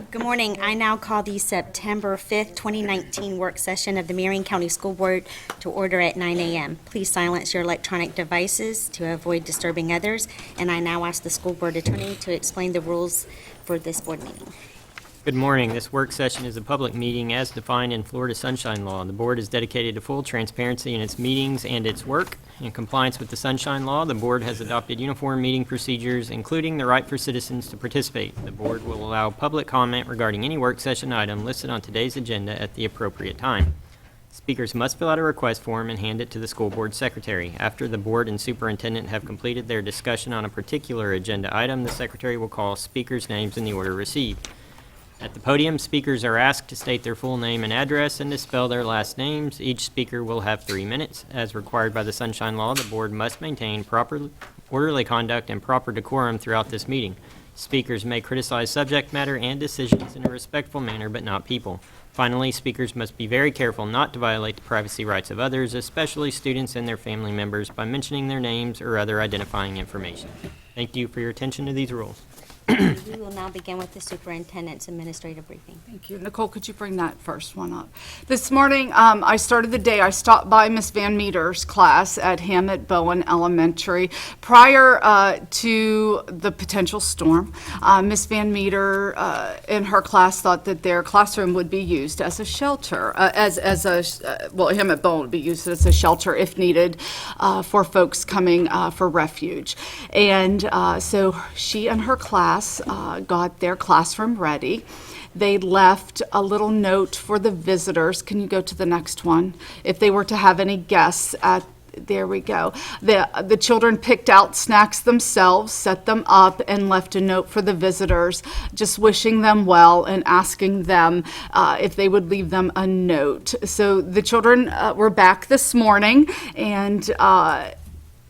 Good morning. I now call the September 5th, 2019 work session of the Marion County School Board to order at 9 a.m. Please silence your electronic devices to avoid disturbing others. And I now ask the school board attorney to explain the rules for this board meeting. Good morning. This work session is a public meeting as defined in Florida Sunshine Law. The board is dedicated to full transparency in its meetings and its work. In compliance with the Sunshine Law, the board has adopted uniform meeting procedures, including the right for citizens to participate. The board will allow public comment regarding any work session item listed on today's agenda at the appropriate time. Speakers must fill out a request form and hand it to the school board secretary. After the board and superintendent have completed their discussion on a particular agenda item, the secretary will call speakers' names in the order received. At the podium, speakers are asked to state their full name and address and to spell their last names. Each speaker will have 3 minutes. As required by the Sunshine Law, the board must maintain proper orderly conduct and proper decorum throughout this meeting. Speakers may criticize subject matter and decisions in a respectful manner, but not people. Finally, speakers must be very careful not to violate the privacy rights of others, especially students and their family members, by mentioning their names or other identifying information. Thank you for your attention to these rules. We will now begin with the superintendent's administrative briefing. Thank you. Nicole, could you bring that first one up? This morning, I started the day, I stopped by Miss Van Meter's class at Hammett Bowen Elementary. Prior to the potential storm, Miss Van Meter and her class thought that their classroom would be used as a shelter, Hammett Bowen would be used as a shelter if needed for folks coming for refuge. And so she and her class got their classroom ready. They left a little note for the visitors. Can you go to the next one? If they were to have any guests there we go. The children picked out snacks themselves, set them up, and left a note for the visitors, just wishing them well and asking them if they would leave them a note. So the children were back this morning, and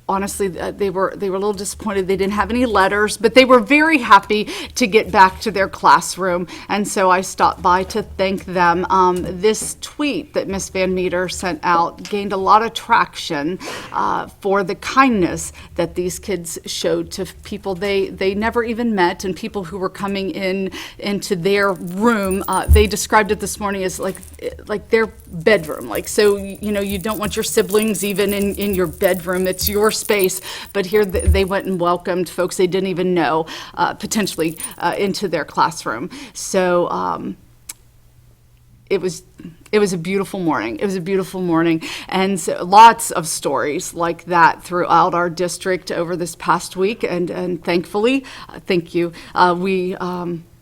honestly, they were a little disappointed they didn't have any letters, but they were very happy to get back to their classroom, and so I stopped by to thank them. This tweet that Miss Van Meter sent out gained a lot of traction for the kindness that these kids showed to people they never even met, and people who were coming into their room. They described it this morning as like their bedroom. So you don't want your siblings even in your bedroom. It's your space, but here they went and welcomed folks they didn't even know potentially into their classroom. So it was a beautiful morning. It was a beautiful morning, and so lots of stories like that throughout our district over this past week, and thankfully, thank you,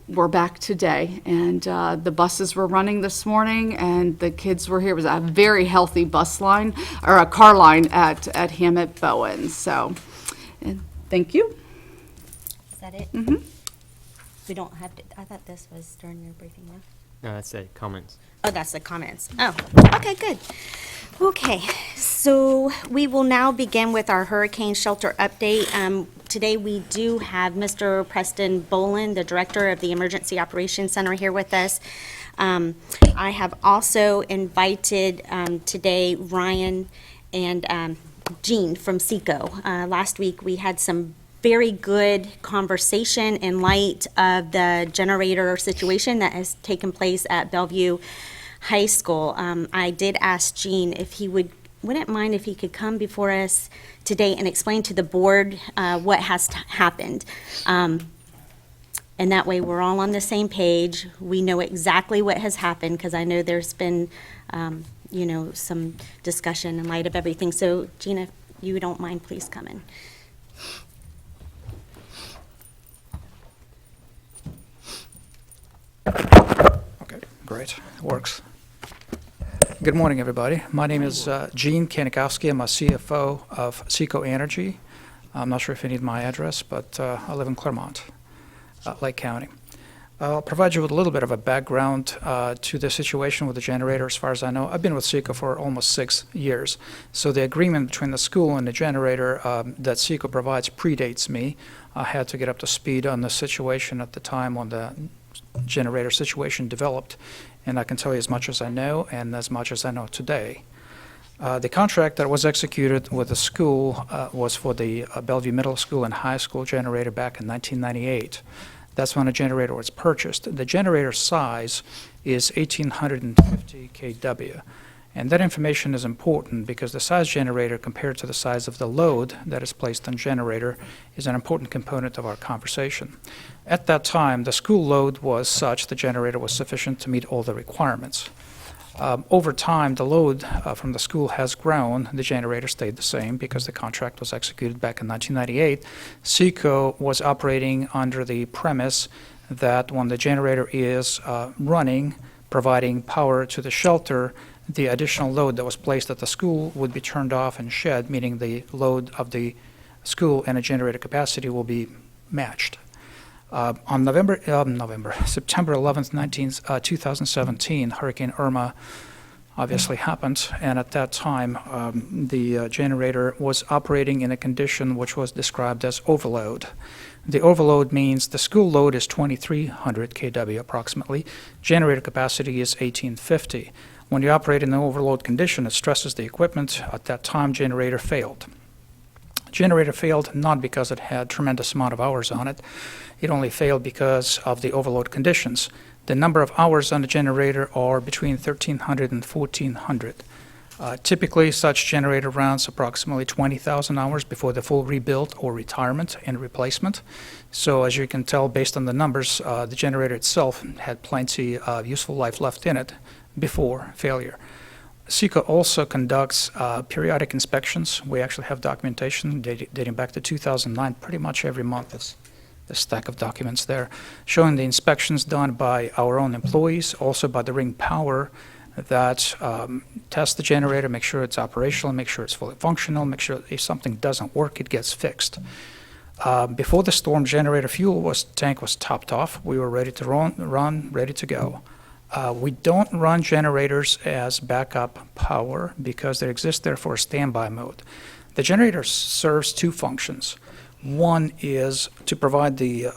we're back today, and the buses were running this morning, and the kids were here. It was a very healthy bus line, or a car line at Hammett Bowen. So, and thank you. Is that it? Mm-hmm. We don't have to, I thought this was during your briefing, no? No, that's the comments. Oh, that's the comments. Oh, okay, good. Okay, so we will now begin with our hurricane shelter update. Today we do have Mr. Preston Boland, the Director of the Emergency Operations Center, here with us. I have also invited today Ryan and Jean from SECO. Last week we had some very good conversation in light of the generator situation that has taken place at Bellevue High School. I did ask Jean if he wouldn't mind if he could come before us today and explain to the board what has happened. And that way we're all on the same page. We know exactly what has happened, because I know there's been some discussion in light of everything. So Jean, if you don't mind, please come in. Okay, great. It works. Good morning, everybody. My name is Gene Kanikowski. I'm a CFO of SECO Energy. I'm not sure if you need my address, but I live in Claremont, Lake County. I'll provide you with a little bit of a background to the situation with the generator. As far as I know, I've been with SECO for almost 6 years. So the agreement between the school and the generator that SECO provides predates me. I had to get up to speed on the situation at the time when the generator situation developed, and I can tell you as much as I know and as much as I know today. The contract that was executed with the school was for the Bellevue Middle School and High School generator back in 1998. That's when a generator was purchased. The generator size is 1,850 kW. And that information is important because the size generator compared to the size of the load that is placed on generator is an important component of our conversation. At that time, the school load was such the generator was sufficient to meet all the requirements. Over time, the load from the school has grown. The generator stayed the same because the contract was executed back in 1998. SECO was operating under the premise that when the generator is running, providing power to the shelter, the additional load that was placed at the school would be turned off and shed, meaning the load of the school and a generator capacity will be matched. On September 11th, 2017, Hurricane Irma obviously happened, and at that time, the generator was operating in a condition which was described as overload. The overload means the school load is 2,300 kW approximately. Generator capacity is 1,850. When you operate in an overload condition, it stresses the equipment. At that time, generator failed. Generator failed not because it had tremendous amount of hours on it. It only failed because of the overload conditions. The number of hours on the generator are between 1,300 and 1,400. Typically, such generator runs approximately 20,000 hours before the full rebuild or retirement and replacement. So as you can tell, based on the numbers, the generator itself had plenty of useful life left in it before failure. SECO also conducts periodic inspections. We actually have documentation dating back to 2009, pretty much every month. It's the stack of documents there, showing the inspections done by our own employees, also by the Ring Power, that test the generator, make sure it's operational, make sure it's fully functional, make sure if something doesn't work, it gets fixed. Before the storm, generator tank was topped off. We were ready to run, ready to go. We don't run generators as backup power because they exist there for a standby mode. The generator serves two functions. One is to provide the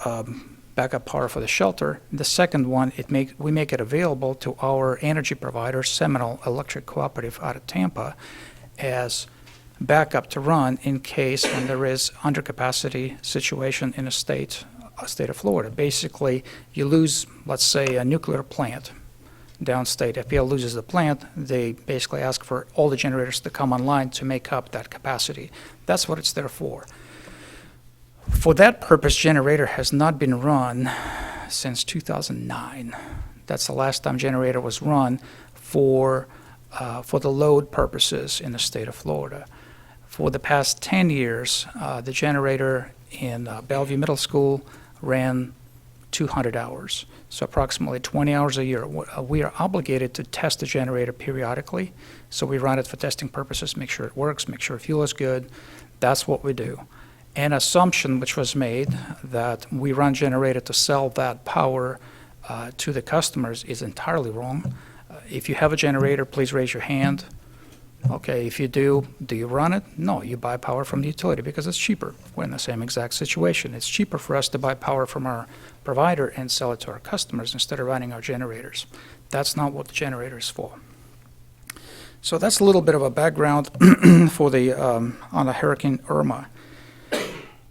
backup power for the shelter. The second one, we make it available to our energy provider, Seminole Electric Cooperative out of Tampa, as backup to run in case when there is undercapacity situation in a state of Florida. Basically, you lose, let's say, a nuclear plant downstate. FPL loses the plant, they basically ask for all the generators to come online to make up that capacity. That's what it's there for. For that purpose, generator has not been run since 2009. That's the last time generator was run for the load purposes in the state of Florida. For the past 10 years, the generator in Bellevue Middle School ran 200 hours, so approximately 20 hours a year. We are obligated to test the generator periodically, so we run it for testing purposes, make sure it works, make sure fuel is good. That's what we do. An assumption which was made that we run generator to sell that power to the customers is entirely wrong. If you have a generator, please raise your hand. Okay, if you do you run it? No, you buy power from the utility because it's cheaper. We're in the same exact situation. It's cheaper for us to buy power from our provider and sell it to our customers instead of running our generators. That's not what the generator is for. So that's a little bit of a background for on the Hurricane Irma.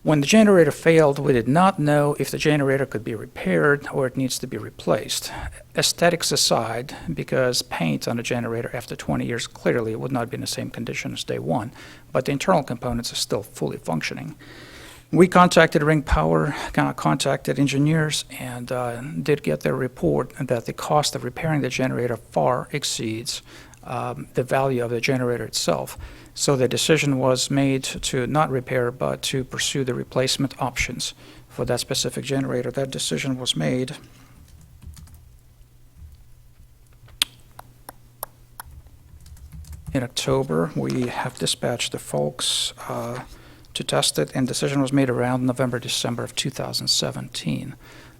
When the generator failed, we did not know if the generator could be repaired or it needs to be replaced. Aesthetics aside, because paint on a generator after 20 years clearly would not be in the same condition as day one, but the internal components are still fully functioning. We contacted Ring Power, contacted engineers, and did get their report that the cost of repairing the generator far exceeds the value of the generator itself. So the decision was made to not repair, but to pursue the replacement options for that specific generator. That decision was made in October. We have dispatched the folks to test it, and decision was made around November, December of 2017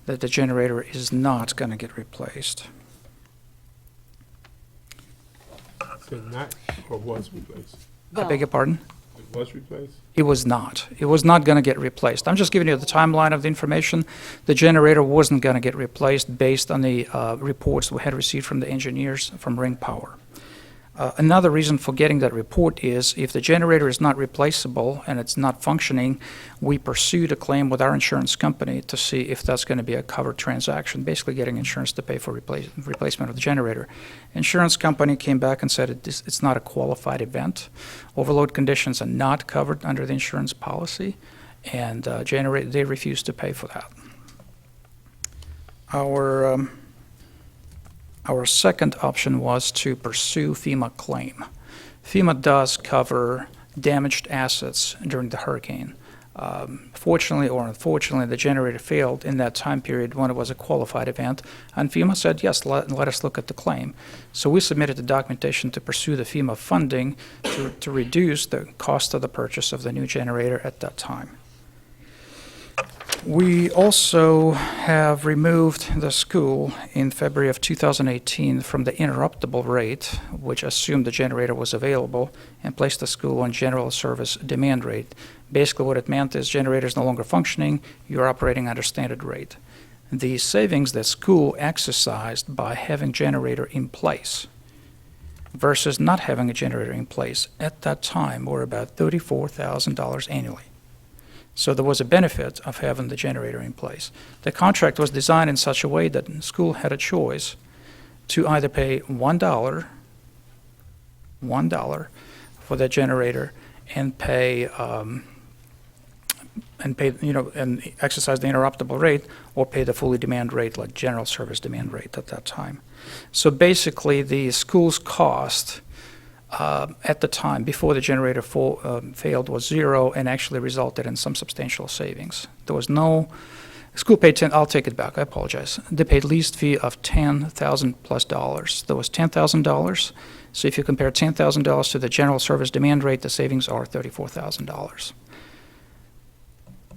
that the generator is not going to get replaced. Did not or was replaced? I beg your pardon? It was replaced? It was not. It was not going to get replaced. I'm just giving you the timeline of the information. The generator wasn't going to get replaced based on the reports we had received from the engineers from Ring Power. Another reason for getting that report is if the generator is not replaceable and it's not functioning, we pursued a claim with our insurance company to see if that's going to be a covered transaction, basically getting insurance to pay for replacement of the generator. Insurance company came back and said it's not a qualified event. Overload conditions are not covered under the insurance policy, and they refused to pay for that. Our second option was to pursue FEMA claim. FEMA does cover damaged assets during the hurricane. Fortunately or unfortunately, the generator failed in that time period when it was a qualified event, and FEMA said, yes, let us look at the claim. So we submitted the documentation to pursue the FEMA funding to reduce the cost of the purchase of the new generator at that time. We also have removed the school in February of 2018 from the interruptible rate, which assumed the generator was available, and placed the school on general service demand rate. Basically what it meant is generator is no longer functioning, you're operating under standard rate. The savings that school exercised by having generator in place versus not having a generator in place at that time were about $34,000 annually. So there was a benefit of having the generator in place. The contract was designed in such a way that the school had a choice to either pay $1 for that generator and and exercise the interruptible rate, or pay the fully demand rate, like general service demand rate at that time. So basically, the school's cost at the time, before the generator failed, was zero and actually resulted in some substantial savings. There was no, school paid I'll take it back, I apologize. They paid lease fee of $10,000 plus. There was $10,000. So if you compare $10,000 to the general service demand rate, the savings are $34,000.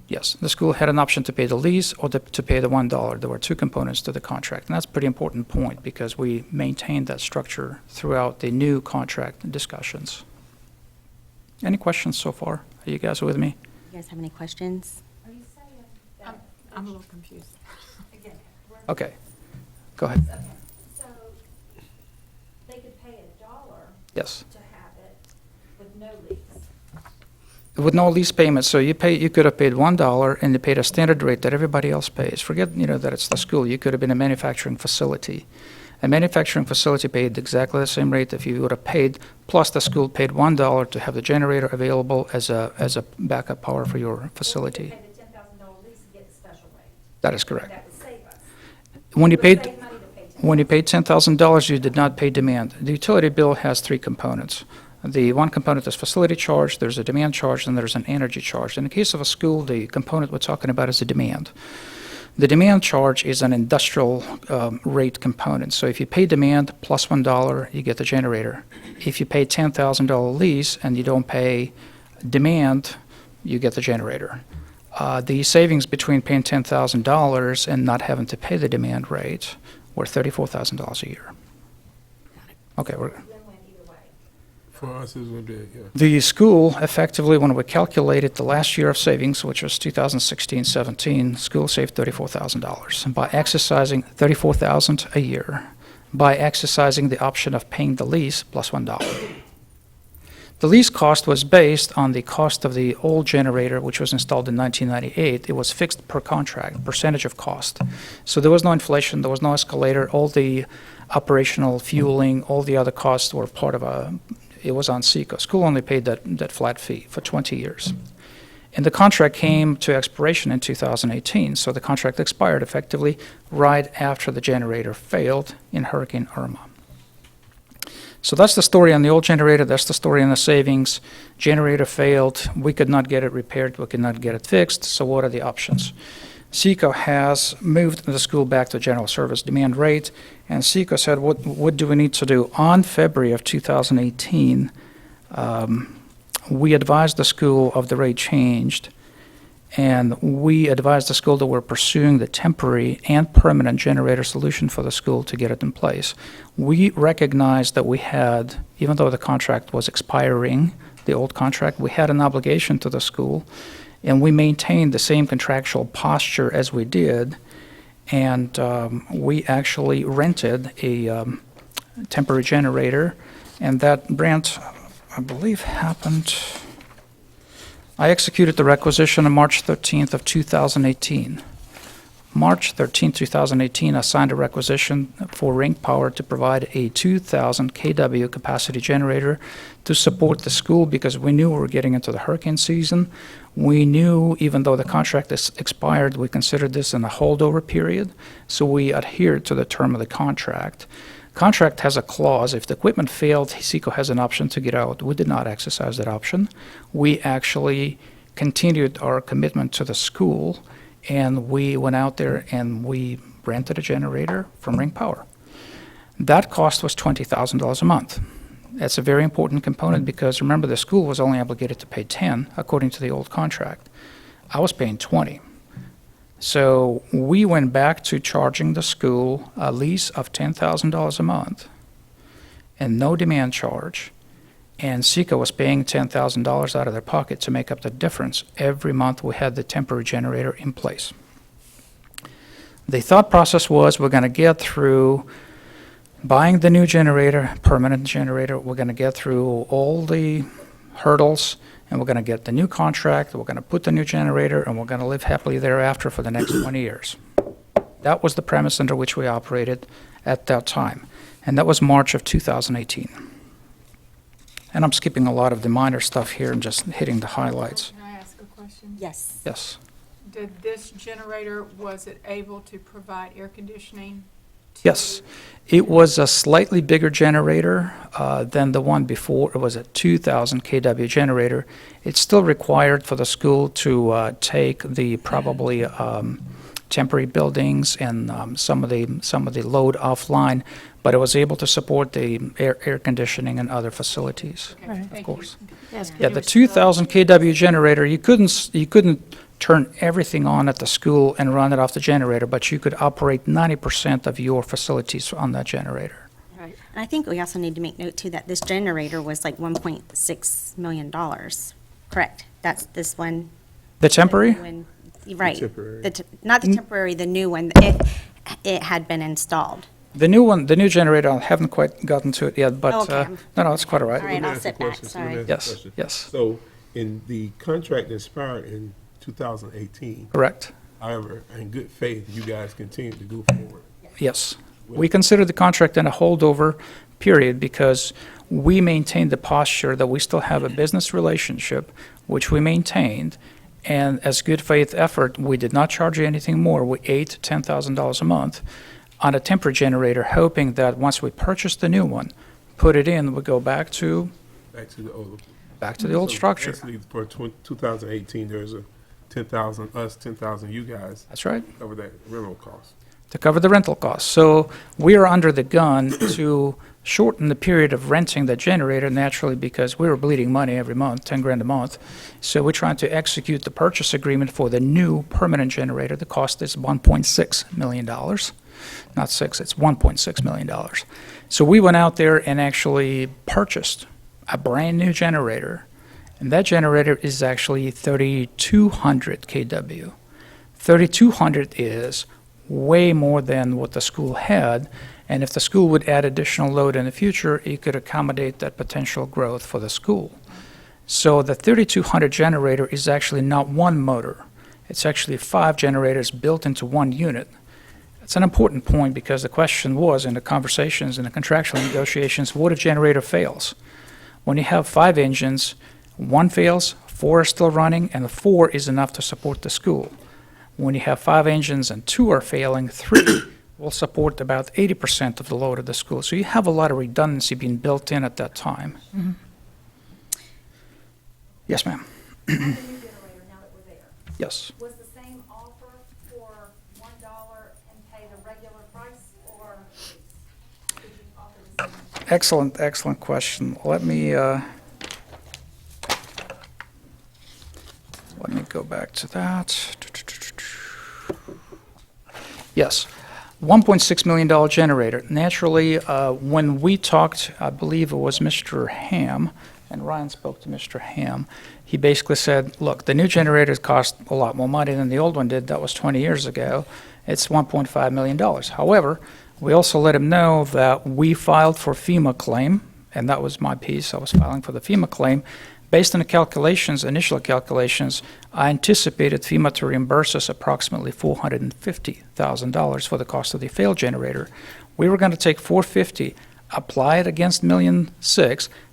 Yes, the school had an option to pay the lease or to pay the $1. There were two components to the contract, and that's a pretty important point because we maintained that structure throughout the new contract discussions. Any questions so far? Are you guys with me? You guys have any questions? I'm a little confused. Okay, go ahead. So they could pay $1 Yes. to have it with no lease. With no lease payment, so you could have paid $1 and you paid a standard rate that everybody else pays. Forget, that it's the school. You could have been a manufacturing facility. A manufacturing facility paid exactly the same rate if you would have paid, plus the school paid $1 to have the generator available as a backup power for your facility. Pay the $10,000 lease and get the special rate. That is correct. That would save us. When you It would paid, save money to pay $10,000. when you paid $10,000, you did not pay demand. The utility bill has three components. The one component is facility charge, there's a demand charge, and there's an energy charge. In the case of a school, the component we're talking about is the demand. The demand charge is an industrial rate component. So if you pay demand plus $1, you get the generator. If you pay $10,000 lease and you don't pay demand, you get the generator. The savings between paying $10,000 and not having to pay the demand rate were $34,000 a year. Okay, we're... For us, it's gonna be, yeah. The school, effectively, when we calculated the last year of savings, which was 2016-17, school saved $34,000 by exercising $34,000 a year, by exercising the option of paying the lease plus $1. The lease cost was based on the cost of the old generator, which was installed in 1998. It was fixed per contract, percentage of cost. So there was no inflation, there was no escalator. All the operational fueling, all the other costs were part of it was on SECO. School only paid that flat fee for 20 years. And the contract came to expiration in 2018, so the contract expired effectively right after the generator failed in Hurricane Irma. So that's the story on the old generator, that's the story on the savings. Generator failed, we could not get it repaired, we could not get it fixed, so what are the options? SECO has moved the school back to general service demand rate, and SECO said, what do we need to do? On February of 2018, we advised the school of the rate changed, and we advised the school that we're pursuing the temporary and permanent generator solution for the school to get it in place. We recognized that we had, even though the contract was expiring, the old contract, we had an obligation to the school, and we maintained the same contractual posture as we did, and we actually rented a temporary generator And that grant, I believe, happened, I executed the requisition on March 13th of 2018. March 13th, 2018, I signed a requisition for Ring Power to provide a 2,000 kW capacity generator to support the school because we knew we were getting into the hurricane season. We knew, even though the contract is expired, we considered this in a holdover period, so we adhered to the term of the contract. Contract has a clause, if the equipment failed, SECO has an option to get out. We did not exercise that option. We actually continued our commitment to the school, and we went out there and we rented a generator from Ring Power. That cost was $20,000 a month. That's a very important component because remember, the school was only obligated to pay 10 according to the old contract. I was paying 20. So we went back to charging the school a lease of $10,000 a month and no demand charge. And SECO was paying $10,000 out of their pocket to make up the difference every month we had the temporary generator in place. The thought process was we're going to get through buying the new generator, permanent generator, we're going to get through all the hurdles, and we're going to get the new contract, we're going to put the new generator, and we're going to live happily thereafter for the next 20 years. That was the premise under which we operated at that time, and that was March of 2018. And I'm skipping a lot of the minor stuff here and just hitting the highlights. Can I ask a question? Yes. Yes. Did this generator, was it able to provide air conditioning? Yes. It was a slightly bigger generator than the one before. It was a 2,000 kW generator. It's still required for the school to take the probably temporary buildings and some of the load offline, but it was able to support the air conditioning and other facilities, Okay, of thank you. course. Yes, Yeah, the 2,000 kW generator, you couldn't turn everything on at the school and run it off the generator, but you could operate 90% of your facilities on that generator. Right. And I think we also need to make note too that this generator was like $1.6 million, correct? That's this one? The temporary? Right. temporary. Not the temporary, the new one, if it had been installed. The new one, the new generator, I haven't quite gotten to it yet, but, Okay. no, it's quite all right. All right, Let me I'll ask sit a back, question. sorry. Let me ask a Yes, question. yes, So, in the contract expired in 2018. correct. However, in good faith, you guys continued to go forward. Yes. We consider the contract in a holdover period because we maintained the posture that we still have a business relationship, which we maintained, and as good faith effort, we did not charge you anything more. We ate $10,000 a month on a temporary generator, hoping that once we purchased the new one, put it in, we go back to Back to the old. the old So structure. Actually, for 2018, there's a 10,000 us, 10,000 you guys That's right. cover that rental cost. To cover the rental costs. So we are under the gun to shorten the period of renting the generator naturally because we were bleeding money every month, 10 grand a month. So we're trying to execute the purchase agreement for the new permanent generator. The cost is $1.6 million. Not six, it's $1.6 million. So we went out there and actually purchased a brand new generator. And that generator is actually 3,200 kW. 3,200 is way more than what the school had, and if the school would add additional load in the future, it could accommodate that potential growth for the school. So the 3,200 generator is actually not one motor. It's actually 5 generators built into one unit. It's an important point because the question was in the conversations and the contractual negotiations, what if generator fails? When you have 5 engines, 1 fails, 4 are still running, and 4 is enough to support the school. When you have 5 engines and 2 are failing, 3 will support about 80% of the load of the school. So you have a lot of redundancy being built in at that time. Yes, ma'am. The new generator, now that we're there, Yes. was the same offer for $1 and pay the regular price, or did you offer the same? Excellent question. Let me go back to that. Yes, $1.6 million generator. Naturally, when we talked, I believe it was Mr. Ham, and Ryan spoke to Mr. Ham, he basically said, look, the new generators cost a lot more money than the old one did. That was 20 years ago. It's $1.5 million. However, we also let him know that we filed for FEMA claim and that was my piece. I was filing for the FEMA claim. Based on the calculations, initial calculations, I anticipated FEMA to reimburse us approximately $450,000 for the cost of the failed generator. We were going to take $450,000, apply it against $1.6 million,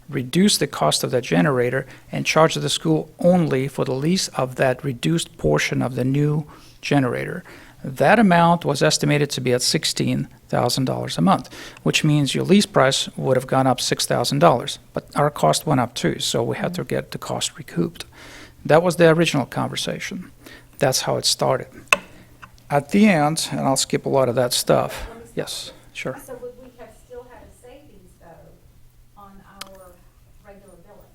reduce the cost of that generator, and charge the school only for the lease of that reduced portion of the new generator. That amount was estimated to be at $16,000 a month, which means your lease price would have gone up $6,000. But our cost went up too, so we had to get the cost recouped. That was the original conversation. That's how it started. At the end, and I'll skip a lot of that stuff. Yes, sure. So would we have still had a savings though on our regular billing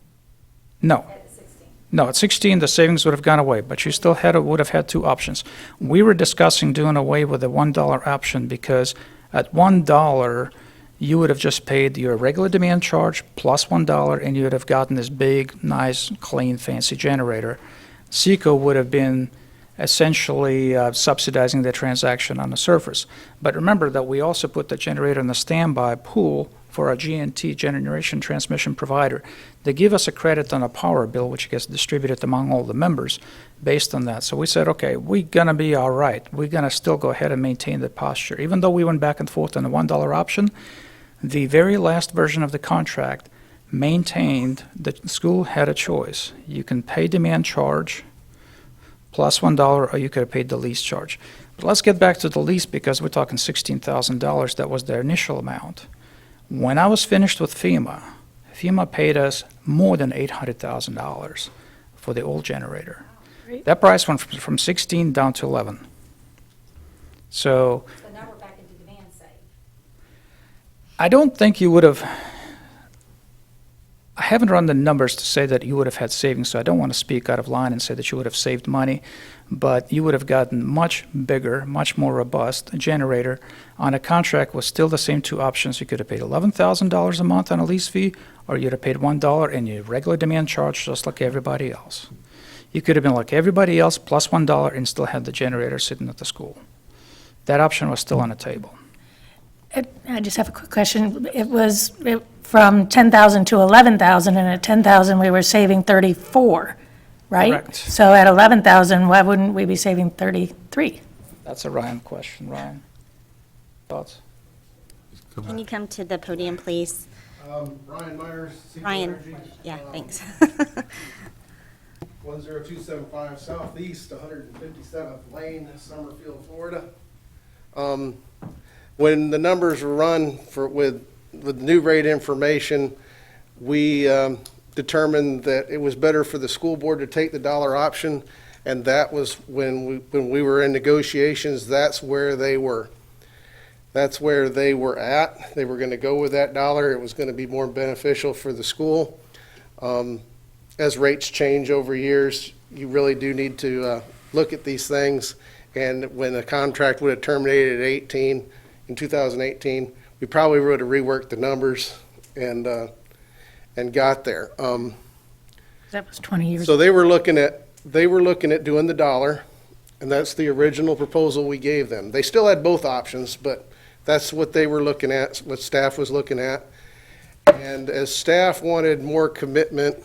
No. at 16? No, at 16, the savings would have gone away, but you still would have had two options. We were discussing doing away with the $1 option because at $1, you would have just paid your regular demand charge plus $1, and you would have gotten this big, nice, clean, fancy generator. SECO would have been essentially subsidizing the transaction on the surface. But remember that we also put the generator in the standby pool for our GNT, generation transmission provider. They give us a credit on a power bill, which gets distributed among all the members based on that. So we said, okay, we're going to be all right. We're going to still go ahead and maintain the posture. Even though we went back and forth on the $1 option, the very last version of the contract maintained that the school had a choice. You can pay demand charge plus $1, or you could have paid the lease charge. But let's get back to the lease because we're talking $16,000. That was their initial amount. When I was finished with FEMA, FEMA paid us more than $800,000 for the old generator. Great. That price went from 16 down to 11. So So now we're back into demand save. I don't think you would have, I haven't run the numbers to say that you would have had savings, so I don't want to speak out of line and say that you would have saved money, but you would have gotten much bigger, much more robust generator on a contract with still the same two options. You could have paid $11,000 a month on a lease fee, or you'd have paid $1 and your regular demand charge just like everybody else. You could have been like everybody else plus $1 and still had the generator sitting at the school. That option was still on the table. I just have a quick question. It was from 10,000 to 11,000, and at 10,000, we were saving 34, right? Correct. So at 11,000, why wouldn't we be saving 33? That's a Ryan question. Ryan, thoughts? Can you come to the podium, please? Ryan Myers, Seco Ryan, Energy. yeah, thanks. 10275 Southeast, 157th Lane, Summerfield, Florida. When the numbers were run with new rate information, we determined that it was better for the school board to take the dollar option, and that was when we were in negotiations, that's where they were. That's where they were at. They were going to go with that dollar. It was going to be more beneficial for the school. As rates change over years, you really do need to look at these things. And when the contract would have terminated at 18, in 2018, we probably would have reworked the numbers and got there. That was 20 years. So they were looking at doing the dollar, and that's the original proposal we gave them. They still had both options, but that's what they were looking at, what staff was looking at. And as staff wanted more commitment,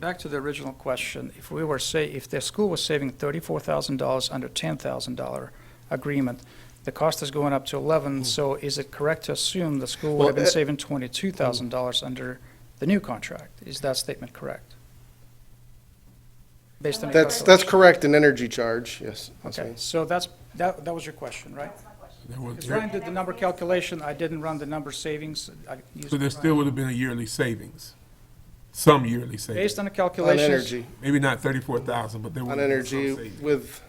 Back to the original question, if the school was saving $34,000 under $10,000 agreement, the cost is going up to 11, so is it correct to assume the school would have been Well, saving $22,000 under the new contract? Is that statement correct? Based on the that's calculation? correct in energy charge, yes. that's Okay, right. so that was your question, right? There was- Because Ryan did the number calculation, I didn't run the number savings. I used So there Ryan. still would have been a yearly savings, some yearly savings. Based on the On calculations. energy. Maybe not 34,000, but there would On have been some energy, savings.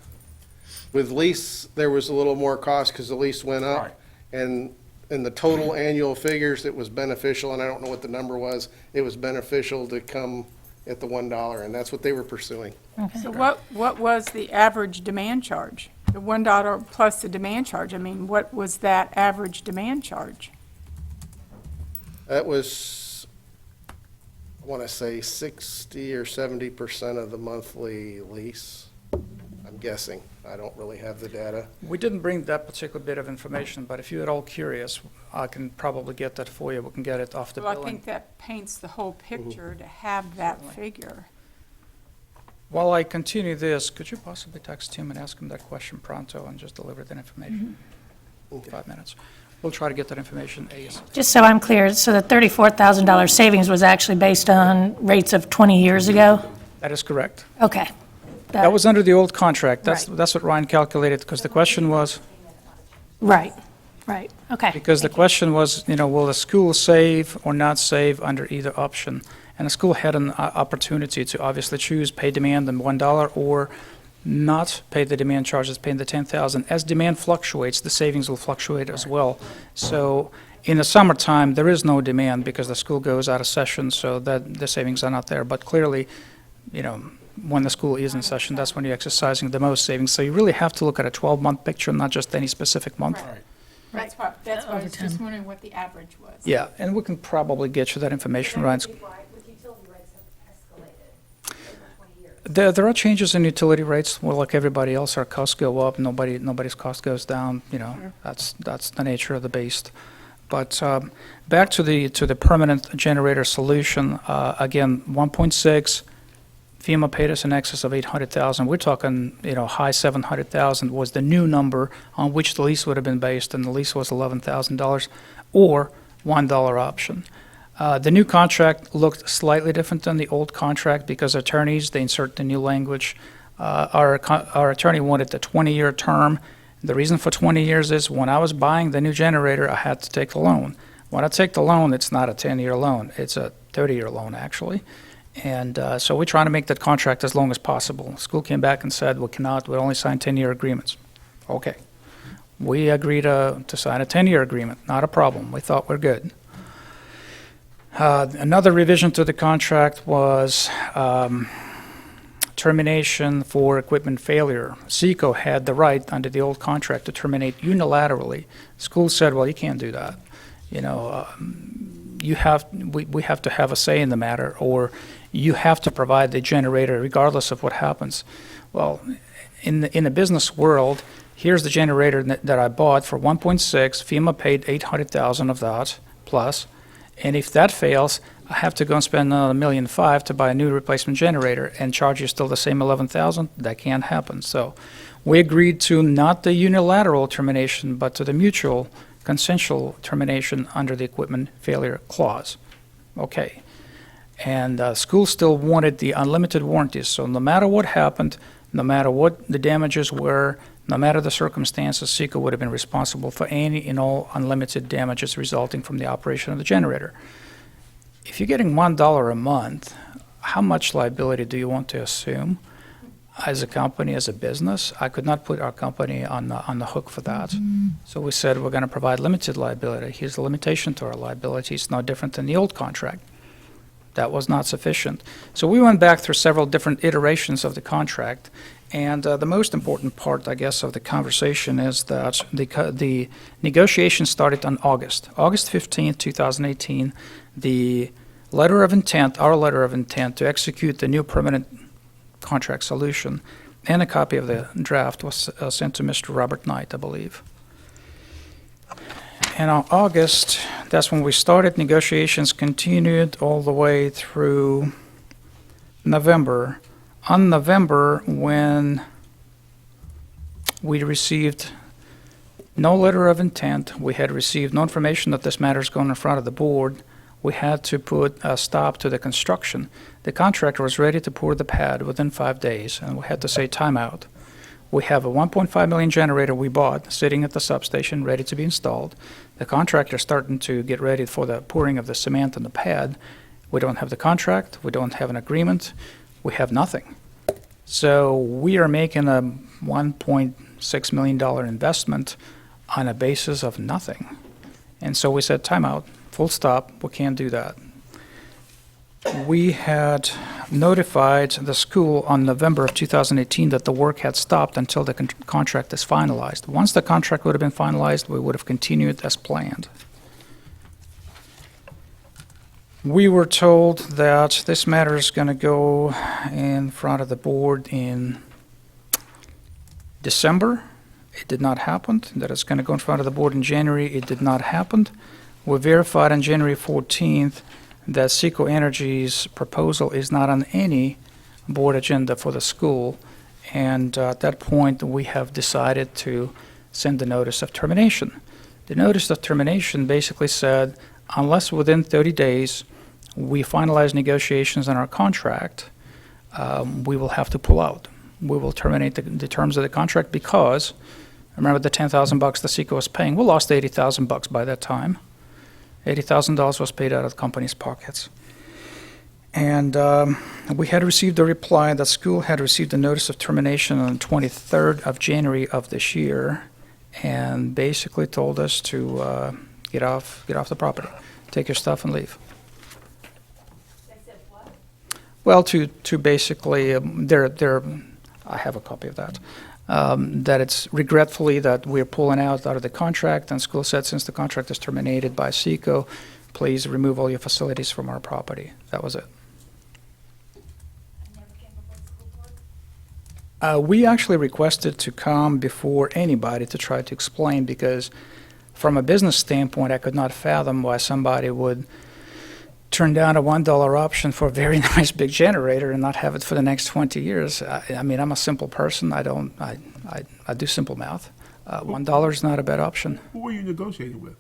with lease, there was a little more cost because the lease went Right. up. And in the total annual figures, it was beneficial, and I don't know what the number was, it was beneficial to come at the $1, and that's what they were pursuing. So what was the average demand charge? The $1 plus the demand charge, I mean, what was that average demand charge? That was, I want to say 60 or 70% of the monthly lease. I'm guessing. I don't really have the data. We didn't bring that particular bit of information, but if you're at all curious, I can probably get that for you. We can get it off the Well, I billing. think that paints the whole picture to have that figure. While I continue this, could you possibly text Tim and ask him that question pronto and just deliver that information? 5 minutes. We'll try to get that information ASAP. Just so I'm clear, so the $34,000 savings was actually based on rates of 20 years ago? That is correct. Okay. That was under the old contract. That's Right. what Ryan calculated, because the question was, Right, okay. because the question was, will the school save or not save under either option? And the school had an opportunity to obviously choose pay demand and $1 or not pay the demand charges, paying the $10,000. As demand fluctuates, the savings will fluctuate as well. So in the summertime, there is no demand because the school goes out of session, so that the savings are not there. But clearly, when the school is in session, that's when you're exercising the most savings. So you really have to look at a 12-month picture, not just any specific month. That's why I was just wondering what the average was. Yeah, and we can probably get you that information, Ryan. With utility rates have escalated over 20 years. There are changes in utility rates. Well, like everybody else, our costs go up. Nobody's cost goes down. That's the nature of the beast. But back to the permanent generator solution. Again, 1.6. FEMA paid us in excess of $800,000. We're talking, high $700,000 was the new number on which the lease would have been based, and the lease was $11,000 or $1 option. The new contract looked slightly different than the old contract because attorneys, they insert the new language. Our attorney wanted the 20-year term. The reason for 20 years is when I was buying the new generator, I had to take the loan. When I take the loan, it's not a 10-year loan. It's a 30-year loan, actually. And so we're trying to make that contract as long as possible. School came back and said, we cannot, we only sign 10-year agreements. Okay. We agreed to sign a 10-year agreement, not a problem. We thought we're good. Another revision to the contract was termination for equipment failure. SECO had the right under the old contract to terminate unilaterally. School said, well, you can't do that. We have to have a say in the matter, or you have to provide the generator regardless of what happens. Well, in the business world, here's the generator that I bought for 1.6. FEMA paid $800,000 of that plus, and if that fails, I have to go and spend another $1.5 million to buy a new replacement generator and charge you still the same $11,000. That can't happen. So we agreed to not the unilateral termination, but to the mutual consensual termination under the equipment failure clause. Okay. And school still wanted the unlimited warranties. So no matter what happened, no matter what the damages were, no matter the circumstances, SECO would have been responsible for any and all unlimited damages resulting from the operation of the generator. If you're getting $1 a month, how much liability do you want to assume? As a company, as a business, I could not put our company on the hook for that. So we said we're going to provide limited liability. Here's the limitation to our liability. It's no different than the old contract. That was not sufficient. So we went back through several different iterations of the contract, and the most important part, I guess, of the conversation is that the negotiation started on August 15th, 2018. The letter of intent, our letter of intent to execute the new permanent contract solution, and a copy of the draft was sent to Mr. Robert Knight, I believe. And on August, that's when we started. Negotiations continued all the way through November. On November, when we received no letter of intent, we had received no information that this matter is going in front of the board, we had to put a stop to the construction. The contractor was ready to pour the pad within 5 days, and we had to say timeout. We have a 1.5 million generator we bought sitting at the substation ready to be installed. The contractor's starting to get ready for the pouring of the cement and the pad. We don't have the contract. We don't have an agreement. We have nothing. So we are making a $1.6 million investment on a basis of nothing. And so we said timeout, full stop, we can't do that. We had notified the school on November of 2018 that the work had stopped until the contract is finalized. Once the contract would have been finalized, we would have continued as planned. We were told that this matter is going to go in front of the board in December. It did not happen. That it's going to go in front of the board in January. It did not happen. We verified on January 14th that Seco Energy's proposal is not on any board agenda for the school. And at that point, we have decided to send the notice of termination. The notice of termination basically said, unless within 30 days we finalize negotiations on our contract, we will have to pull out. We will terminate the terms of the contract because, remember the $10,000 the Seco was paying, we lost $80,000 by that time. $80,000 was paid out of the company's pockets. And we had received a reply that school had received a notice of termination on the 23rd of January of this year, and basically told us to get off the property, take your stuff and leave. They said what? Well, to basically, I have a copy of that, that it's regretfully that we're pulling out of the contract, and school said since the contract is terminated by Seco, please remove all your facilities from our property. That was it. I never came before the school board? We actually requested to come before anybody to try to explain, because from a business standpoint, I could not fathom why somebody would turn down a $1 option for a very nice big generator and not have it for the next 20 years. I mean, I'm a simple person. I do simple math. $1 is not a bad option. Who were you negotiating with?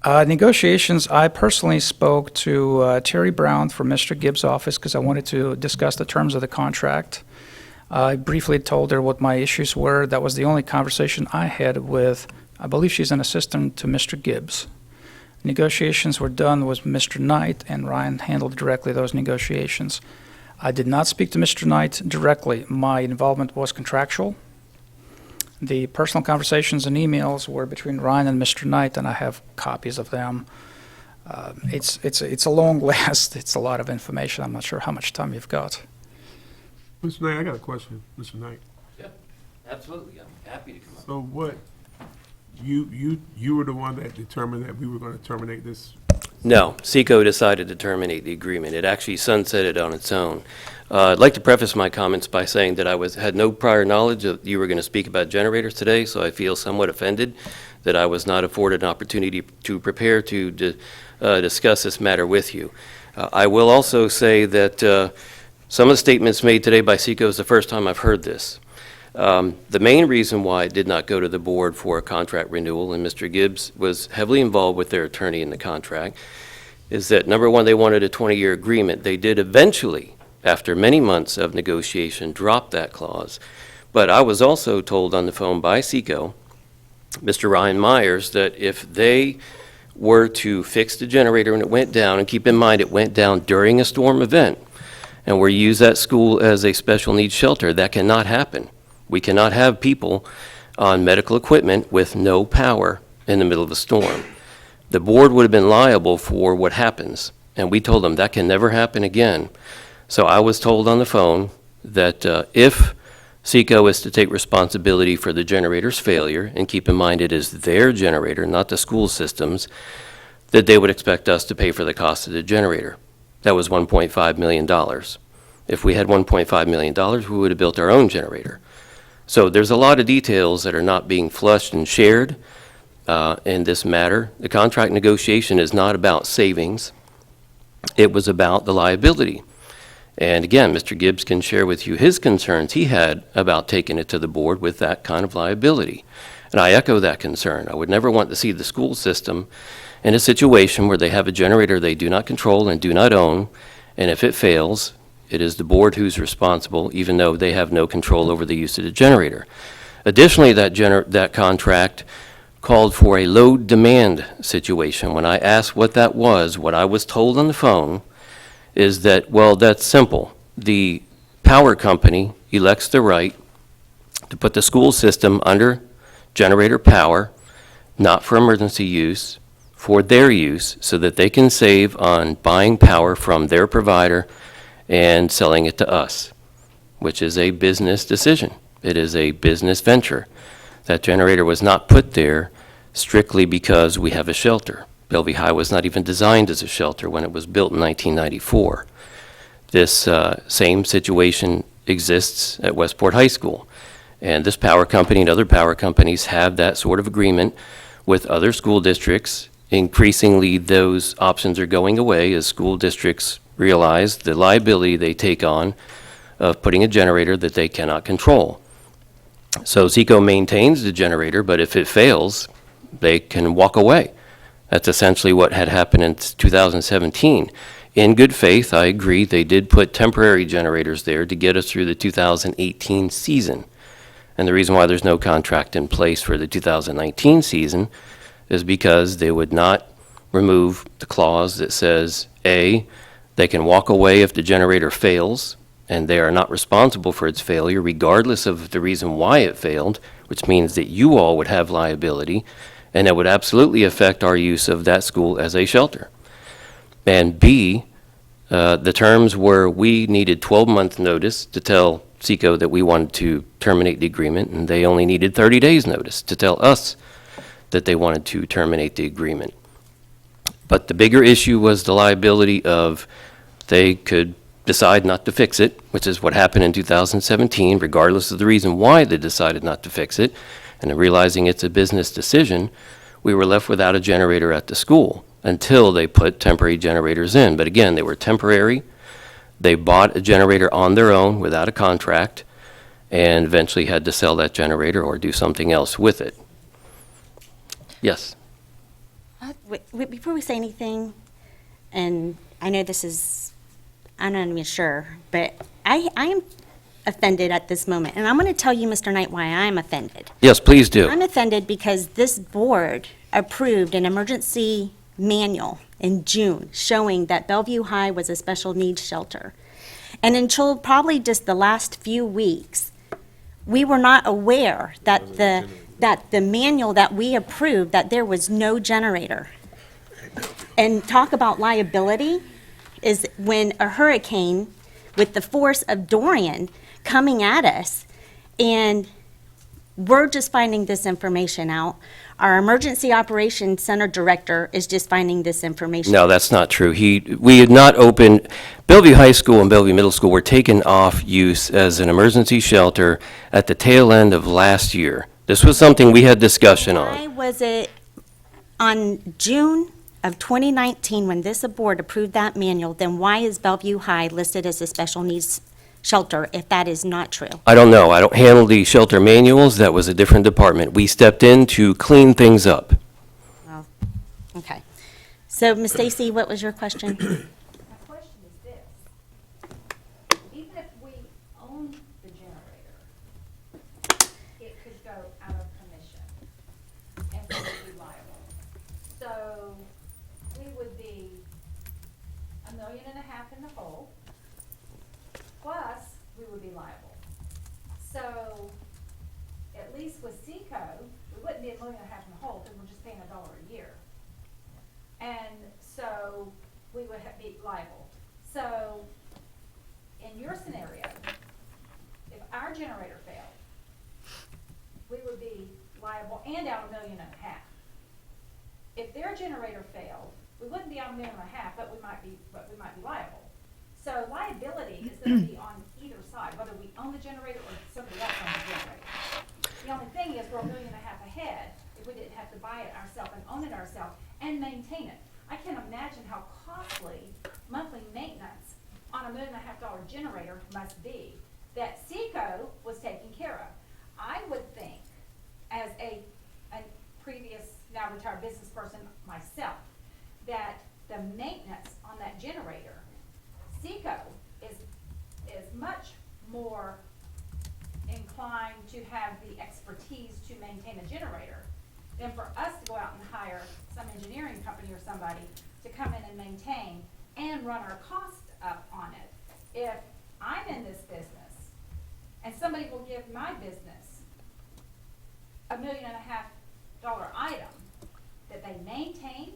Negotiations, I personally spoke to Terry Brown from Mr. Gibbs' office because I wanted to discuss the terms of the contract. I briefly told her what my issues were. That was the only conversation I had with, I believe she's an assistant to Mr. Gibbs. Negotiations were done with Mr. Knight, and Ryan handled directly those negotiations. I did not speak to Mr. Knight directly. My involvement was contractual. The personal conversations and emails were between Ryan and Mr. Knight, and I have copies of them. It's a long list. It's a lot of information. I'm not sure how much time you've got. Mr. Knight, I got a question, Mr. Knight. Yep, absolutely. I'm happy to come up. So what, you were the one that determined that we were going to terminate this? No, Seco decided to terminate the agreement. It actually sunsetted on its own. I'd like to preface my comments by saying that I had no prior knowledge that you were going to speak about generators today, so I feel somewhat offended that I was not afforded an opportunity to prepare to discuss this matter with you. I will also say that some of the statements made today by Seco is the first time I've heard this. The main reason why it did not go to the board for a contract renewal, and Mr. Gibbs was heavily involved with their attorney in the contract, is that, number one, they wanted a 20-year agreement. They did eventually, after many months of negotiation, drop that clause. But I was also told on the phone by Seco, Mr. Ryan Myers, that if they were to fix the generator and it went down, and keep in mind it went down during a storm event, and we use that school as a special needs shelter, that cannot happen. We cannot have people on medical equipment with no power in the middle of a storm. The board would have been liable for what happens, and we told them that can never happen again. So I was told on the phone that if Seco is to take responsibility for the generator's failure, and keep in mind it is their generator, not the school system's, that they would expect us to pay for the cost of the generator. That was $1.5 million. If we had $1.5 million, we would have built our own generator. So there's a lot of details that are not being flushed and shared in this matter. The contract negotiation is not about savings. It was about the liability. And again, Mr. Gibbs can share with you his concerns he had about taking it to the board with that kind of liability. And I echo that concern. I would never want to see the school system in a situation where they have a generator they do not control and do not own, and if it fails, it is the board who's responsible, even though they have no control over the use of the generator. Additionally, that contract called for a load demand situation. When I asked what that was, what I was told on the phone is that, well, that's simple. The power company elects the right to put the school system under generator power, not for emergency use, for their use, so that they can save on buying power from their provider and selling it to us, which is a business decision. It is a business venture. That generator was not put there strictly because we have a shelter. Bellevue High was not even designed as a shelter when it was built in 1994. This same situation exists at Westport High School. And this power company and other power companies have that sort of agreement with other school districts. Increasingly, those options are going away as school districts realize the liability they take on of putting a generator that they cannot control. So SECO maintains the generator, but if it fails, they can walk away. That's essentially what had happened in 2017. In good faith, I agree, they did put temporary generators there to get us through the 2018 season. And the reason why there's no contract in place for the 2019 season is because they would not remove the clause that says, A, they can walk away if the generator fails, and they are not responsible for its failure regardless of the reason why it failed, which means that you all would have liability, and that would absolutely affect our use of that school as a shelter. And B, the terms were we needed 12-month notice to tell SECO that we wanted to terminate the agreement, and they only needed 30 days notice to tell us that they wanted to terminate the agreement. But the bigger issue was the liability of they could decide not to fix it, which is what happened in 2017, regardless of the reason why they decided not to fix it. And then realizing it's a business decision, we were left without a generator at the school until they put temporary generators in. But again, they were temporary. They bought a generator on their own without a contract and eventually had to sell that generator or do something else with it. Yes. Before we say anything, and I know this is, I'm not even sure, but I am offended at this moment. And I'm going to tell you, Mr. Knight, why I'm offended. Yes, please do. I'm offended because this board approved an emergency manual in June showing that Bellevue High was a special needs shelter. And until probably just the last few weeks, we were not aware that the manual that we approved, that there was no generator. And talk about liability is when a hurricane with the force of Dorian coming at us, and we're just finding this information out. Our Emergency Operations Center Director is just finding this information. No, that's not true. We had not opened, Bellevue High School and Bellevue Middle School were taken off use as an emergency shelter at the tail end of last year. This was something we had discussion Why on. was it on June of 2019, when this board approved that manual, then why is Bellevue High listed as a special needs shelter if that is not true? I don't know. I don't handle the shelter manuals. That was a different department. We stepped in to clean things up. Well, okay. So, Ms. Stacy, what was your question? My question is this. Even if we own the generator, it could go out of commission and we would be liable. So we would be $1.5 million in the hole, plus we would be liable. So at least with SECO, we wouldn't be $1.5 million in the hole because we're just paying $1 a year. And so we would be liable. So in your scenario, if our generator failed, we would be liable and out $1.5 million. If their generator failed, we wouldn't be out $1.5 million, but we might be liable. So liability is going to be on either side, whether we own the generator or somebody else owns the generator. The only thing is we're $1.5 million ahead if we didn't have to buy it ourselves and own it ourselves and maintain it. I can't imagine how costly monthly maintenance on $1.5 million generator must be that SECO was taking care of. I would think, as a previous, now retired business person myself, that the maintenance on that generator, SECO is much more inclined to have the expertise to maintain a generator than for us to go out and hire some engineering company or somebody to come in and maintain and run our cost up on it. If I'm in this business and somebody will give my business $1.5 million item that they maintain,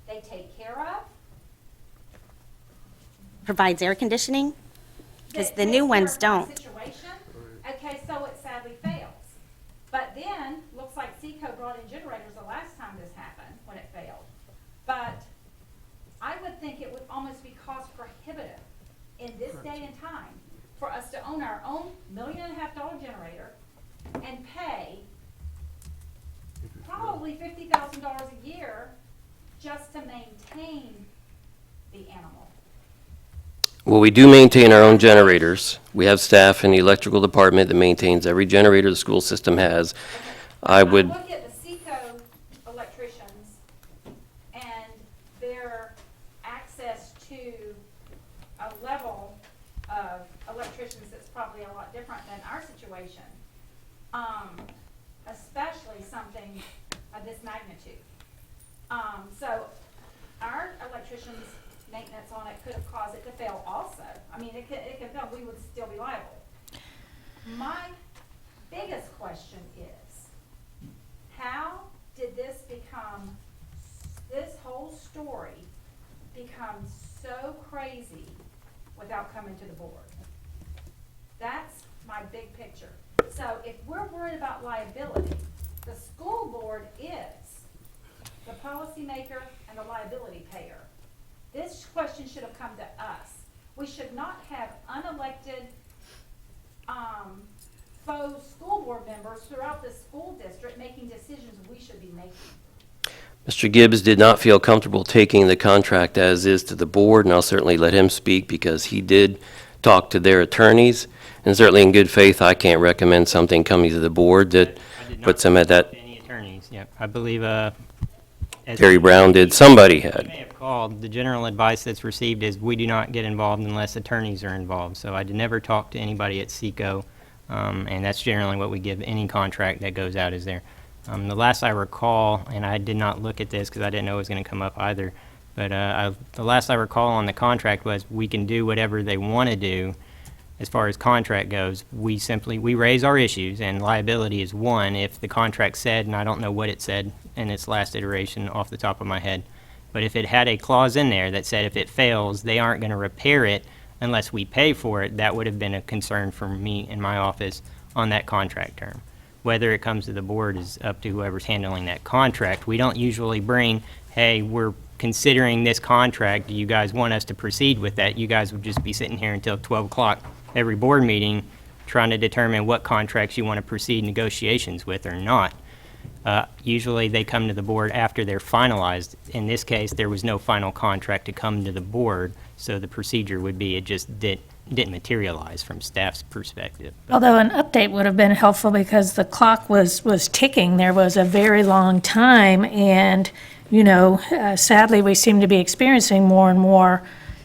they take care of. Provides air conditioning? Because that the takes new care ones of my don't. situation, okay, so it sadly fails. But then, looks like SECO brought in generators the last time this happened, when it failed. But I would think it would almost be cost prohibitive in this day and time for us to own our own $1.5 million generator and pay probably $50,000 a year just to maintain the animal. Well, we do maintain our own generators. We have staff in the electrical department that maintains every generator the school system has. I would, Look at the Seco electricians and their access to a level of electricians that's probably a lot different than our situation. Especially something of this magnitude. So our electricians' maintenance on it could have caused it to fail also. I mean, it could fail, we would still be liable. My biggest question is, how did this whole story become so crazy without coming to the board? That's my big picture. So if we're worried about liability, the school board is the policymaker and the liability payer. This question should have come to us. We should not have unelected, faux school board members throughout the school district making decisions we should be making. Mr. Gibbs did not feel comfortable taking the contract as is to the board, and I'll certainly let him speak because he did talk to their attorneys. And certainly in good faith, I can't recommend something coming to the board that I did not puts them at that. talk to any attorneys, yep. I believe, as Terry Brown did, somebody you had. may have called, the general advice that's received is we do not get involved unless attorneys are involved. So I did never talk to anybody at Seco, and that's generally what we give any contract that goes out is there. The last I recall, and I did not look at this because I didn't know it was going to come up either, but the last I recall on the contract was we can do whatever they want to do as far as contract goes. We raise our issues, and liability is one if the contract said, and I don't know what it said in its last iteration off the top of my head, but if it had a clause in there that said if it fails, they aren't going to repair it unless we pay for it, that would have been a concern for me in my office on that contract term. Whether it comes to the board is up to whoever's handling that contract. We don't usually bring, hey, we're considering this contract, do you guys want us to proceed with that? You guys would just be sitting here until 12 o'clock every board meeting trying to determine what contracts you want to proceed negotiations with or not. Usually they come to the board after they're finalized. In this case, there was no final contract to come to the board, so the procedure would be it just didn't materialize from staff's perspective. Although an update would have been helpful because the clock was ticking. There was a very long time, and, sadly, we seem to be experiencing more and more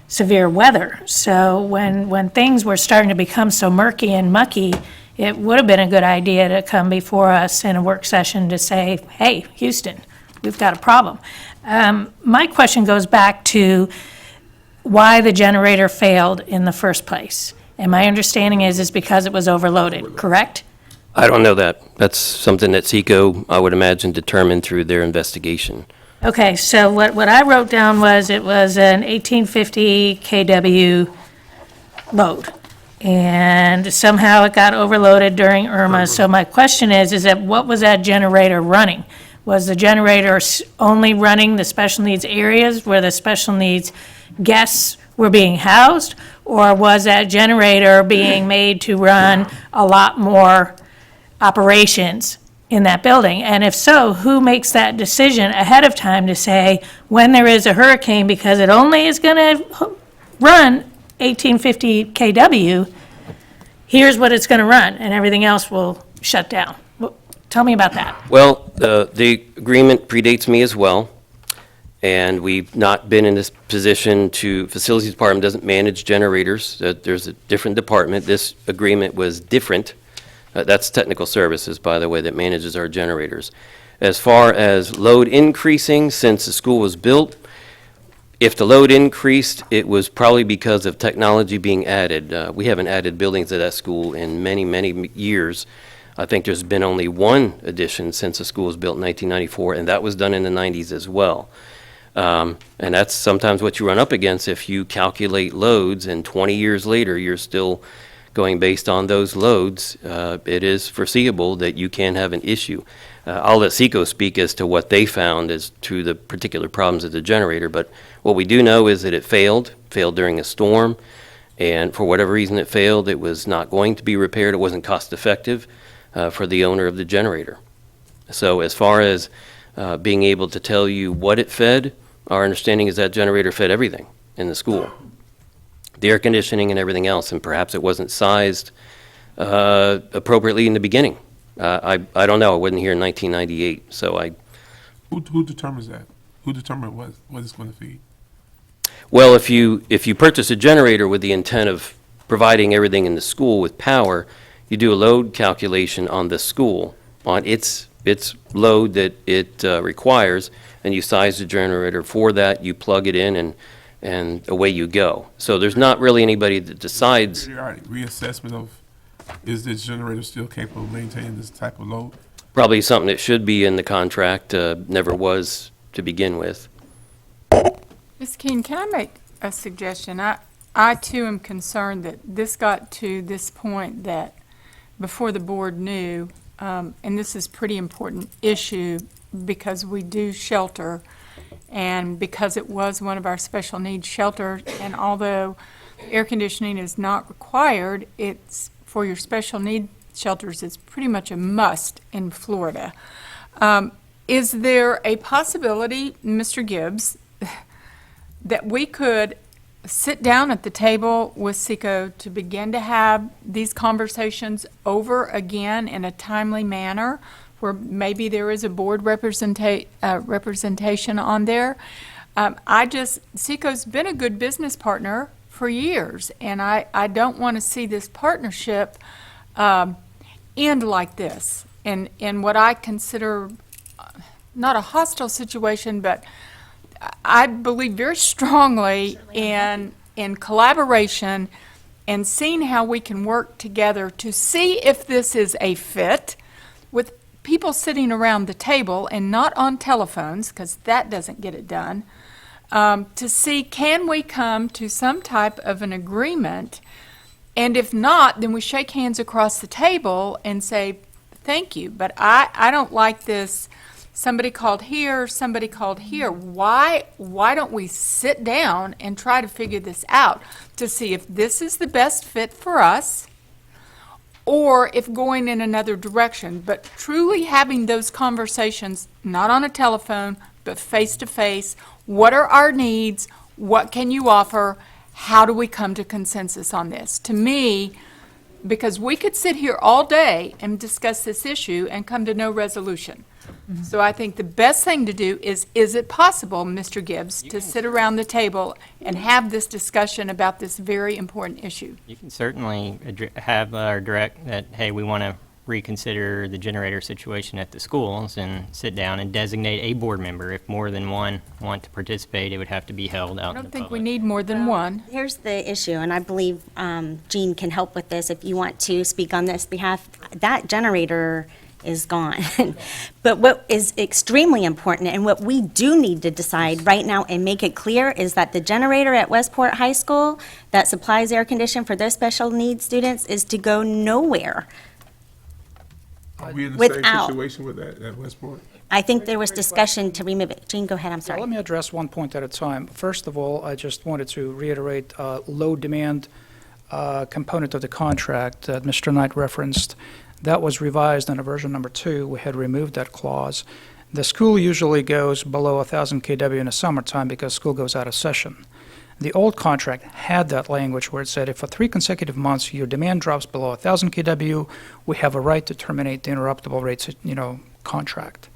severe weather. So when things were starting to become so murky and mucky, it would have been a good idea to come before us in a work session to say, hey, Houston, we've got a problem. My question goes back to why the generator failed in the first place. And my understanding is because it was overloaded, correct? I don't know that. That's something that Seco, I would imagine, determined through their investigation. Okay, so what I wrote down was it was an 1850 kW load. And somehow it got overloaded during Irma. So my question is that what was that generator running? Was the generator only running the special needs areas where the special needs guests were being housed? Or was that generator being made to run a lot more operations in that building? And if so, who makes that decision ahead of time to say when there is a hurricane, because it only is going to run 1850 kW, here's what it's going to run, and everything else will shut down? Tell me about that. Well, the agreement predates me as well, and we've not been in this position Facilities Department doesn't manage generators. There's a different department. This agreement was different. That's Technical Services, by the way, that manages our generators. As far as load increasing since the school was built, if the load increased, it was probably because of technology being added. We haven't added buildings at that school in many, many years. I think there's been only one addition since the school was built in 1994, and that was done in the 90s as well. And that's sometimes what you run up against if you calculate loads, and 20 years later, you're still going based on those loads. It is foreseeable that you can have an issue. I'll let Seco speak as to what they found as to the particular problems of the generator, but what we do know is that it failed during a storm, and for whatever reason it failed, it was not going to be repaired. It wasn't cost effective. for the owner of the generator. So as far as being able to tell you what it fed, our understanding is that generator fed everything in the school, the air conditioning and everything else, and perhaps it wasn't sized appropriately in the beginning. I don't know. I wasn't here in 1998, so Who determines that? Who determines what it's going to feed? Well, if you purchase a generator with the intent of providing everything in the school with power, you do a load calculation on the school, on its load that it requires, and you size the generator for that, you plug it in, and away you go. So there's not really anybody that decides. Periodic reassessment of, is this generator still capable of maintaining this type of load? Probably something that should be in the contract, never was to begin with. Ms. Keene, can I make a suggestion? I too am concerned that this got to this point that before the board knew, and this is pretty important issue because we do shelter, and because it was one of our special needs shelters, and although air conditioning is not required, it's for your special need shelters, it's pretty much a must in Florida. Is there a possibility, Mr. Gibbs, that we could sit down at the table with SECO to begin to have these conversations over again in a timely manner, where maybe there is a board representation on there? SECO's been a good business partner for years, and I don't want to see this partnership end like this, in what I consider not a hostile situation, but I believe very strongly in collaboration and seeing how we can work together to see if this is a fit with people sitting around the table and not on telephones, because that doesn't get it done, to see can we come to some type of an agreement, and if not, then we shake hands across the table and say thank you. But I don't like this. Somebody called here, somebody called here. Why don't we sit down and try to figure this out to see if this is the best fit for us or if going in another direction, but truly having those conversations, not on a telephone, but face to face. What are our needs? What can you offer? How do we come to consensus on this? To me, because we could sit here all day and discuss this issue and come to no resolution. So I think the best thing to do is it possible, Mr. Gibbs, to sit around the table and have this discussion about this very important issue? You can certainly have our direct that, hey, we want to reconsider the generator situation at the schools and sit down and designate a board member. If more than one want to participate, it would have to be held out I in the don't think we public. need more than one. Here's the issue, and I believe Jean can help with this if you want to speak on this behalf. That generator is gone. But what is extremely important, and what we do need to decide right now and make it clear, is that the generator at Westport High School that supplies air conditioning for their special needs students is to go nowhere. Are we in the Without- same situation with that at Westport? I think there was discussion to remove it. Jean, go ahead, I'm So sorry. let me address one point at a time. First of all, I just wanted to reiterate low demand component of the contract that Mr. Knight referenced. That was revised in a version number 2. We had removed that clause. The school usually goes below 1,000 kW in the summertime because school goes out of session. The old contract had that language where it said if for 3 consecutive months your demand drops below 1,000 kW, we have a right to terminate the interruptible rates, contract.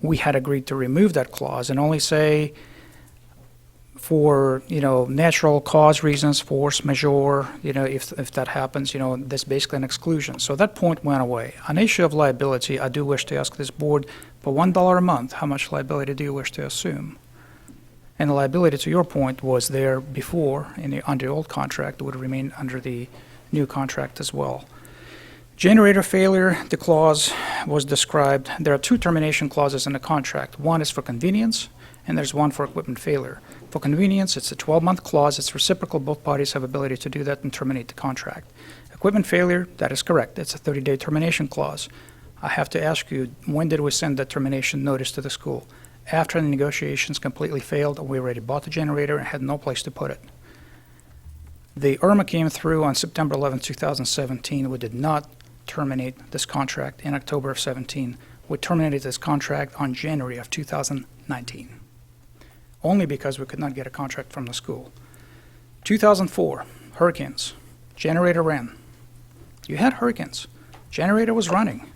We had agreed to remove that clause and only say for, natural cause reasons, force majeure, if that happens, that's basically an exclusion. So that point went away. On the issue of liability, I do wish to ask this board, for $1 a month, how much liability do you wish to assume? And the liability, to your point, was there before under the old contract. It would remain under the new contract as well. Generator failure, the clause was described. There are 2 termination clauses in the contract. One is for convenience, and there's one for equipment failure. For convenience, it's a 12-month clause. It's reciprocal. Both parties have ability to do that and terminate the contract. Equipment failure, that is correct. It's a 30-day termination clause. I have to ask you, when did we send that termination notice to the school? After the negotiations completely failed, we already bought the generator and had no place to put it. The IRMA came through on September 11, 2017. We did not terminate this contract in October of 17. We terminated this contract on January of 2019, only because we could not get a contract from the school. 2004, hurricanes, generator ran. You had hurricanes, generator was running.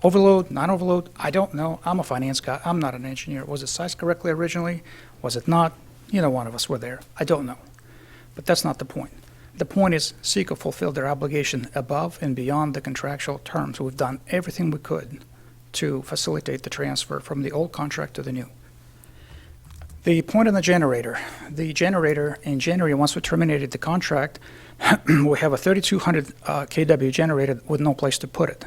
Overload, non-overload, I don't know. I'm a finance guy, I'm not an engineer. Was it sized correctly originally? Was it not? Neither one of us were there. I don't know. But that's not the point. The point is SECO fulfilled their obligation above and beyond the contractual terms. We've done everything we could to facilitate the transfer from the old contract to the new. The point on the generator in January, once we terminated the contract, we have a 3,200 kW generator with no place to put it.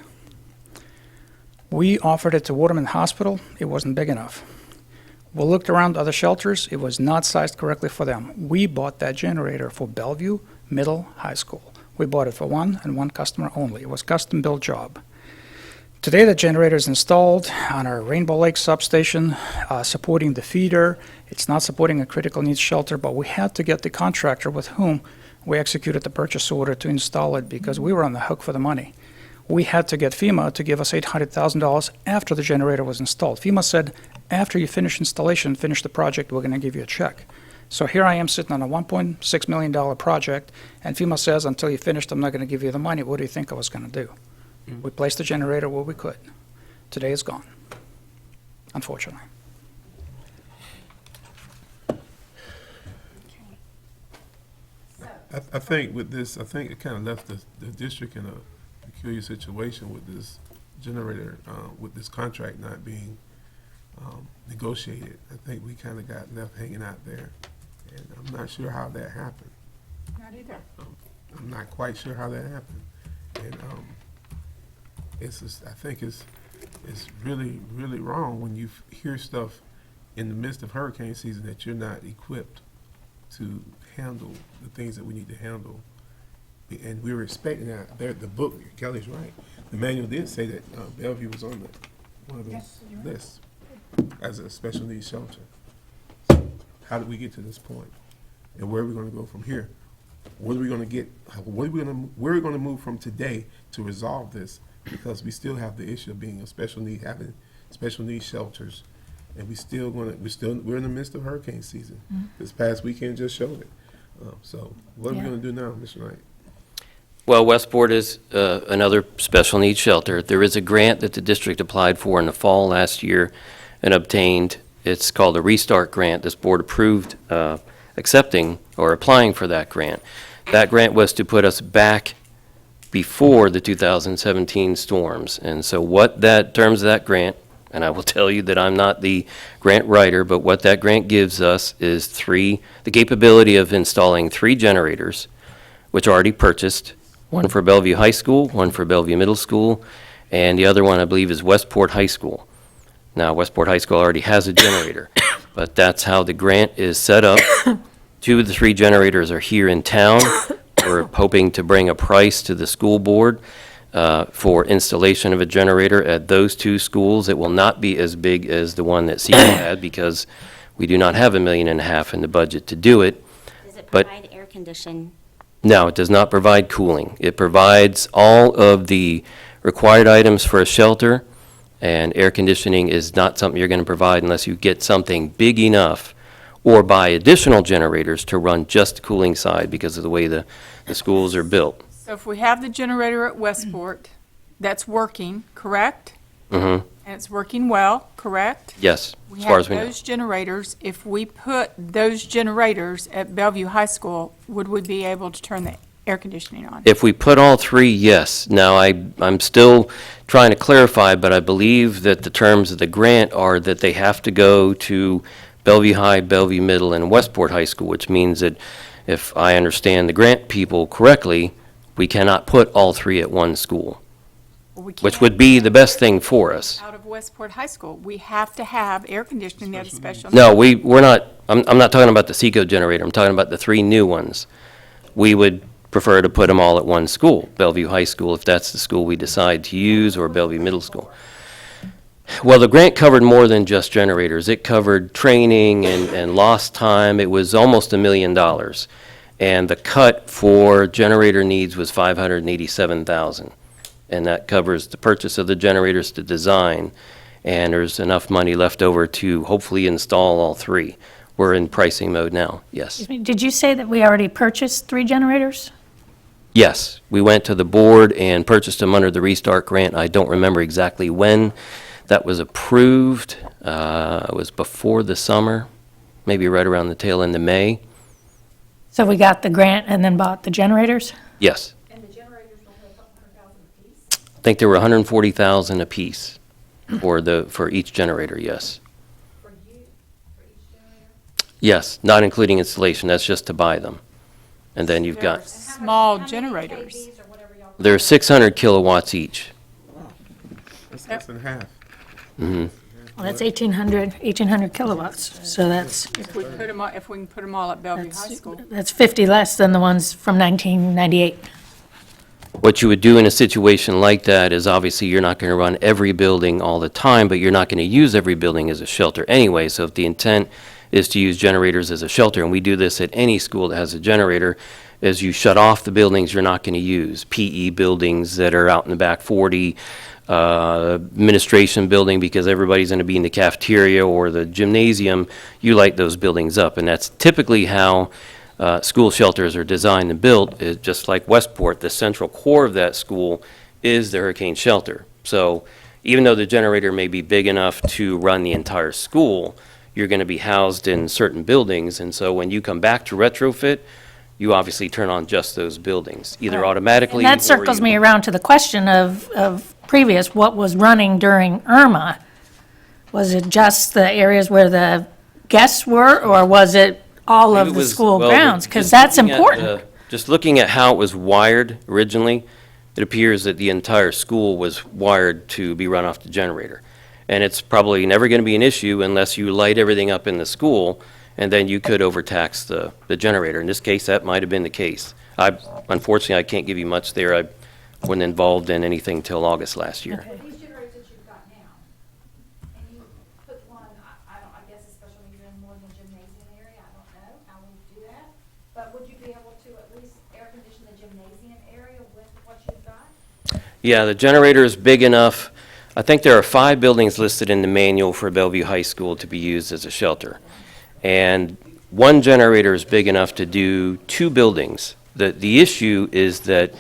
We offered it to Waterman Hospital. It wasn't big enough. We looked around other shelters. It was not sized correctly for them. We bought that generator for Bellevue Middle High School. We bought it for one and one customer only. It was a custom-built job. Today, the generator is installed on our Rainbow Lake substation, supporting the feeder. It's not supporting a critical needs shelter, but we had to get the contractor with whom we executed the purchase order to install it because we were on the hook for the money. We had to get FEMA to give us $800,000 after the generator was installed. FEMA said, after you finish installation, finish the project, we're going to give you a check. So here I am sitting on a $1.6 million project, and FEMA says, until you finished, I'm not going to give you the money. What do you think I was going to do? We placed the generator where we could. Today it's gone, unfortunately. I think with this, I think it kind of left the district in a peculiar situation with this generator, with this contract not being negotiated. I think we kind of got left hanging out there, and I'm not sure how that happened. Not either. I'm not quite sure how that happened, and it's just, I think it's really, really wrong when you hear stuff in the midst of hurricane season that you're not equipped to handle the things that we need to handle. And we were expecting that. The book, Kelly's right. The manual did say that Bellevue was on one of those lists as a special needs shelter. So how did we get to this point? And where are we going to go from here? What are we going to get? Where are we going to move from today to resolve this? Because we still have the issue of being having special needs shelters, and we're in the midst of hurricane season. Mm-hmm. This past weekend just showed it. So what are we going to do now, Mr. Knight? Well, Westport is another special needs shelter. There is a grant that the district applied for in the fall last year and obtained. It's called a Restart Grant. This board approved accepting or applying for that grant. That grant was to put us back before the 2017 storms. And so terms of that grant, and I will tell you that I'm not the grant writer, but what that grant gives us is the capability of installing 3 generators, which are already purchased, one for Bellevue High School, one for Bellevue Middle School, and the other one, I believe, is Westport High School. Now, Westport High School already has a generator, but that's how the grant is set up. 2 of the 3 generators are here in town. We're hoping to bring a price to the school board for installation of a generator at those 2 schools. It will not be as big as the one that SECO had because we do not have $1.5 million in the budget to do it. Does it But- provide air condition? No, it does not provide cooling. It provides all of the required items for a shelter, and air conditioning is not something you're going to provide unless you get something big enough or buy additional generators to run just the cooling side because of the way the schools are built. So if we have the generator at Westport, that's working, correct? Mm-hmm. And it's working well, correct? Yes, We as far have as we know. those generators. If we put those generators at Bellevue High School, would we be able to turn the air conditioning on? If we put all 3, yes. Now, I'm still trying to clarify, but I believe that the terms of the grant are that they have to go to Bellevue High, Bellevue Middle, and Westport High School, which means that if I understand the grant people correctly, we cannot put all 3 at one school, Or we which can't would be the best thing for us. out of Westport High School. We have to have air conditioning at a special. No, we're not, I'm not talking about the SECO generator, I'm talking about the 3 new ones. We would prefer to put them all at one school, Bellevue High School, if that's the school we decide to use, or Bellevue Middle School. Well, the grant covered more than just generators. It covered training and lost time. It was almost $1 million. And the cut for generator needs was $587,000. and that covers the purchase of the generators, the design, and there's enough money left over to hopefully install all three. We're in pricing mode now, yes. Did you say that we already purchased 3 generators? Yes, we went to the board and purchased them under the Restart grant. I don't remember exactly when that was approved. It was before the summer, maybe right around the tail end of May. So we got the grant and then bought the generators? Yes. And the generators will have a couple $100,000 apiece? I think there were 140,000 apiece for each generator, yes. For you, for each generator? Yes, not including installation, that's just to buy them. And then you've got, Small generators. KVs or whatever y'all. they're 600 kilowatts each. That's less than half. Well, that's 1,800 kilowatts, so that's If we put them, if we can put them all at Bellevue High School. that's 50 less than the ones from 1998. What you would do in a situation like that is obviously you're not going to run every building all the time, but you're not going to use every building as a shelter anyway. So if the intent is to use generators as a shelter, and we do this at any school that has a generator, is you shut off the buildings you're not going to use. PE buildings that are out in the back 40, administration building because everybody's going to be in the cafeteria or the gymnasium, you light those buildings up. And that's typically how school shelters are designed and built, is just like Westport, the central core of that school is the hurricane shelter. So even though the generator may be big enough to run the entire school, you're going to be housed in certain buildings. And so when you come back to retrofit, you obviously turn on just those buildings, either automatically And that or circles you- me around to the question of previous, what was running during Irma? Was it just the areas where the guests were, or was it all It of the was- school well, grounds? Because just that's looking at important. Just looking at how it was wired originally, it appears that the entire school was wired to be run off the generator. And it's probably never going to be an issue unless you light everything up in the school, and then you could overtax the generator. In this case, that might have been the case. Unfortunately, I can't give you much there. I wasn't involved in anything till August last year. These generators that you've got now, and you put one, I guess especially when you're in more than gymnasium area, I don't know how we do that. But would you be able to at least air condition the gymnasium area with what you've got? Yeah, the generator is big enough. I think there are 5 buildings listed in the manual for Bellevue High School to be used as a shelter. And one generator is big enough to do 2 buildings. The issue is that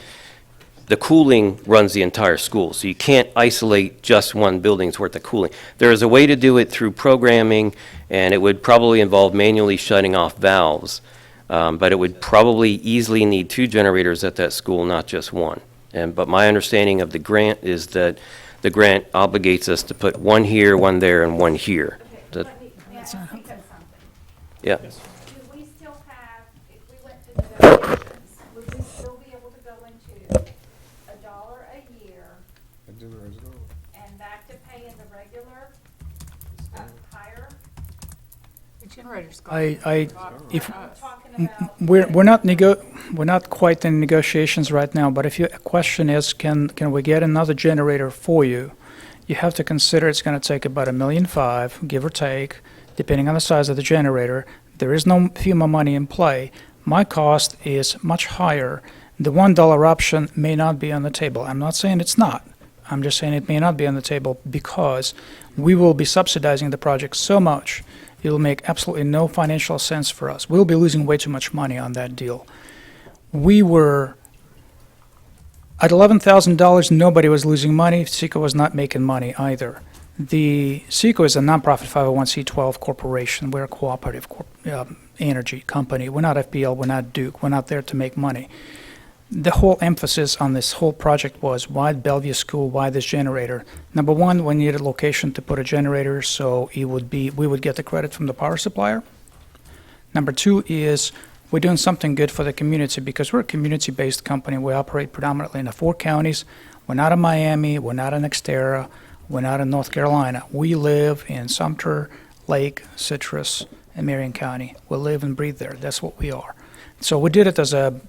the cooling runs the entire school, so you can't isolate just one building's worth of cooling. There is a way to do it through programming, and it would probably involve manually shutting off valves. But it would probably easily need 2 generators at that school, not just one. But my understanding of the grant is that the grant obligates us to put one here, one there, and one here. That- May I ask you something? Yeah. Do we still have, if we went to negotiations, would we still be able to go into $1 a year and back to paying the regular, higher? The generators go. If, Talking about. we're not quite in negotiations right now, but if your question is, can we get another generator for you? You have to consider it's going to take about $1.5 million, give or take, depending on the size of the generator. There is no FEMA money in play. My cost is much higher. The $1 option may not be on the table. I'm not saying it's not. I'm just saying it may not be on the table because we will be subsidizing the project so much, it'll make absolutely no financial sense for us. We'll be losing way too much money on that deal. We were, at $11,000, nobody was losing money. SECO was not making money either. The SECO is a nonprofit 501c12 corporation. We're a cooperative energy company. We're not FPL, we're not Duke. We're not there to make money. The whole emphasis on this whole project was, why Bellevue School, why this generator? Number one, we needed a location to put a generator, so we would get the credit from the power supplier. Number two is, we're doing something good for the community because we're a community-based company. We operate predominantly in the 4 counties. We're not in Miami, we're not in Xterra, we're not in North Carolina. We live in Sumter, Lake, Citrus, and Marion County. We live and breathe there. That's what we are. So we did it as a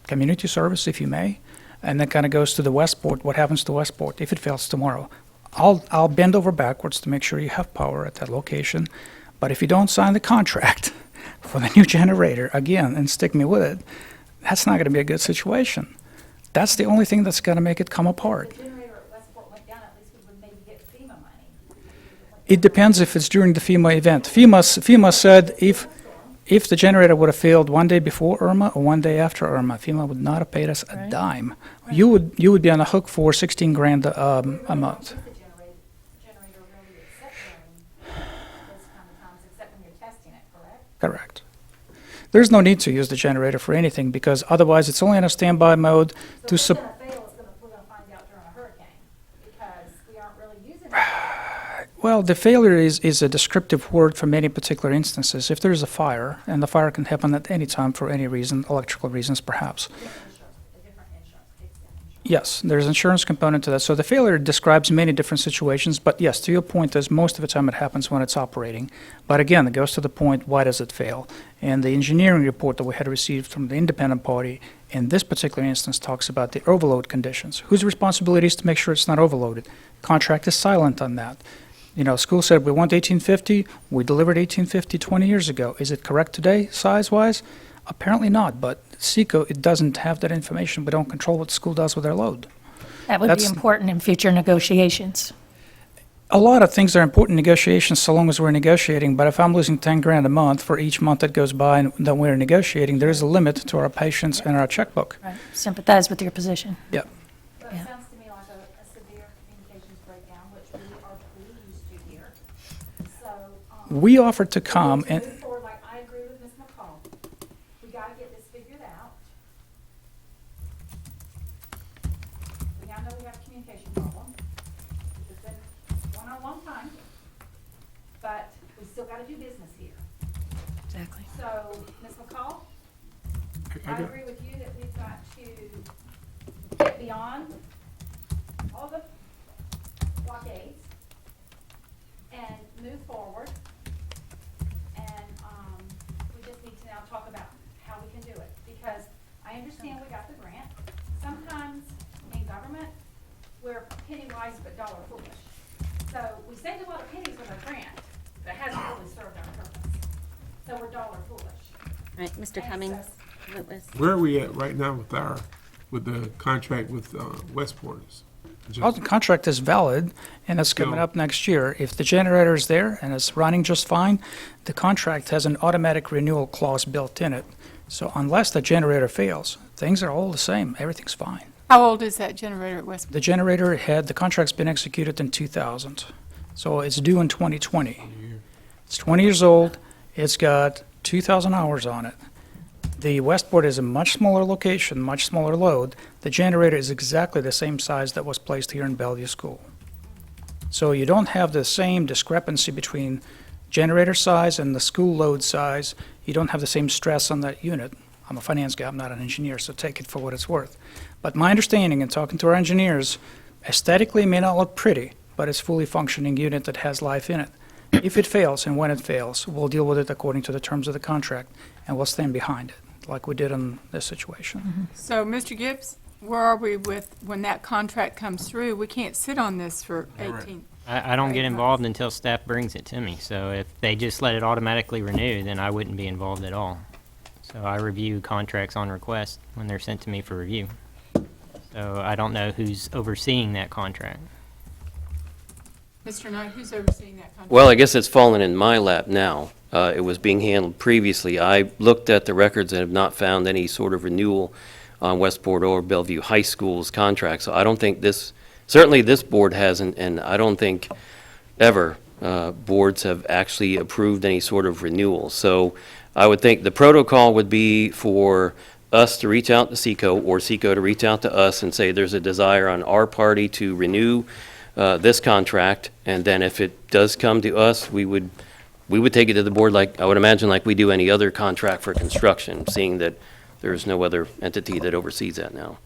community service, if you may, and that kind of goes to the Westport. What happens to Westport if it fails tomorrow? I'll bend over backwards to make sure you have power at that location, but if you don't sign the contract for the new generator, again, and stick me with it, that's not going to be a good situation. That's the only thing that's going to make it come apart. The generator It depends if it's during the FEMA event. FEMA said if the generator would have failed one day before Irma or one day after Irma, FEMA would not have paid us a dime. You would be on the hook for 16 grand a month. The generator really accept those kind of times, except when you're testing it, correct? Correct. There's no need to use the generator for anything because otherwise it's only in a standby mode to So if it's sup. gonna fail, we're gonna find out during a hurricane, because we aren't really using it. Well, the failure is a descriptive word for many particular instances. If there's a fire, and the fire can happen at any time for any reason, electrical reasons perhaps. A different insurance kicks in. Yes, there's an insurance component to that. So the failure describes many different situations, but yes, to your point, is most of the time it happens when it's operating. But again, it goes to the point, why does it fail? And the engineering report that we had received from the independent party in this particular instance talks about the overload conditions. Whose responsibility is to make sure it's not overloaded? Contract is silent on that. You know, school said we want 1850, we delivered 1850 20 years ago. Is it correct today, size-wise? Apparently not, but SECO, it doesn't have that information. We don't control what the school does with their load. That would be That's- important in future negotiations. A lot of things are important in negotiations so long as we're negotiating, but if I'm losing 10 grand a month for each month that goes by and that we're negotiating, there is a limit to our patience and our checkbook. Right. Sympathize with your position. Yep. But it sounds to me like a severe communications breakdown, which we are pretty used to here. So, We offered to come we need and, to move forward, like, I agree with Ms. McCall. We gotta get this figured out. We now know we have a communication problem. It's been going on a long time, but we still gotta do business here. Exactly. So, Ms. McCall, I agree with you that we've got to get beyond all the blockades and move forward. And, we just need to now talk about how we can do it, because I understand we got the grant. Sometimes in government, we're penny wise but dollar foolish. So we saved a lot of pennies with our grant, but it hasn't really served our purpose. So we're dollar foolish. All right, Mr. And Cummings, so- what was? Where are we at right now with the contract with Westporters? well, the contract is valid and it's coming So- up next year. If the generator is there and it's running just fine, the contract has an automatic renewal clause built in it. So unless the generator fails, things are all the same. Everything's fine. How old is that generator at West? The generator the contract's been executed in 2000, so it's due in 2020. It's 20 years old, it's got 2,000 hours on it. The Westport is a much smaller location, much smaller load. The generator is exactly the same size that was placed here in Bellevue School. So you don't have the same discrepancy between generator size and the school load size. You don't have the same stress on that unit. I'm a finance guy, I'm not an engineer, so take it for what it's worth. But my understanding in talking to our engineers, aesthetically it may not look pretty, but it's a fully functioning unit that has life in it. If it fails and when it fails, we'll deal with it according to the terms of the contract, and we'll stand behind it, like we did in this situation. So, Mr. Gibbs, where are we with, when that contract comes through? We can't sit on this for 18. I don't get involved until staff brings it to me. So if they just let it automatically renew, then I wouldn't be involved at all. So I review contracts on request when they're sent to me for review. So I don't know who's overseeing that contract. Mr. Knight, who's overseeing that contract? Well, I guess it's fallen in my lap now. It was being handled previously. I looked at the records and have not found any sort of renewal on Westport or Bellevue High School's contract. So I don't think certainly this board hasn't, and I don't think ever boards have actually approved any sort of renewal. So I would think the protocol would be for us to reach out to SECO or SECO to reach out to us and say there's a desire on our party to renew this contract, and then if it does come to us, we would take it to the board like, I would imagine like we do any other contract for construction, seeing that there's no other entity that oversees that now.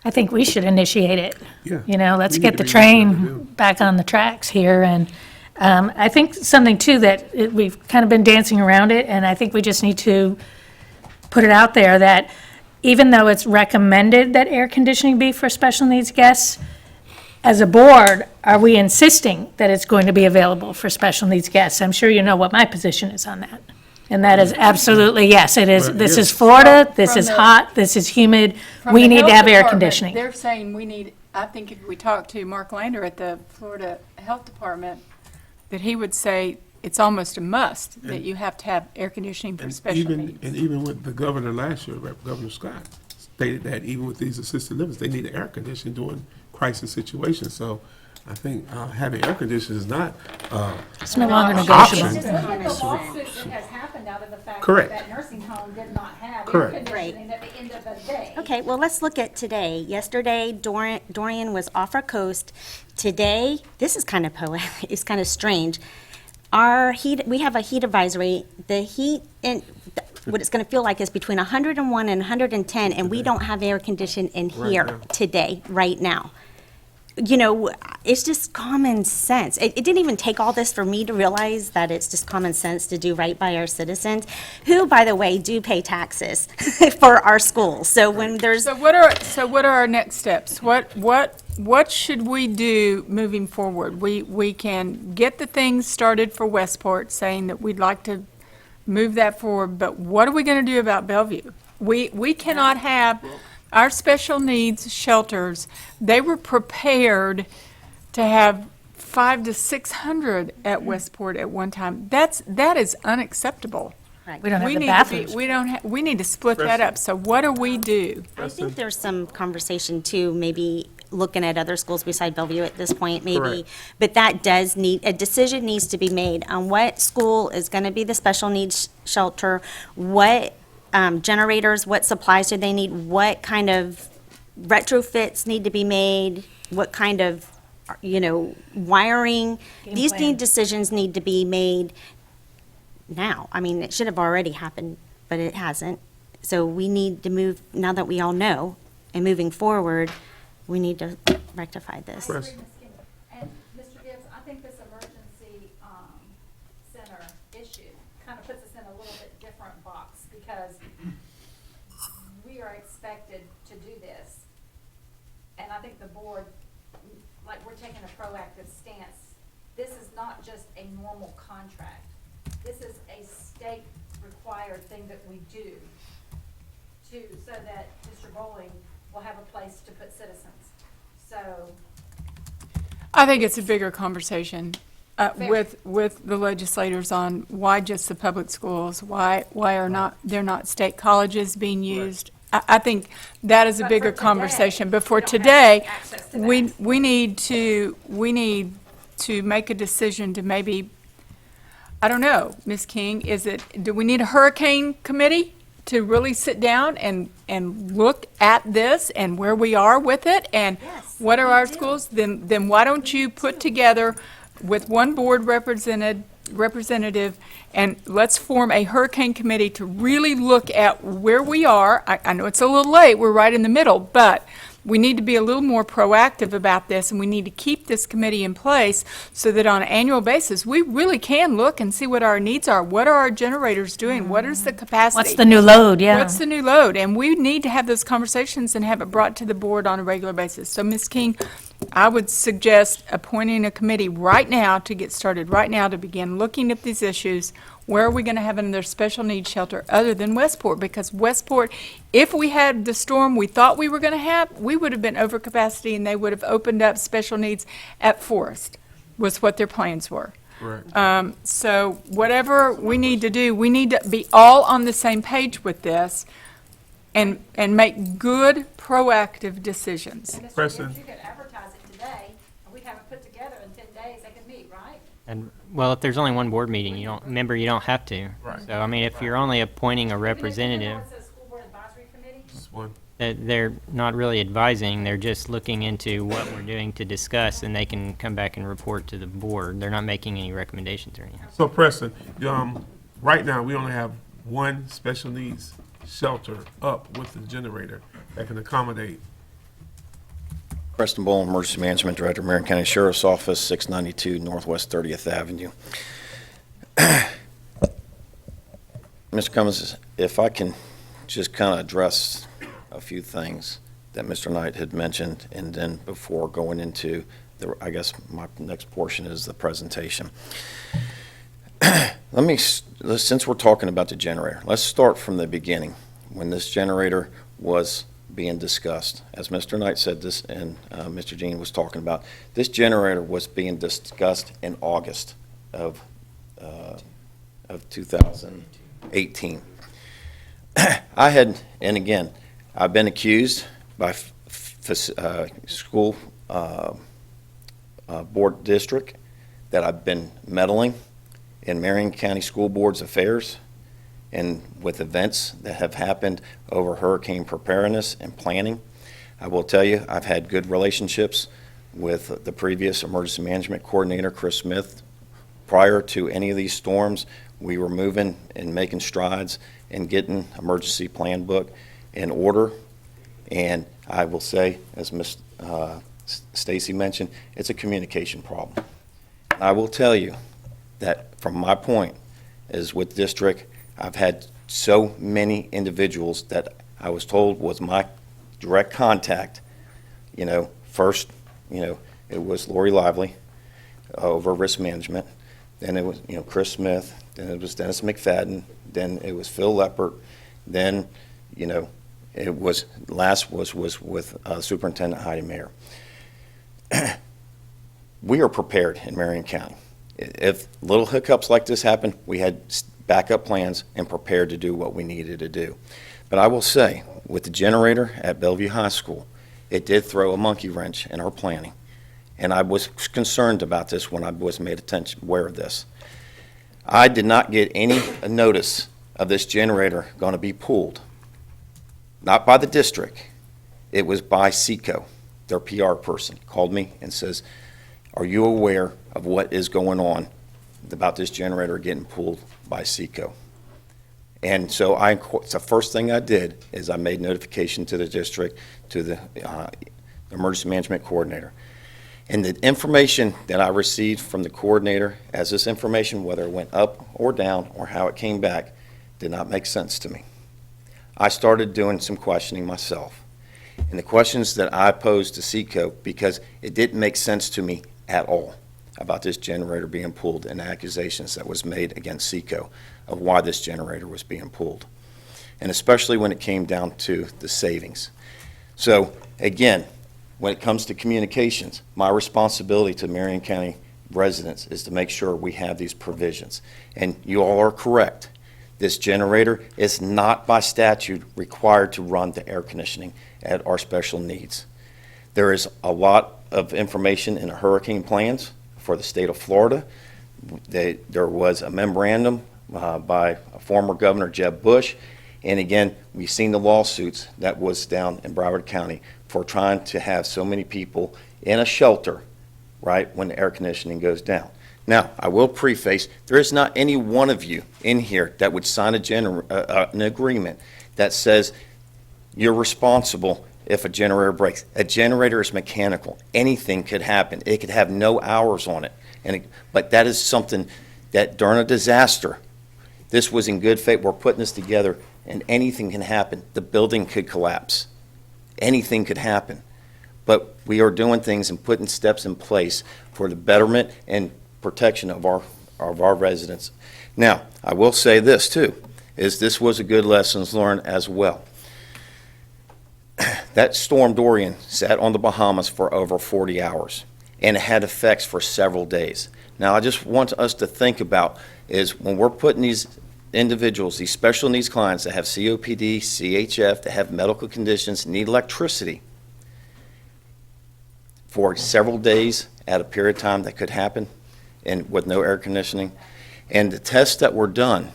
I think we should initiate it. Yeah. You know, let's We need get to the be something to train do. back on the tracks here. And I think something too that we've kind of been dancing around it, and I think we just need to put it out there that even though it's recommended that air conditioning be for special needs guests, as a board, are we insisting that it's going to be available for special needs guests? I'm sure you know what my position is on that. And that is absolutely, yes, it is. Well, This is yes. Florida, this From is the- hot, this is humid. From We the need to health have air department, conditioning. They're saying we need, I think if we talk to Mark Lander at the Florida Health Department, that he would say it's almost a must that you have to have air conditioning for And special even, needs. and even with the governor last year, Governor Scott stated that even with these assisted livings, they need air conditioning during crisis situations. So I think having air conditioning is not, It's no longer Option. negotiable. Just look at the lawsuit that has happened out of the fact Correct. that that nursing home did not have air Correct. conditioning at the end of the day. Okay, well, let's look at today. Yesterday, Dorian was off our coast. Today, this is kind of poetic, it's kind of strange. Our heat, we have a heat advisory. The heat, and what it's going to feel like is between 101 and 110, and we don't have air conditioning in here today, right now. You know, it's just common sense. It didn't even take all this for me to realize that it's just common sense to do right by our citizens, who, by the way, do pay taxes for our schools. So when there's, So what are our next steps? What should we do moving forward? We can get the things started for Westport, saying that we'd like to move that forward, but what are we going to do about Bellevue? We cannot have our special needs shelters. They were prepared to have 500 to 600 at Westport at one time. That is unacceptable. We don't have We the need bathrooms. we need to split that up. So what do we do? I think there's some conversation too, maybe looking at other schools beside Bellevue at this point, maybe. Correct. But that does need, a decision needs to be made on what school is going to be the special needs shelter, what generators, what supplies do they need, what kind of retrofits need to be made, what kind of, wiring. These plan. decisions need to be made now. I mean, it should have already happened, but it hasn't. So we need to move, now that we all know, and moving forward, we need to rectify this. Press. And Mr. Gibbs, I think this emergency center issue kind of puts us in a little bit different box because we are expected to do this. And I think the board, like, we're taking a proactive stance. This is not just a normal contract. This is a state-required thing that we do so that Mr. Bowling will have a place to put citizens. So, I think it's a bigger conversation with the legislators on why just the public schools, why are they're not state colleges being used. I think that is a But bigger for today, conversation. But for we don't have today, access to we that. we need to make a decision to maybe, I don't know, Ms. King, do we need a hurricane committee to really sit down and look at this and where we are with it and what are our schools? Then why don't you put together with one board representative and let's form a hurricane committee to really look at where we are. I know it's a little late, we're right in the middle, but we need to be a little more proactive about this, and we need to keep this committee in place so that on an annual basis, we really can look and see what our needs are. What are our generators doing? What is the capacity? What's the new load, yeah. What's the new load? And we need to have those conversations and have it brought to the board on a regular basis. So, Ms. King, I would suggest appointing a committee right now to get started, right now to begin looking at these issues. Where are we going to have another special needs shelter other than Westport? Because Westport, if we had the storm we thought we were going to have, we would have been over capacity and they would have opened up special needs at Forest, was what their plans were. Right. So whatever we need to do, we need to be all on the same page with this and make good, proactive decisions. and Mr. Preston. Gibbs, you could advertise it today, and we'd have it put together in 10 days, they could meet, right? And, well, if there's only one board meeting, you don't have to. Right. So, I mean, if you're only appointing a representative, Even if it's a school board advisory committee, Just one. they're not really advising, they're just looking into what we're doing to discuss, and they can come back and report to the board. They're not making any recommendations or anything. So Preston, right now, we only have one special needs shelter up with the generator that can accommodate. Preston Bowl, Emergency Management Director, Marion County Sheriff's Office, 692 Northwest 30th Avenue. Mr. Cummins, if I can just kind of address a few things that Mr. Knight had mentioned, and then before going into, I guess my next portion is the presentation. Since we're talking about the generator, let's start from the beginning, when this generator was being discussed. As Mr. Knight said this, and Mr. Jean was talking about, this generator was being discussed in August of 2018. I had, and again, I've been accused by school board district that I've been meddling in Marion County School Board's affairs and with events that have happened over hurricane preparedness and planning. I will tell you, I've had good relationships with the previous emergency management coordinator, Chris Smith. Prior to any of these storms, we were moving and making strides in getting emergency plan book in order. And I will say, as Ms. Stacy mentioned, it's a communication problem. I will tell you that from my point is with district, I've had so many individuals that I was told was my direct contact. First, it was Lori Lively over risk management. Then it was, Chris Smith. Then it was Dennis McFadden. Then it was Phil Leppert. Then, it was last was with Superintendent Heidi Mayer. We are prepared in Marion County. If little hiccups like this happen, we had backup plans and prepared to do what we needed to do. But I will say, with the generator at Bellevue High School, it did throw a monkey wrench in our planning. And I was concerned about this when I was made aware of this. I did not get any notice of this generator going to be pulled. Not by the district. It was by SECO. Their PR person called me and says, "Are you aware of what is going on about this generator getting pulled by SECO?" And so the first thing I did is I made notification to the district, to the emergency management coordinator. And the information that I received from the coordinator, as this information, whether it went up or down or how it came back, did not make sense to me. I started doing some questioning myself. And the questions that I posed to SECO, because it didn't make sense to me at all about this generator being pulled and the accusations that was made against SECO of why this generator was being pulled. And especially when it came down to the savings. So again, when it comes to communications, my responsibility to Marion County residents is to make sure we have these provisions. And you all are correct. This generator is not by statute required to run the air conditioning at our special needs. There is a lot of information in the hurricane plans for the state of Florida. There was a memorandum by former Governor Jeb Bush. And again, we've seen the lawsuits that was down in Broward County for trying to have so many people in a shelter, right, when the air conditioning goes down. Now, I will preface, there is not any one of you in here that would sign an agreement that says you're responsible if a generator breaks. A generator is mechanical. Anything could happen. It could have no hours on it. But that is something that during a disaster, this was in good faith. We're putting this together, and anything can happen. The building could collapse. Anything could happen. But we are doing things and putting steps in place for the betterment and protection of our residents. Now, I will say this too, is this was a good lessons learned as well. That storm Dorian sat on the Bahamas for over 40 hours, and it had effects for several days. Now, I just want us to think about is when we're putting these individuals, these special needs clients that have COPD, CHF, that have medical conditions, need electricity for several days at a period of time that could happen, and with no air conditioning. And the tests that were done,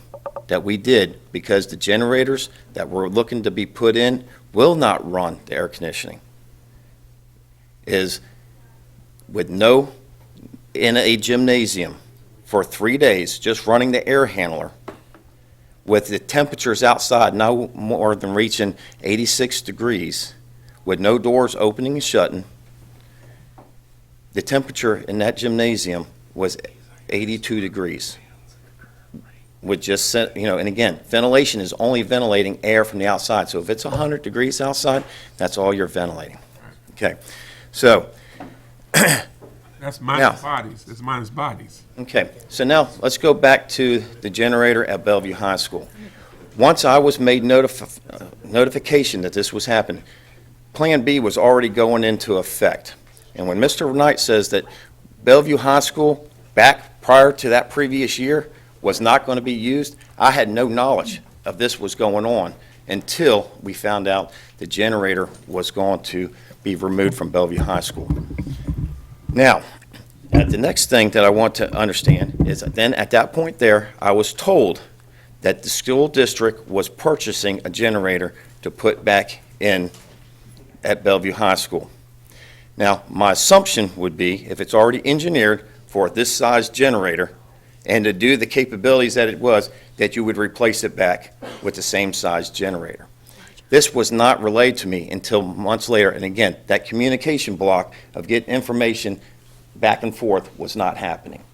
that we did, because the generators that were looking to be put in will not run the air conditioning, is with no, in a gymnasium for 3 days, just running the air handler, with the temperatures outside no more than reaching 86 degrees, with no doors opening and shutting, the temperature in that gymnasium was 82 degrees. With just, and again, ventilation is only ventilating air from the outside. So if it's 100 degrees outside, that's all you're ventilating. Okay, so. That's minus bodies. That's minus bodies. Okay, so now let's go back to the generator at Bellevue High School. Once I was made notification that this was happening, Plan B was already going into effect. And when Mr. Knight says that Bellevue High School, back prior to that previous year was not going to be used. I had no knowledge of this was going on until we found out the generator was going to be removed from Bellevue High School. Now, the next thing that I want to understand is that then at that point there, I was told that the school district was purchasing a generator to put back in at Bellevue High School. Now, my assumption would be, if it's already engineered for this size generator and to do the capabilities that it was, that you would replace it back with the same size generator. This was not relayed to me until months later, and again, that communication block of getting information back and forth was not happening,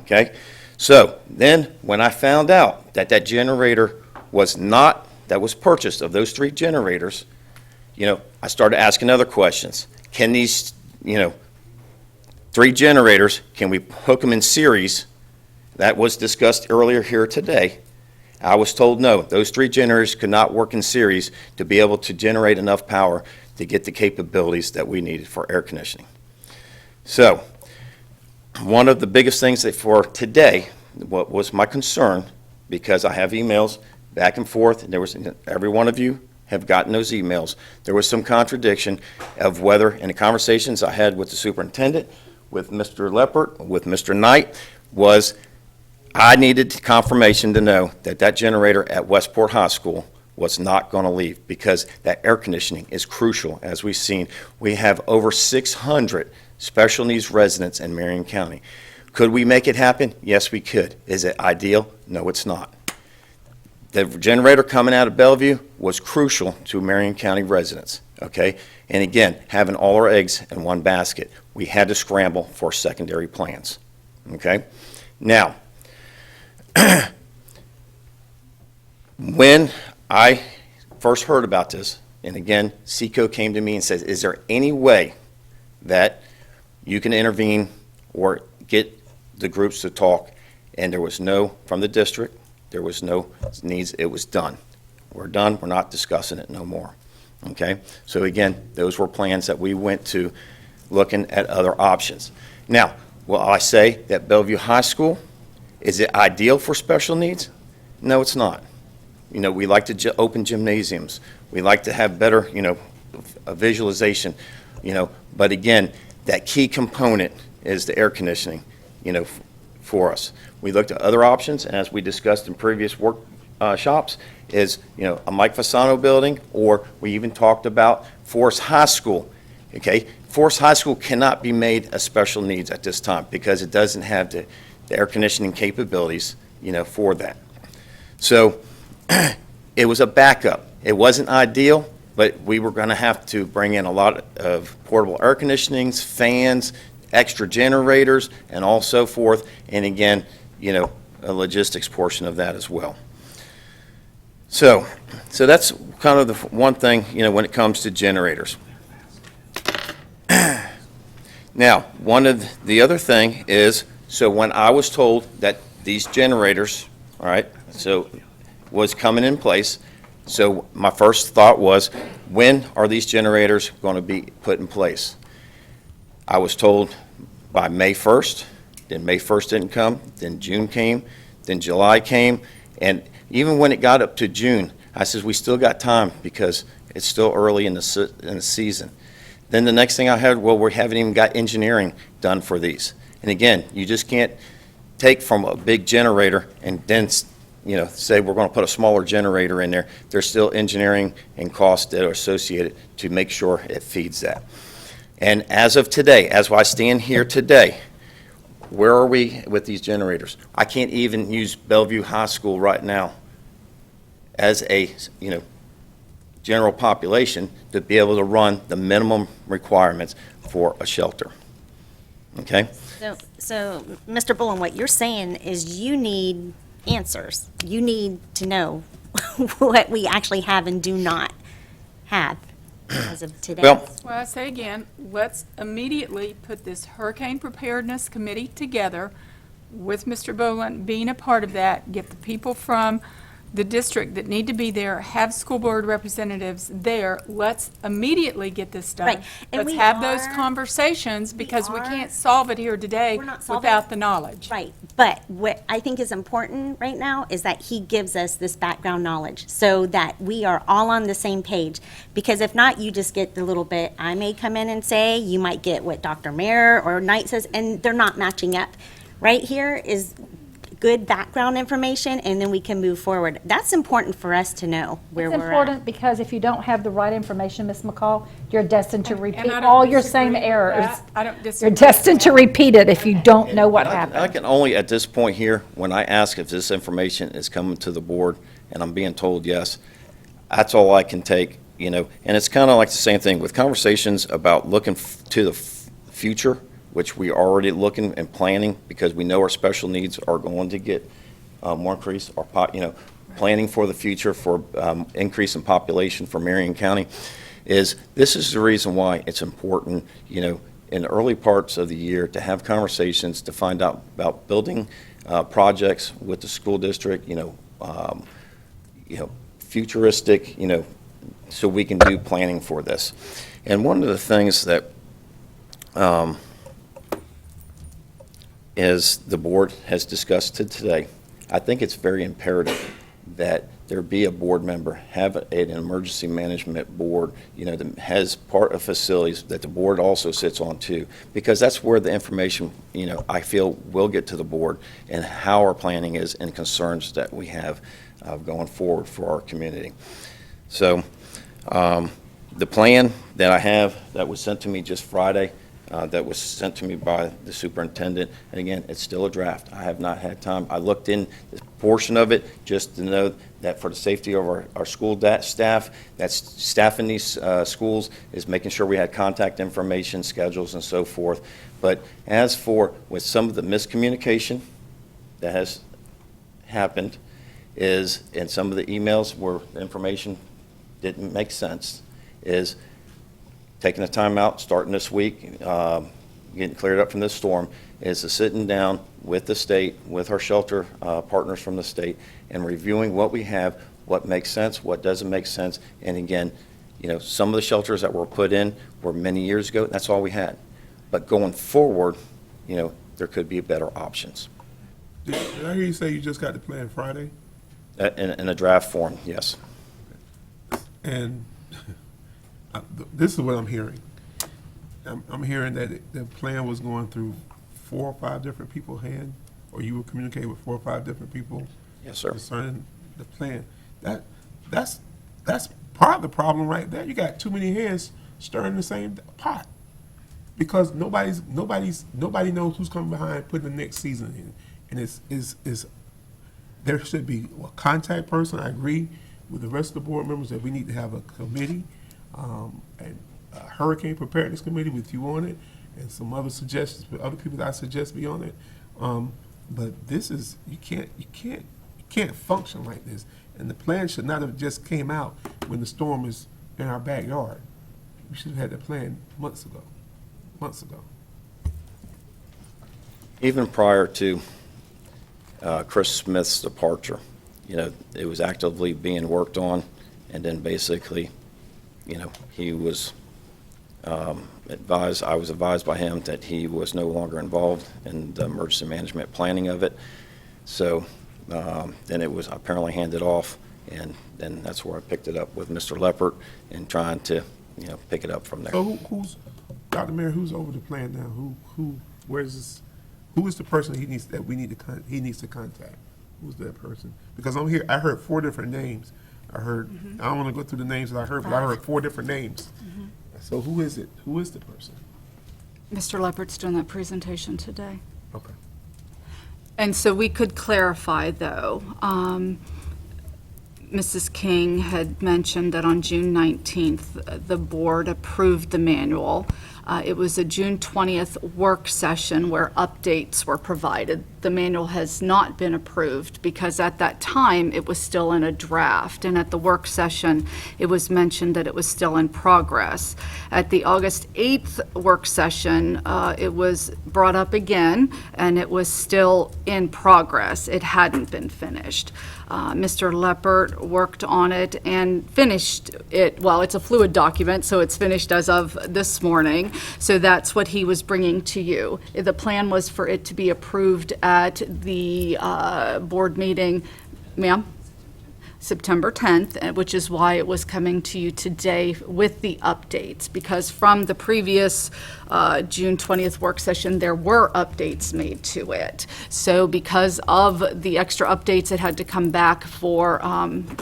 okay? So then, when I found out that that generator was not, that was purchased of those 3 generators, I started asking other questions. Can these, 3 generators, can we hook them in series? That was discussed earlier here today. I was told no, those 3 generators could not work in series to be able to generate enough power to get the capabilities that we needed for air conditioning. So, one of the biggest things that for today, what was my concern, because I have emails back and forth, and there was, every one of you have gotten those emails, there was some contradiction of whether, in the conversations I had with the superintendent, with Mr. Leppert, with Mr. Knight, was I needed confirmation to know that that generator at Westport High School was not going to leave, because that air conditioning is crucial. As we've seen, we have over 600 special needs residents in Marion County. Could we make it happen? Yes, we could. Is it ideal? No, it's not. The generator coming out of Bellevue was crucial to Marion County residents, okay? And again, having all our eggs in one basket, we had to scramble for secondary plans, okay? Now, when I first heard about this, and again, SECO came to me and says, is there any way that you can intervene or get the groups to talk? And there was no, from the district, there was no needs. It was done. We're done. We're not discussing it no more. Okay? So again, those were plans that we went to looking at other options. Now, will I say that Bellevue High School, is it ideal for special needs? No, it's not. We like to open gymnasiums. We like to have better, a visualization, but again, that key component is the air conditioning, for us. We looked at other options, and as we discussed in previous workshops, is, a Mike Fasano building, or we even talked about Forest High School, okay? Forest High School cannot be made a special needs at this time because it doesn't have the air conditioning capabilities, for that. So it was a backup. It wasn't ideal, but we were going to have to bring in a lot of portable air conditionings, fans, extra generators, and all so forth. And again, a logistics portion of that as well. So that's kind of the one thing, when it comes to generators. Now, one of the other thing is, so when I was told that these generators, all right, so was coming in place, so my first thought was, when are these generators going to be put in place? I was told by May 1st, then May 1st didn't come, then June came, then July came, and even when it got up to June, I said, we still got time because it's still early in the season. Then the next thing I had, well, we haven't even got engineering done for these. And again, you just can't take from a big generator and then, say we're going to put a smaller generator in there. There's still engineering and costs that are associated to make sure it feeds that. And as of today, as I stand here today, where are we with these generators? I can't even use Bellevue High School right now as a, general population to be able to run the minimum requirements for a shelter. Okay? So, Mr. Bullen, what you're saying is you need answers. You need to know what we actually have and do not have as of today. Well, Well, I say again, let's immediately put this Hurricane Preparedness Committee together with Mr. Boland being a part of that, get the people from the district that need to be there, have school board representatives there. Let's immediately get this done. Right. And Let's we have those are- conversations, because we are- can't solve it here today We're not solving without it. the knowledge. Right, but what I think is important right now is that he gives us this background knowledge so that we are all on the same page. Because if not, you just get the little bit I may come in and say, you might get what Dr. Mayer or Knight says, and they're not matching up. Right here is good background information, and then we can move forward. That's important for us to know where It's we're at. important because if you don't have the right information, Ms. McCall, you're destined to repeat I don't all your same disagree with errors. that. I don't You're disagree. with destined to that. repeat it if you don't know what I happened. can only, at this point here, when I ask if this information is coming to the board, and I'm being told yes, that's all I can take, you know, and it's kind of like the same thing with conversations about looking to the future, which we already looking and planning, because we know our special needs are going to get more increase, or, you know, planning for the future for increase in population for Marion County, is this is the reason why it's important, you know, in the early parts of the year to have conversations to find out about building projects with the school district, you know, futuristic, you know, so we can do planning for this. And one of the things that is the board has discussed today, I think it's very imperative that there be a board member, have an emergency management board, you know, that has part of facilities that the board also sits on too, because that's where the information, you know, I feel will get to the board and how our planning is and concerns that we have going forward for our community. So the plan that I have that was sent to me just Friday, that was sent to me by the superintendent, and again, it's still a draft. I have not had time. I looked in this portion of it just to know that for the safety of our school staff, that's staffing these schools, is making sure we had contact information, schedules, and so forth. But as for with some of the miscommunication that has happened is, in some of the emails where the information didn't make sense, is taking the time out, starting this week, getting cleared up from this storm, is sitting down with the state, with our shelter partners from the state, and reviewing what we have, what makes sense, what doesn't make sense. And again, you know, some of the shelters that were put in were many years ago, that's all we had. But going forward, you know, there could be better options. Did I hear you say you just got the plan Friday? In a draft form, yes. And this is what I'm hearing. I'm hearing that the plan was going through 4 or 5 different people's hand, or you were communicating with 4 or 5 different people Yes, sir. concerning the plan. That's part of the problem right there. You got too many hands stirring the same pot, because nobody knows who's coming behind putting the next season in, and is there should be a contact person. I agree with the rest of the board members that we need to have a committee, and a hurricane preparedness committee with you on it, and some other suggestions for other people that I suggest be on it. But this is, you can't function like this. And the plan should not have just came out when the storm is in our backyard. We should have had that plan months ago. Even prior to Chris Smith's departure, you know, it was actively being worked on, and then basically, you know, he was I was advised by him that he was no longer involved in the emergency management planning of it. So then it was apparently handed off, and then that's where I picked it up with Mr. Leppert and trying to, you know, pick it up from there. So who's, Dr. Mayor, who's over the plan now? Where's this, who is the person he needs to contact? Who's that person? Because I heard 4 different names. I don't want to go through the names that I heard, but I heard 4 different names. So who is it? Who is the person? Mr. Leppert's doing that presentation today. Okay. And so we could clarify, though. Mrs. King had mentioned that on June 19th, the board approved the manual. It was a June 20th work session where updates were provided. The manual has not been approved because at that time, it was still in a draft. And at the work session, it was mentioned that it was still in progress. At the August 8th work session, it was brought up again, and it was still in progress. It hadn't been finished. Mr. Leppert worked on it and finished it. Well, it's a fluid document, so it's finished as of this morning. So that's what he was bringing to you. The plan was for it to be approved at the board meeting, ma'am? September 10th, which is why it was coming to you today with the updates, because from the previous June 20th work session, there were updates made to it. So because of the extra updates, it had to come back for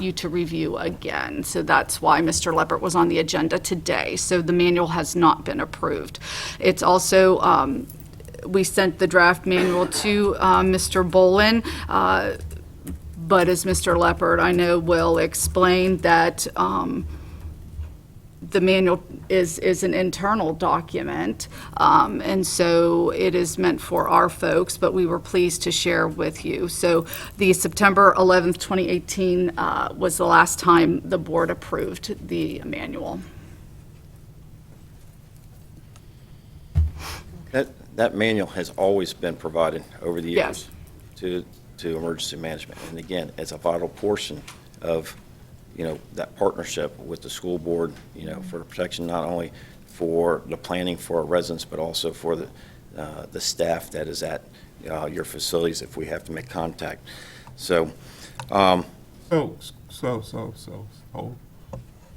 you to review again. So that's why Mr. Leppert was on the agenda today. So the manual has not been approved. It's also, we sent the draft manual to Mr. Bolin, but as Mr. Leppert, I know, will explain that the manual is an internal document, and so it is meant for our folks, but we were pleased to share with you. So the September 11th, 2018 was the last time the board approved the manual. That manual has always been provided over the Yes. years to emergency management. And again, it's a vital portion of, that partnership with the school board, for protection, not only for the planning for our residents, but also for the staff that is at your facilities if we have to make contact. So,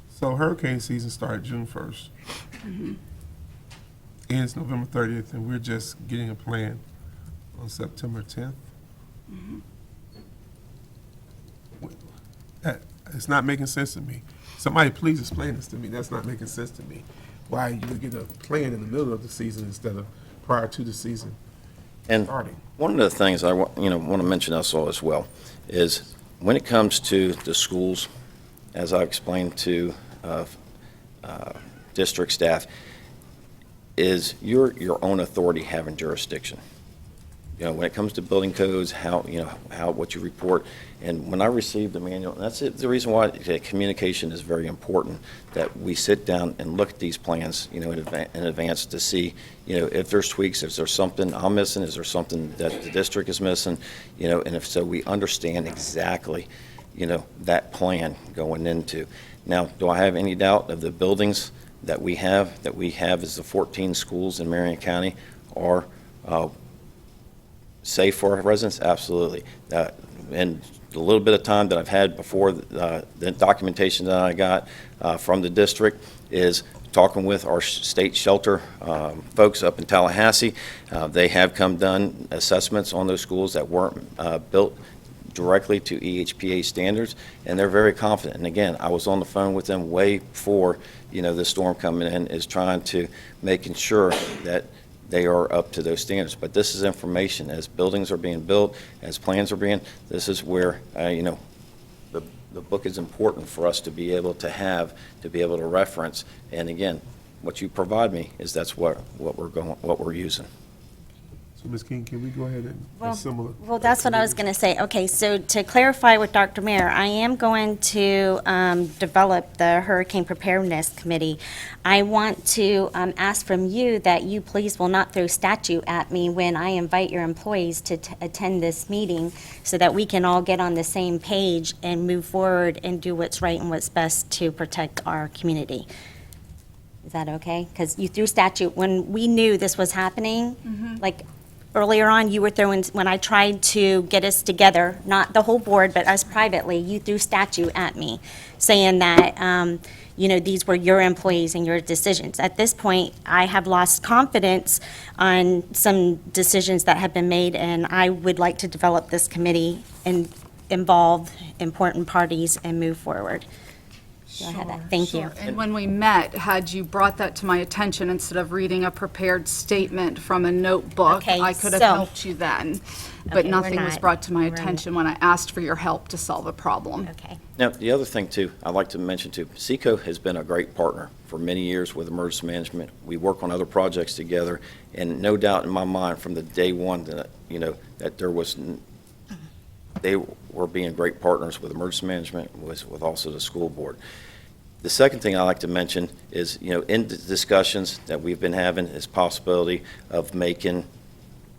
So hurricane season started June 1st. Ends November 30th, and we're just getting a plan on September 10th. It's not making sense to me. Somebody please explain this to me. That's not making sense to me. Why you would get a plan in the middle of the season instead of prior to the season and starting? one of the things I want to mention also as well is when it comes to the schools, as I explained to district staff, is your own authority having jurisdiction. When it comes to building codes, what you report. And when I received the manual, and that's the reason why communication is very important, that we sit down and look at these plans, in advance to see, if there's tweaks, if there's something I'm missing, is there something that the district is missing, and if so, we understand exactly, that plan going into. Now, do I have any doubt of the buildings that we have as the 14 schools in Marion County are safe for our residents? Absolutely. And the little bit of time that I've had before the documentation that I got from the district is talking with our state shelter folks up in Tallahassee. They have done assessments on those schools that weren't built directly to EHPA standards, and they're very confident. And again, I was on the phone with them way before, the storm coming in, is trying to making sure that they are up to those standards. But this is information. As buildings are being built, as plans are being, this is where, the book is important for us to be able to reference. And again, what you provide me is that's what we're using. So Ms. King, can we go ahead and assemble? Well, that's what I was going to say. Okay, so to clarify with Dr. Mayer, I am going to develop the Hurricane Preparedness Committee. I want to ask from you that you please will not throw statute at me when I invite your employees to attend this meeting so that we can all get on the same page and move forward and do what's right and what's best to protect our community. Is that okay? Because you threw statute when we knew this was happening, like earlier on, you were throwing, when I tried to get us together, not the whole board, but us privately, you threw statute at me, saying that, these were your employees and your decisions. At this point, I have lost confidence on some decisions that have been made, and I would like to develop this committee and involve important parties and move forward. So I had that. Thank you. And when we met, had you brought that to my attention instead of reading a prepared statement from a notebook, Okay, I could have so- helped you then. But Okay, we're nothing was not- brought to my we're- attention when I asked for your help to solve a problem. Okay. Now, the other thing too, I'd like to mention too, Seco has been a great partner for many years with emergency management. We work on other projects together, and no doubt in my mind from the day one that, that there was, they were being great partners with emergency management, with also the school board. The second thing I like to mention is, in the discussions that we've been having is possibility of making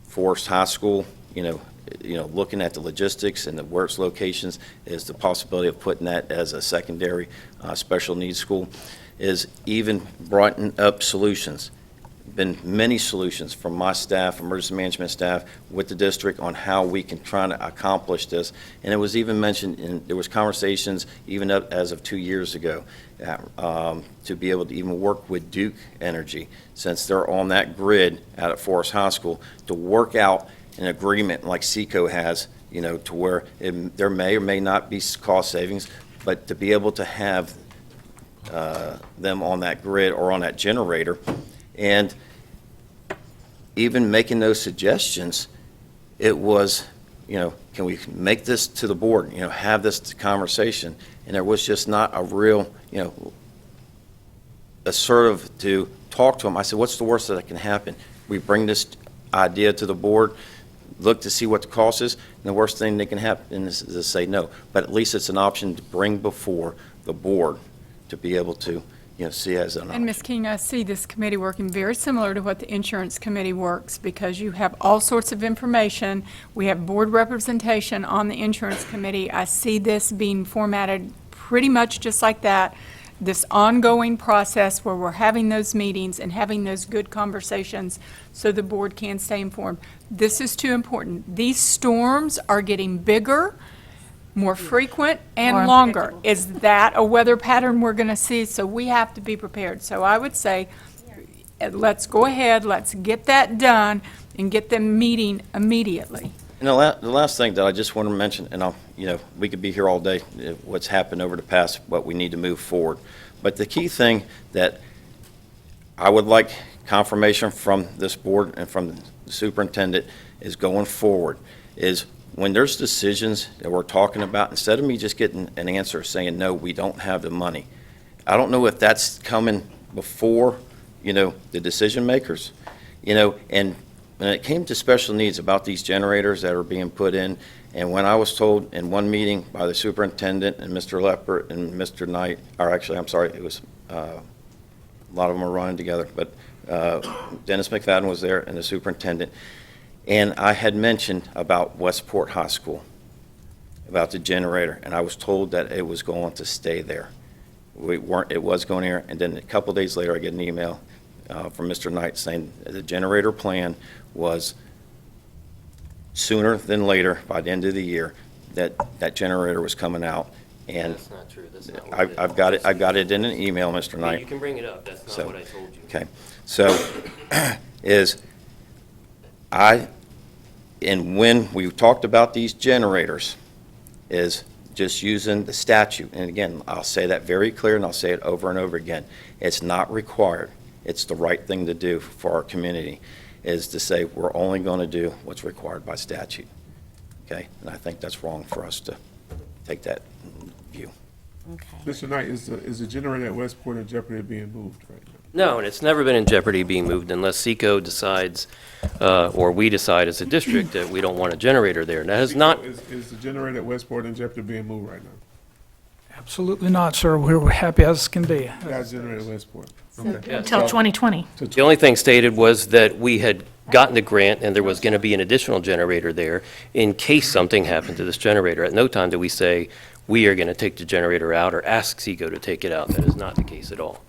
Forest High School, looking at the logistics and where its locations, is the possibility of putting that as a secondary special needs school, is even brought up solutions. Been many solutions from my staff, emergency management staff, with the district on how we can try to accomplish this. And it was even mentioned, there was conversations even up as of 2 years ago, to be able to even work with Duke Energy, since they're on that grid out at Forest High School, to work out an agreement like Seco has, to where there may or may not be cost savings, but to be able to have them on that grid or on that generator. And even making those suggestions, it was, can we make this to the board, have this conversation? And there was just not a real, assertive to talk to them. I said, what's the worst that can happen? We bring this idea to the board, look to see what the cost is, and the worst thing that can happen is to say no. But at least it's an option to bring before the board to be able to, see as an option. And Ms. King, I see this committee working very similar to what the insurance committee works, because you have all sorts of information. We have board representation on the insurance committee. I see this being formatted pretty much just like that, this ongoing process where we're having those meetings and having those good conversations so the board can stay informed. This is too important. These storms are getting bigger, more frequent, and More longer. Is that a weather pattern we're going to see? So we have to be prepared. So I would say, let's go ahead, let's get that done, and get them meeting immediately. And the last thing that I just want to mention, and we could be here all day, what's happened over the past, what we need to move forward. But the key thing that I would like confirmation from this board and from the superintendent is going forward, is when there's decisions that we're talking about, instead of me just getting an answer saying, no, we don't have the money, I don't know if that's coming before, the decision makers, and when it came to special needs about these generators that are being put in, and when I was told in one meeting by the superintendent and Mr. Leppert and Mr. Knight, or actually, I'm sorry, it was, a lot of them are running together, but Dennis McFadden was there and the superintendent, and I had mentioned about Westport High School, about the generator, and I was told that it was going to stay there. It was going there, and then a couple of days later, I get an email from Mr. Knight saying the generator plan was sooner than later, by the end of the year, that generator was coming out. And That's not true. That's not what it is. I've got it in an email, Mr. Knight. You can bring it up. That's not So- what I told you. Okay, so, and when we talked about these generators, is just using the statute, and again, I'll say that very clear, and I'll say it over and over again, it's not required, it's the right thing to do for our community, is to say we're only going to do what's required by statute, okay? And I think that's wrong for us to take that view. Okay. Mr. Knight, is the generator at Westport in jeopardy of being moved right now? No, and it's never been in jeopardy of being moved unless Seco decides, or we decide as a district that we don't want a generator there. And that has not, Is the generator at Westport in jeopardy of being moved right now? Absolutely not, sir. We're happy as can be. Got a generator at Westport. Okay. Until 2020. the only thing stated was that we had gotten the grant and there was going to be an additional generator there in case something happened to this generator. At no time did we say, we are going to take the generator out or ask Seco to take it out. That is not the case at all.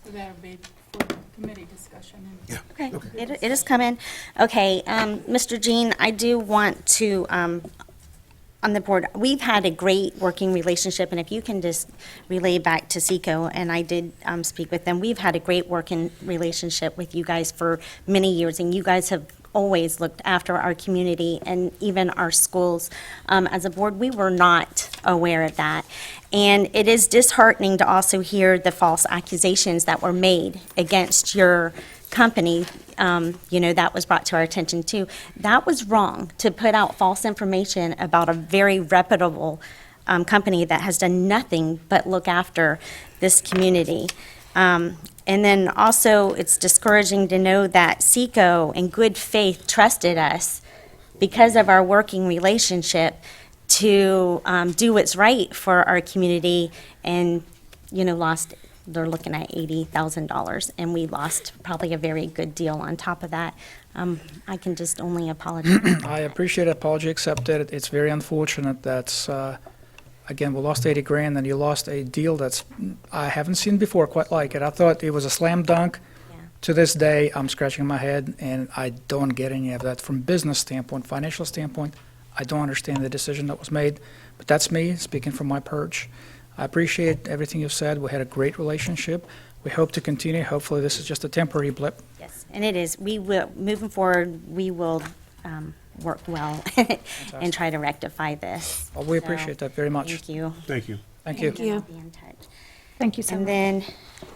So that'll be for the committee discussion. Okay, it is coming. Okay, Mr. Jean, I do want to, on the board, we've had a great working relationship, and if you can just relay back to Seco, and I did speak with them, we've had a great working relationship with you guys for many years, and you guys have always looked after our community and even our schools. As a board, we were not aware of that. And it is disheartening to also hear the false accusations that were made against your company. That was brought to our attention too. That was wrong, to put out false information about a very reputable company that has done nothing but look after this community. And then also, it's discouraging to know that SECO, in good faith, trusted us because of our working relationship to do what's right for our community, and, lost, they're looking at $80,000, and we lost probably a very good deal on top of that. I can just only apologize. I appreciate the apology accepted. It's very unfortunate that's, again, we lost 80 grand and you lost a deal that's, I haven't seen before quite like it. I thought it was a slam dunk. Yeah. To this day, I'm scratching my head and I don't get any of that. From business standpoint, financial standpoint, I don't understand the decision that was made, but that's me speaking from my perch. I appreciate everything you've said. We had a great relationship. We hope to continue. Hopefully, this is just a temporary blip. Yes, and it is. We will, moving forward, we will work well and try to rectify this. Well, we So, appreciate that very much. Thank you. Thank you. Thank you. And I'll be in touch. Thank you so And much. then,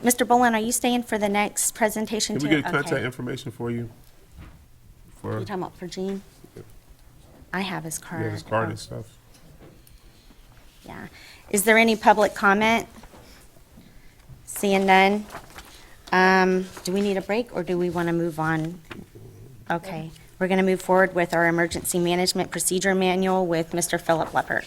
Mr. Boland, are you staying for the next presentation Can too? we get contact Okay. information for you? For, You talking about for Gene? I have his card. yeah, his card Oh, and stuff. Yeah. Is there any public comment? Seeing none? Do we need a break, or do we want to move on? Okay. We're going to move forward with our Emergency Management Procedure Manual with Mr. Philip Leppert.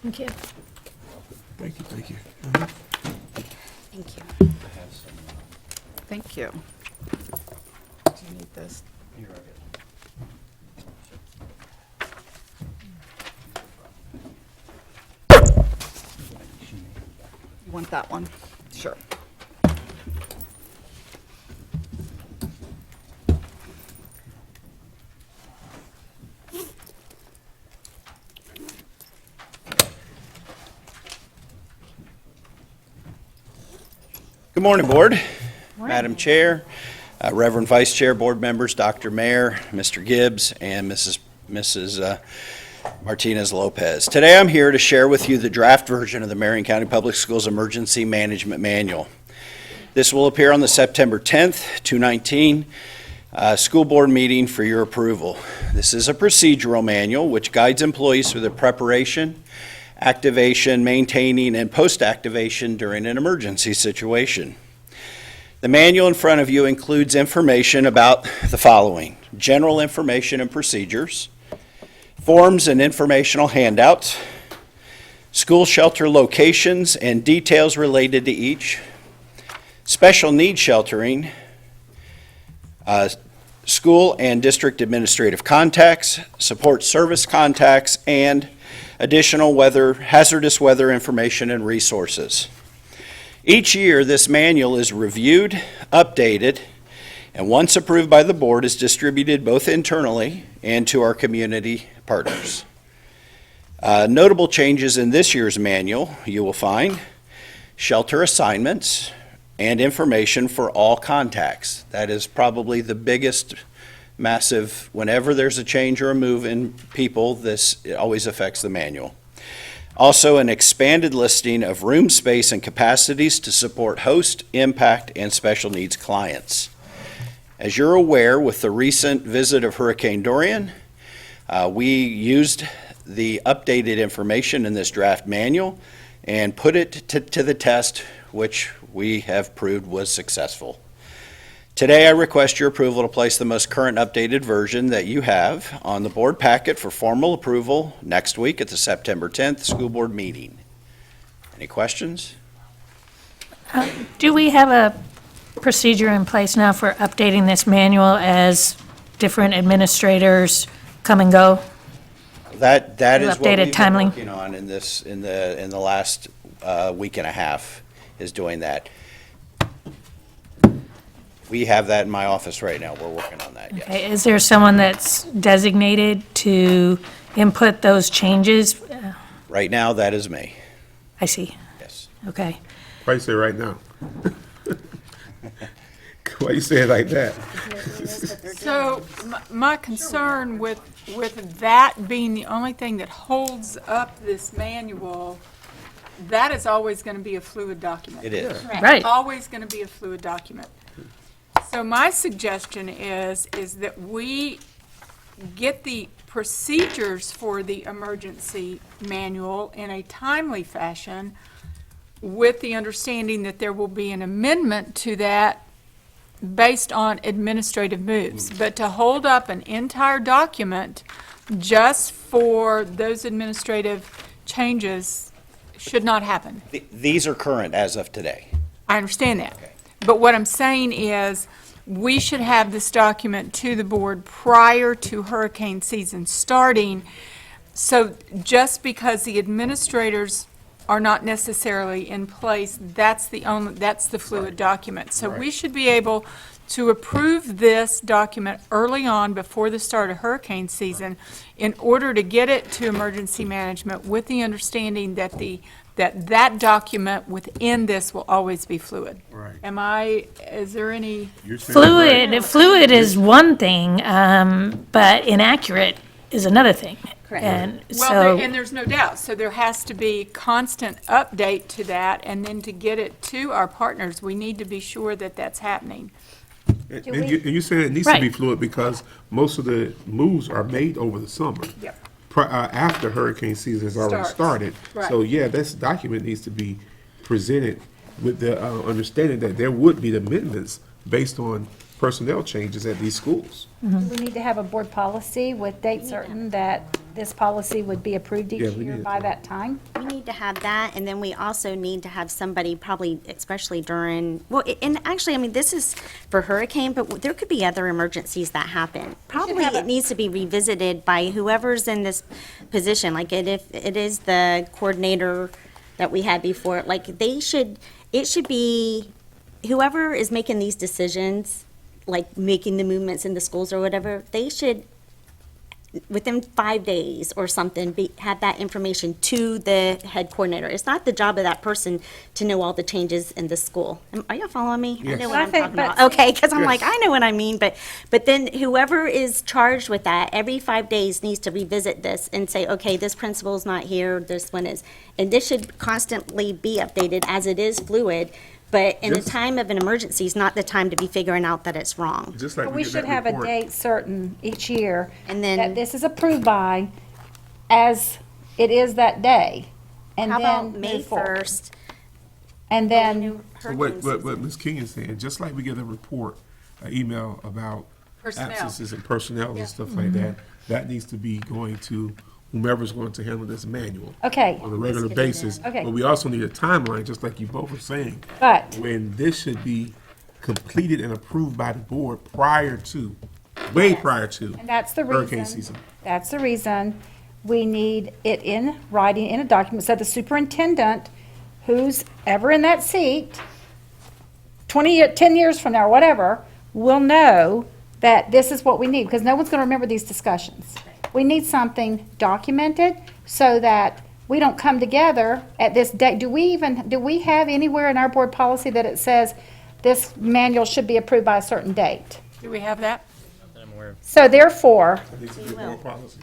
Thank you. Thank you, thank you. Thank you. Thank you. Do you need this? You want that one? Sure. Good morning, Board. Madam Chair, Reverend Vice Chair, Board members, Dr. Mayor, Mr. Gibbs, and Mrs. Martinez Lopez. Today I'm here to share with you the draft version of the Marion County Public Schools Emergency Management Manual. This will appear on the September 10th, 2019 school board meeting for your approval. This is a procedural manual which guides employees through the preparation, activation, maintaining, and post-activation during an emergency situation. The manual in front of you includes information about the following: general information and procedures, forms and informational handouts, school shelter locations and details related to each, special needs sheltering, school and district administrative contacts, support service contacts, and additional hazardous weather information and resources. Each year, this manual is reviewed, updated, and once approved by the board, is distributed both internally and to our community partners. Notable changes in this year's manual, you will find shelter assignments and information for all contacts. That is probably the biggest massive, whenever there's a change or a move in people, it always affects the manual. Also, an expanded listing of room space and capacities to support host, impact, and special needs clients. As you're aware, with the recent visit of Hurricane Dorian, we used the updated information in this draft manual and put it to the test, which we have proved was successful. Today, I request your approval to place the most current updated version that you have on the board packet for formal approval next week at the September 10th school board meeting. Any questions? Do we have a procedure in place now for updating this manual as different administrators come and go? That You is what updated we've been timely? working on in the last week and a half, is doing that. We have that in my office right now. We're working on that, yes. Okay, is there someone that's designated to input those changes? Right now, that is me, I see, yes. okay. Why you say right now? Why you say it like that? So my concern with that being the only thing that holds up this manual, that is always going to be a fluid document. It is. Right. Always going to be a fluid document. So my suggestion is that we get the procedures for the emergency manual in a timely fashion with the understanding that there will be an amendment to that based on administrative moves. But to hold up an entire document just for those administrative changes should not happen. These are current as of today. I understand that. But what I'm saying is, we should have this document to the board prior to hurricane season starting. So just because the administrators are not necessarily in place, that's the fluid document. So we should be able to approve this document early on before the start of hurricane season in order to get it to emergency management with the understanding that that document within this will always be fluid. Right. Is there any? You're saying right. Fluid is one thing, but inaccurate is another thing. Correct. And Well, so, and there's no doubt. So there has to be constant update to that, and then to get it to our partners, we need to be sure that that's happening. And you said it needs to be Right. fluid because most of the moves are made over the summer. Yep. After hurricane season has already Starts. started. Right. So, yeah, this document needs to be presented with the understanding that there would be amendments based on personnel changes at these schools. Do we need to have a board policy with date certain that this policy would be approved Yeah, each we year need by to. that time? We need to have that, and then we also need to have somebody probably, especially during, well, and actually, I mean, this is for hurricane, but there could be other emergencies that happen. Probably have a- it needs to be revisited by whoever's in this position, like if it is the coordinator that we had before, like it should be, whoever is making these decisions, like making the movements in the schools or whatever, they should within 5 days or something, have that information to the head coordinator. It's not the job of that person to know all the changes in the school. Are you following me? I Yes. know what I I'm think- talking but about. Okay, because I'm Yes. like, I know what I mean, but then whoever is charged with that, every 5 days needs to revisit this and say, okay, this principal's not here, this one is. And this should constantly be updated as it is fluid, but in a Just- time of an emergency is not the time to be figuring out that it's wrong. Just like But we we get should that have a report. date certain each year. And then- that this is approved by as it is that day. And How then about May move forward. 1st? And then, So what Ms. King is saying, just like we get a report, an email about Personnel. absences and personnel and stuff like that, that needs to be going to whomever's going to handle this manual okay, on a regular basis. Okay. But we also need a timeline, just like you both were saying, but when this should be completed and approved by the board prior to, way prior to and that's the hurricane reason, season. that's the reason we need it in writing in a document, so the superintendent, who's ever in that seat, 10 years from now, or whatever, will know that this is what we need, because no one's going to remember these discussions. We need something documented so that we don't come together at this date. Do we have anywhere in our board policy that it says this manual should be approved by a certain date? Do we have that? I'm aware of. So therefore, That needs to be a board policy.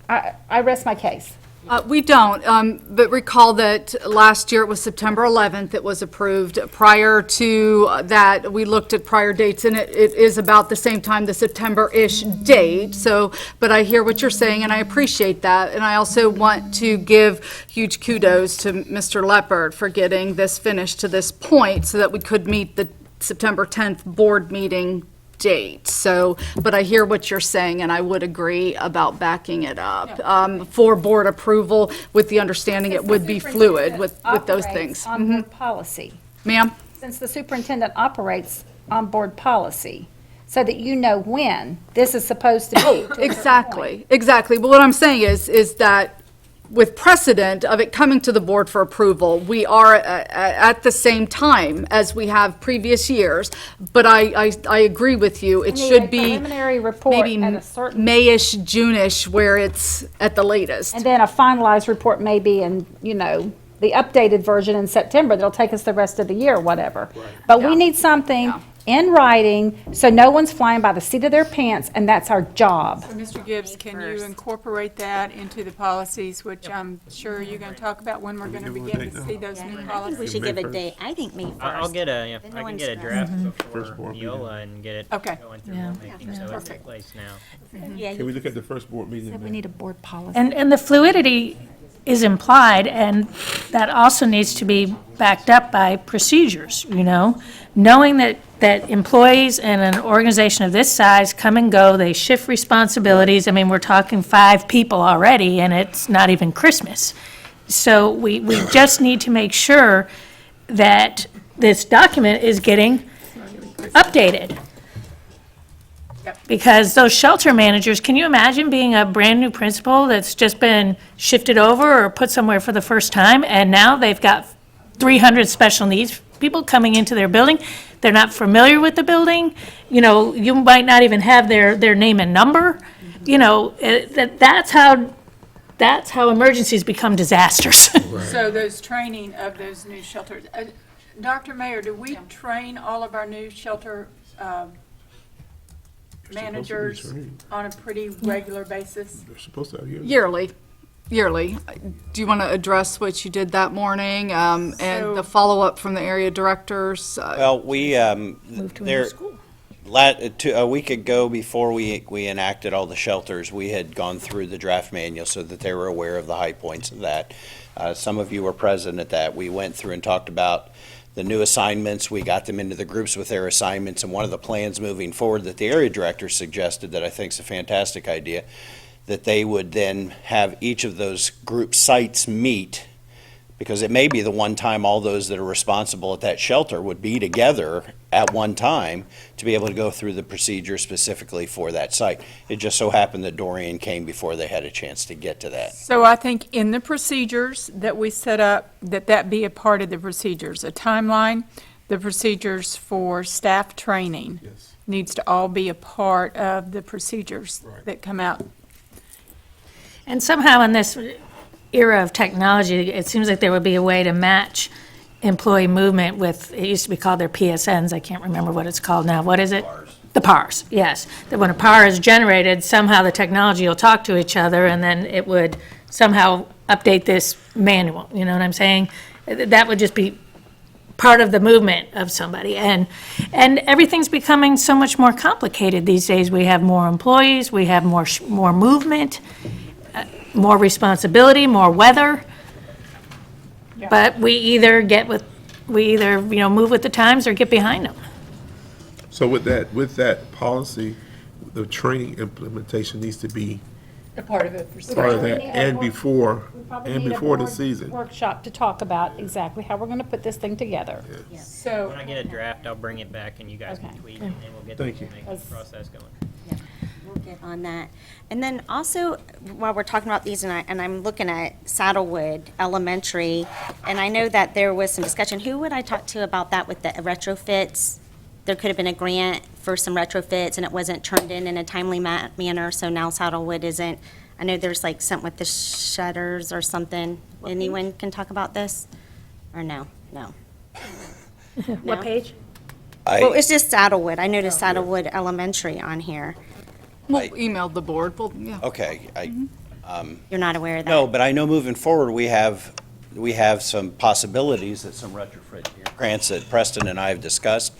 I rest my case. We don't, but recall that last year it was September 11th it was approved. Prior to that, we looked at prior dates, and it is about the same time, the September-ish date. So, but I hear what you're saying, and I appreciate that. And I also want to give huge kudos to Mr. Leopard for getting this finished to this point so that we could meet the September 10th board meeting date. So, but I hear what you're saying, and I would agree about backing it up for board approval with the understanding it would be fluid with those things. Operates on board policy. Ma'am? Since the superintendent operates on board policy, so that you know when this is supposed to be. to a certain point. Exactly. But what I'm saying is that with precedent of it coming to the board for approval, we are at the same time as we have previous years. But I agree with you, it We need a should be preliminary report maybe at a certain- May-ish, June-ish, where it's at the latest. And then a finalized report maybe in, the updated version in September that'll take us the rest of the year or whatever. But we need something in writing, so no one's flying by the seat of their pants, and that's our job. So, Mr. Gibbs, can you incorporate that into the policies, which I'm sure you're going to talk about when we're going to begin to see those new I think we policies? should give a date, I think May 1st. I'll get a, Then I no can one's get a stressed. draft before First board Neola and get it Okay. going through Yeah. rulemaking, so it's in place now. Yeah, Can we look at the first board meeting? We then? need a board policy. And the fluidity is implied, and that also needs to be backed up by procedures, knowing that employees in an organization of this size come and go, they shift responsibilities. I mean, we're talking 5 people already, and it's not even Christmas. So we just need to make sure that this document is getting updated. Because those shelter managers, can you imagine being a brand-new principal that's just been shifted over or put somewhere for the first time, and now they've got 300 special needs people coming into their building? They're not familiar with the building, you might not even have their name and number. That's how emergencies become disasters. So those training of those new shelters. Dr. Mayor, do we train all of our new shelter managers trained. on a pretty regular basis? They're supposed to have years. Yearly. Do you want to address what you did that morning, and So- the follow-up from the area directors? Well, we, Move to a new there, school. a week ago, before we enacted all the shelters, we had gone through the draft manual so that they were aware of the high points of that. Some of you were present at that. We went through and talked about the new assignments. We got them into the groups with their assignments, and one of the plans moving forward that the area director suggested, that I think is a fantastic idea, that they would then have each of those group sites meet, because it may be the one time all those that are responsible at that shelter would be together at one time to be able to go through the procedure specifically for that site. It just so happened that Dorian came before they had a chance to get to that. So I think in the procedures that we set up, that be a part of the procedures, a timeline, the procedures for staff training Yes. needs to all be a part of the procedures Right. that come out. And somehow in this era of technology, it seems like there would be a way to match employee movement with, it used to be called their PSNs, I can't remember what it's called now. What is it? PARs. The PARs, yes. That when a PAR is generated, somehow the technology will talk to each other, and then it would somehow update this manual, you know what I'm saying? That would just be part of the movement of somebody. And everything's becoming so much more complicated these days. We have more employees, we have more movement, more responsibility, more weather. But we either move with the times or get behind them. So with that policy, the training implementation needs to be A part of it. part of that, We need a and board- before, We probably and need a before the board season. Workshop to talk about exactly how we're going to put this thing together. So, When I get a draft, I'll bring it back and you guys can Okay. tweak, and then we'll get the Thank you. rulemaking process going. We'll get on that. And then also, while we're talking about these, and I'm looking at Saddlewood Elementary, and I know that there was some discussion, who would I talk to about that with the retrofits? There could have been a grant for some retrofits, and it wasn't turned in a timely manner, so now Saddlewood isn't. I know there's like something with the shutters or something. Anyone can talk about this? Or no? No. What No? page? Well, it's just Saddlewood. I noticed Saddlewood Elementary on here. We'll email the board, Okay, You're not aware of that? no, but I know moving forward, we have some possibilities that some retrofit grants that Preston and I have discussed.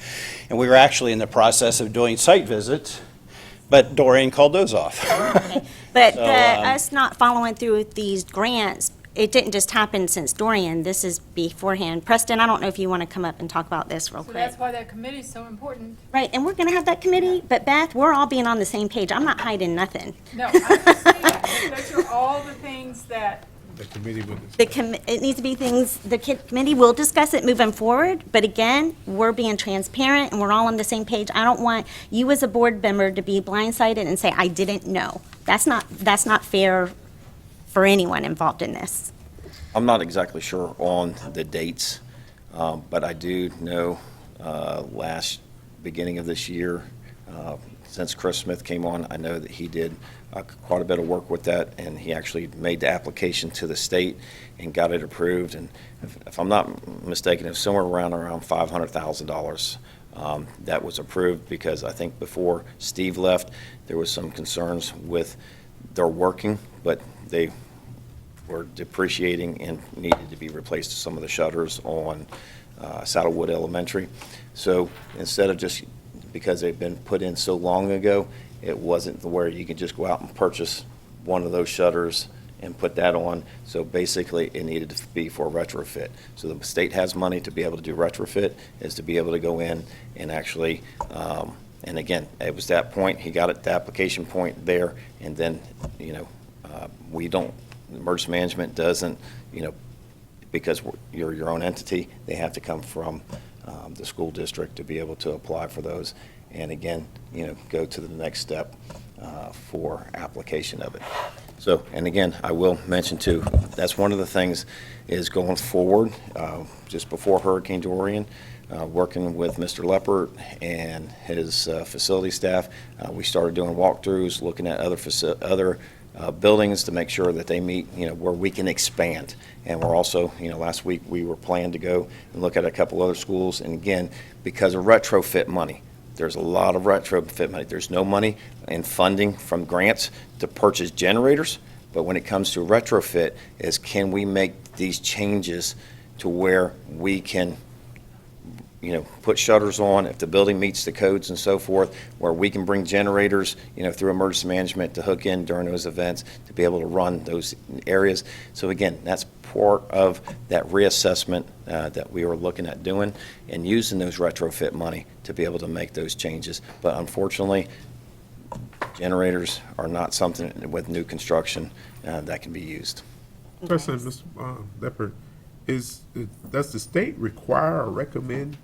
And we were actually in the process of doing site visits, but Dorian called those off. But So, us not following through with these grants, it didn't just happen since Dorian, this is beforehand. Preston, I don't know if you want to come up and talk about this real so quick. that's why that committee is so important. Right, and we're going to have that committee, but Beth, we're all being on the same page. I'm not hiding nothing. No, I understand. Those are all the things that, The committee would. It needs to be things, the committee will discuss it moving forward, but again, we're being transparent and we're all on the same page. I don't want you as a board member to be blindsided and say, I didn't know. That's not fair for anyone involved in this. I'm not exactly sure on the dates, but I do know beginning of this year, since Chris Smith came on, I know that he did quite a bit of work with that, and he actually made the application to the state and got it approved. And if I'm not mistaken, it was somewhere around $500,000 that was approved, because I think before Steve left, there was some concerns with their working, but they were depreciating and needed to be replaced, some of the shutters on Saddlewood Elementary. So instead of just, because they've been put in so long ago, it wasn't where you could just go out and purchase one of those shutters and put that on. So basically, it needed to be for retrofit. So the state has money to be able to do retrofit, is to be able to go in and actually, and again, it was that point, he got it, the application point there, and then, we don't, emergency management doesn't, because you're your own entity, they have to come from the school district to be able to apply for those. And again, go to the next step for application of it. So, and again, I will mention too, that's one of the things is going forward, just before Hurricane Dorian, working with Mr. Leppert and his facility staff, we started doing walkthroughs, looking at other buildings to make sure that they meet, where we can expand. And we're also, last week we were planning to go and look at a couple other schools. And again, because of retrofit money, there's a lot of retrofit money. There's no money in funding from grants to purchase generators. But when it comes to retrofit, is can we make these changes to where we can, put shutters on if the building meets the codes and so forth, where we can bring generators, through emergency management to hook in during those events to be able to run those areas. So again, that's part of that reassessment that we were looking at doing and using those retrofit money to be able to make those changes. But unfortunately, generators are not something with new construction that can be used. Question, Mr. Leppert, does the state require or recommend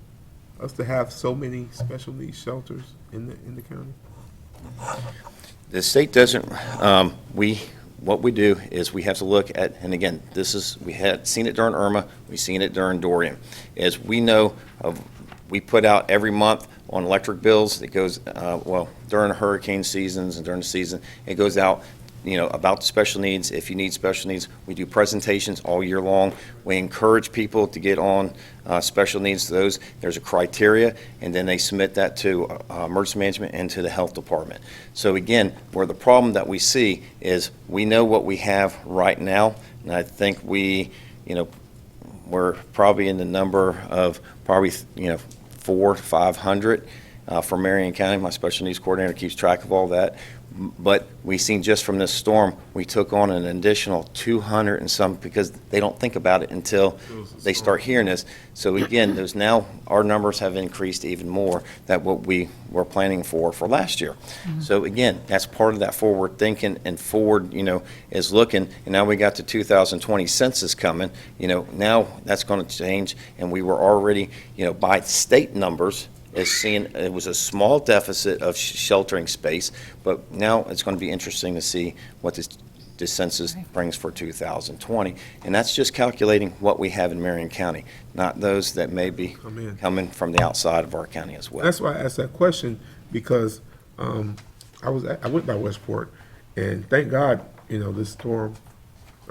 us to have so many special needs shelters in the county? The state doesn't, what we do is we have to look at, and again, we had seen it during Irma, we've seen it during Dorian, is we know we put out every month on electric bills, it goes, during hurricane seasons and during the season, it goes out, about the special needs. If you need special needs, we do presentations all year long. We encourage people to get on special needs. There's a criteria, and then they submit that to emergency management and to the health department. So again, where the problem that we see is we know what we have right now, and I think we're probably in the number of 400 to 500 for Marion County. My special needs coordinator keeps track of all that. But we seen just from this storm, we took on an additional 200 and some, because they don't think about it until they start hearing this. So again, our numbers have increased even more than what we were planning for last year. So again, that's part of that forward thinking and forward, is looking. And now we got the 2020 census coming, now that's going to change. And we were already, by state numbers, is seeing it was a small deficit of sheltering space, but now it's going to be interesting to see what this census brings for 2020. And that's just calculating what we have in Marion County, not those that may be coming from the outside of our county as well. That's why I asked that question, because I went by Westport, and thank God, this storm,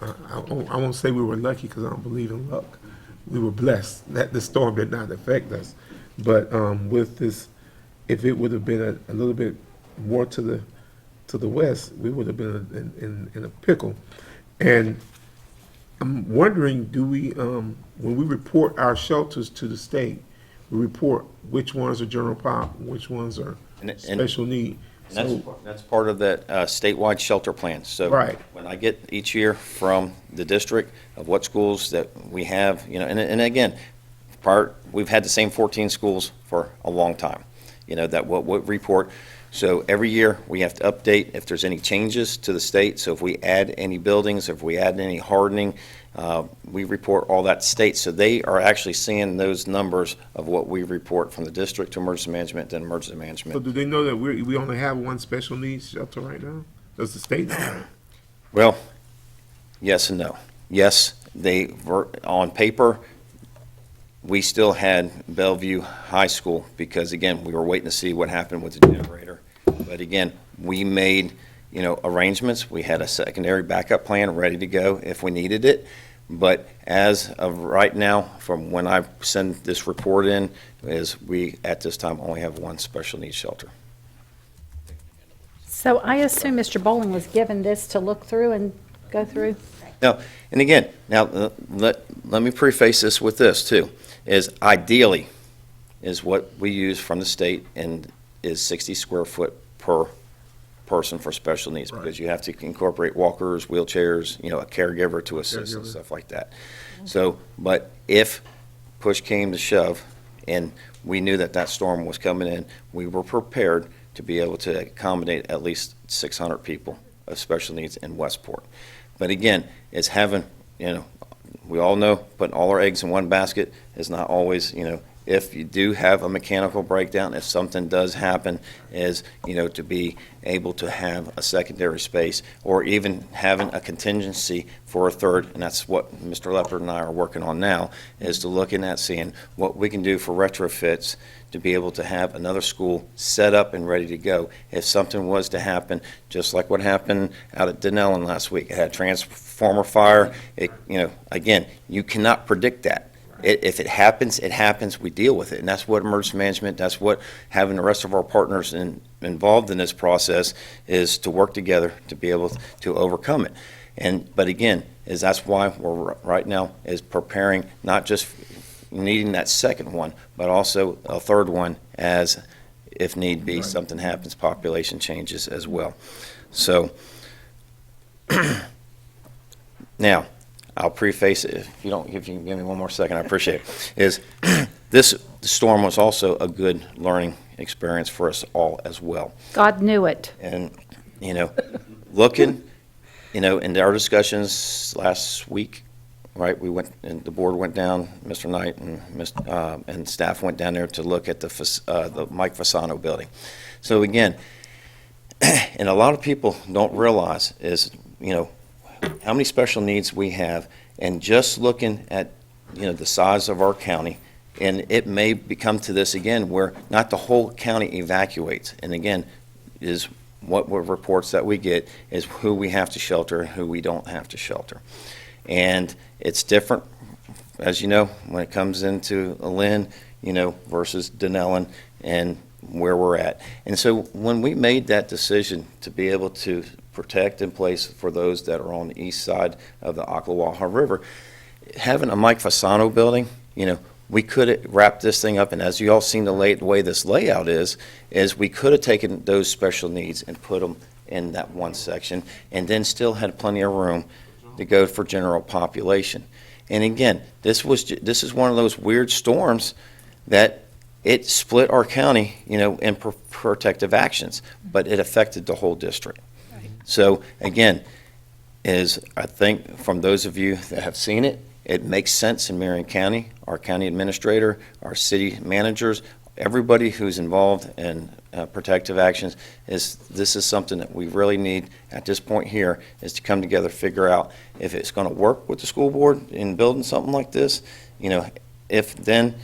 I won't say we were lucky, because I don't believe in luck. We were blessed that the storm did not affect us. But with this, if it would have been a little bit more to the west, we would have been in a pickle. And I'm wondering, do we, when we report our shelters to the state, we report which ones are general pop, which ones are special need. And that's part of that statewide shelter plan. So Right. when I get each year from the district of what schools that we have, and again, we've had the same 14 schools for a long time, that what report. So every year we have to update if there's any changes to the state. So if we add any buildings, if we add any hardening, we report all that state. So they are actually seeing those numbers of what we report from the district to emergency management to emergency management. So do they know that we only have one special needs shelter right now? Does the state know that? Well, Yes and no. Yes, they were, on paper, we still had Bellevue High School because, again, we were waiting to see what happened with the generator. But again, we made, arrangements. We had a secondary backup plan ready to go if we needed it. But as of right now, from when I send this report in, is we, at this time, only have one special needs shelter. So I assume Mr. Bowling was given this to look through and go through? Now, and again, let me preface this with this too, is ideally is what we use from the state and is 60 square foot per person for special needs, because you have to incorporate walkers, wheelchairs, a caregiver to assist and stuff like that. So, but if push came to shove and we knew that that storm was coming in, we were prepared to be able to accommodate at least 600 people of special needs in Westport. But again, it's having, we all know putting all our eggs in one basket is not always, if you do have a mechanical breakdown, if something does happen, is, to be able to have a secondary space or even having a contingency for a third, and that's what Mr. Leopard and I are working on now, is to looking at seeing what we can do for retrofits to be able to have another school set up and ready to go. If something was to happen, just like what happened out at Denellen last week, it had a transformer fire, again, you cannot predict that. If it happens, we deal with it. And that's what emergency management, that's what having the rest of our partners involved in this process is, to work together to be able to overcome it. But again, that's why we're right now is preparing, not just needing that second one, but also a third one as, if need be, something happens, population changes as well. So now, I'll preface it, if you can give me one more second, I appreciate it, is this storm was also a good learning experience for us all as well. God knew it. And, looking, in our discussions last week, right, we went, and the board went down, Mr. Knight and staff went down there to look at the Mike Fasano building. So again, and a lot of people don't realize is, how many special needs we have, and just looking at, the size of our county, and it may become to this again where not the whole county evacuates. And again, is what reports that we get is who we have to shelter and who we don't have to shelter. And it's different, as you know, when it comes into Lynn, versus Denellen and where we're at. And so when we made that decision to be able to protect in place for those that are on the east side of the Ocklawaha River, having a Mike Fasano building, we could have wrapped this thing up, and as you all seen the way this layout is we could have taken those special needs and put them in that one section, and then still had plenty of room to go for general population. And again, this is one of those weird storms that it split our county, in protective actions, but it affected the whole district. So again, I think from those of you that have seen it, it makes sense in Marion County, our county administrator, our city managers, everybody who's involved in protective actions, this is something that we really need at this point here, is to come together, figure out if it's going to work with the school board in building something like this. If then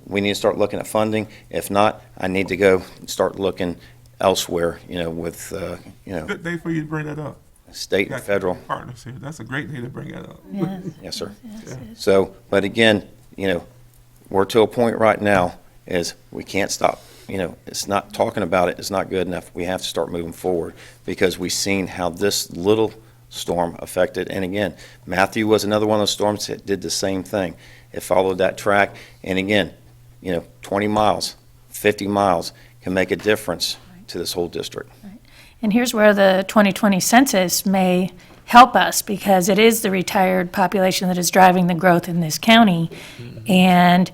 we need to start looking at funding. If not, I need to go and start looking elsewhere, with, Good day for you to bring that up. state and federal. Partners here. That's a great day to bring that up. Yes. Yes, sir. Yes. So, but again, we're to a point right now is we can't stop. It's not talking about it. It's not good enough. We have to start moving forward, because we've seen how this little storm affected. And again, Matthew was another one of those storms that did the same thing. It followed that track. And again, 20 miles, 50 miles can make a difference to this whole district. And here's where the 2020 census may help us, because it is the retired population that is driving the growth in this county. And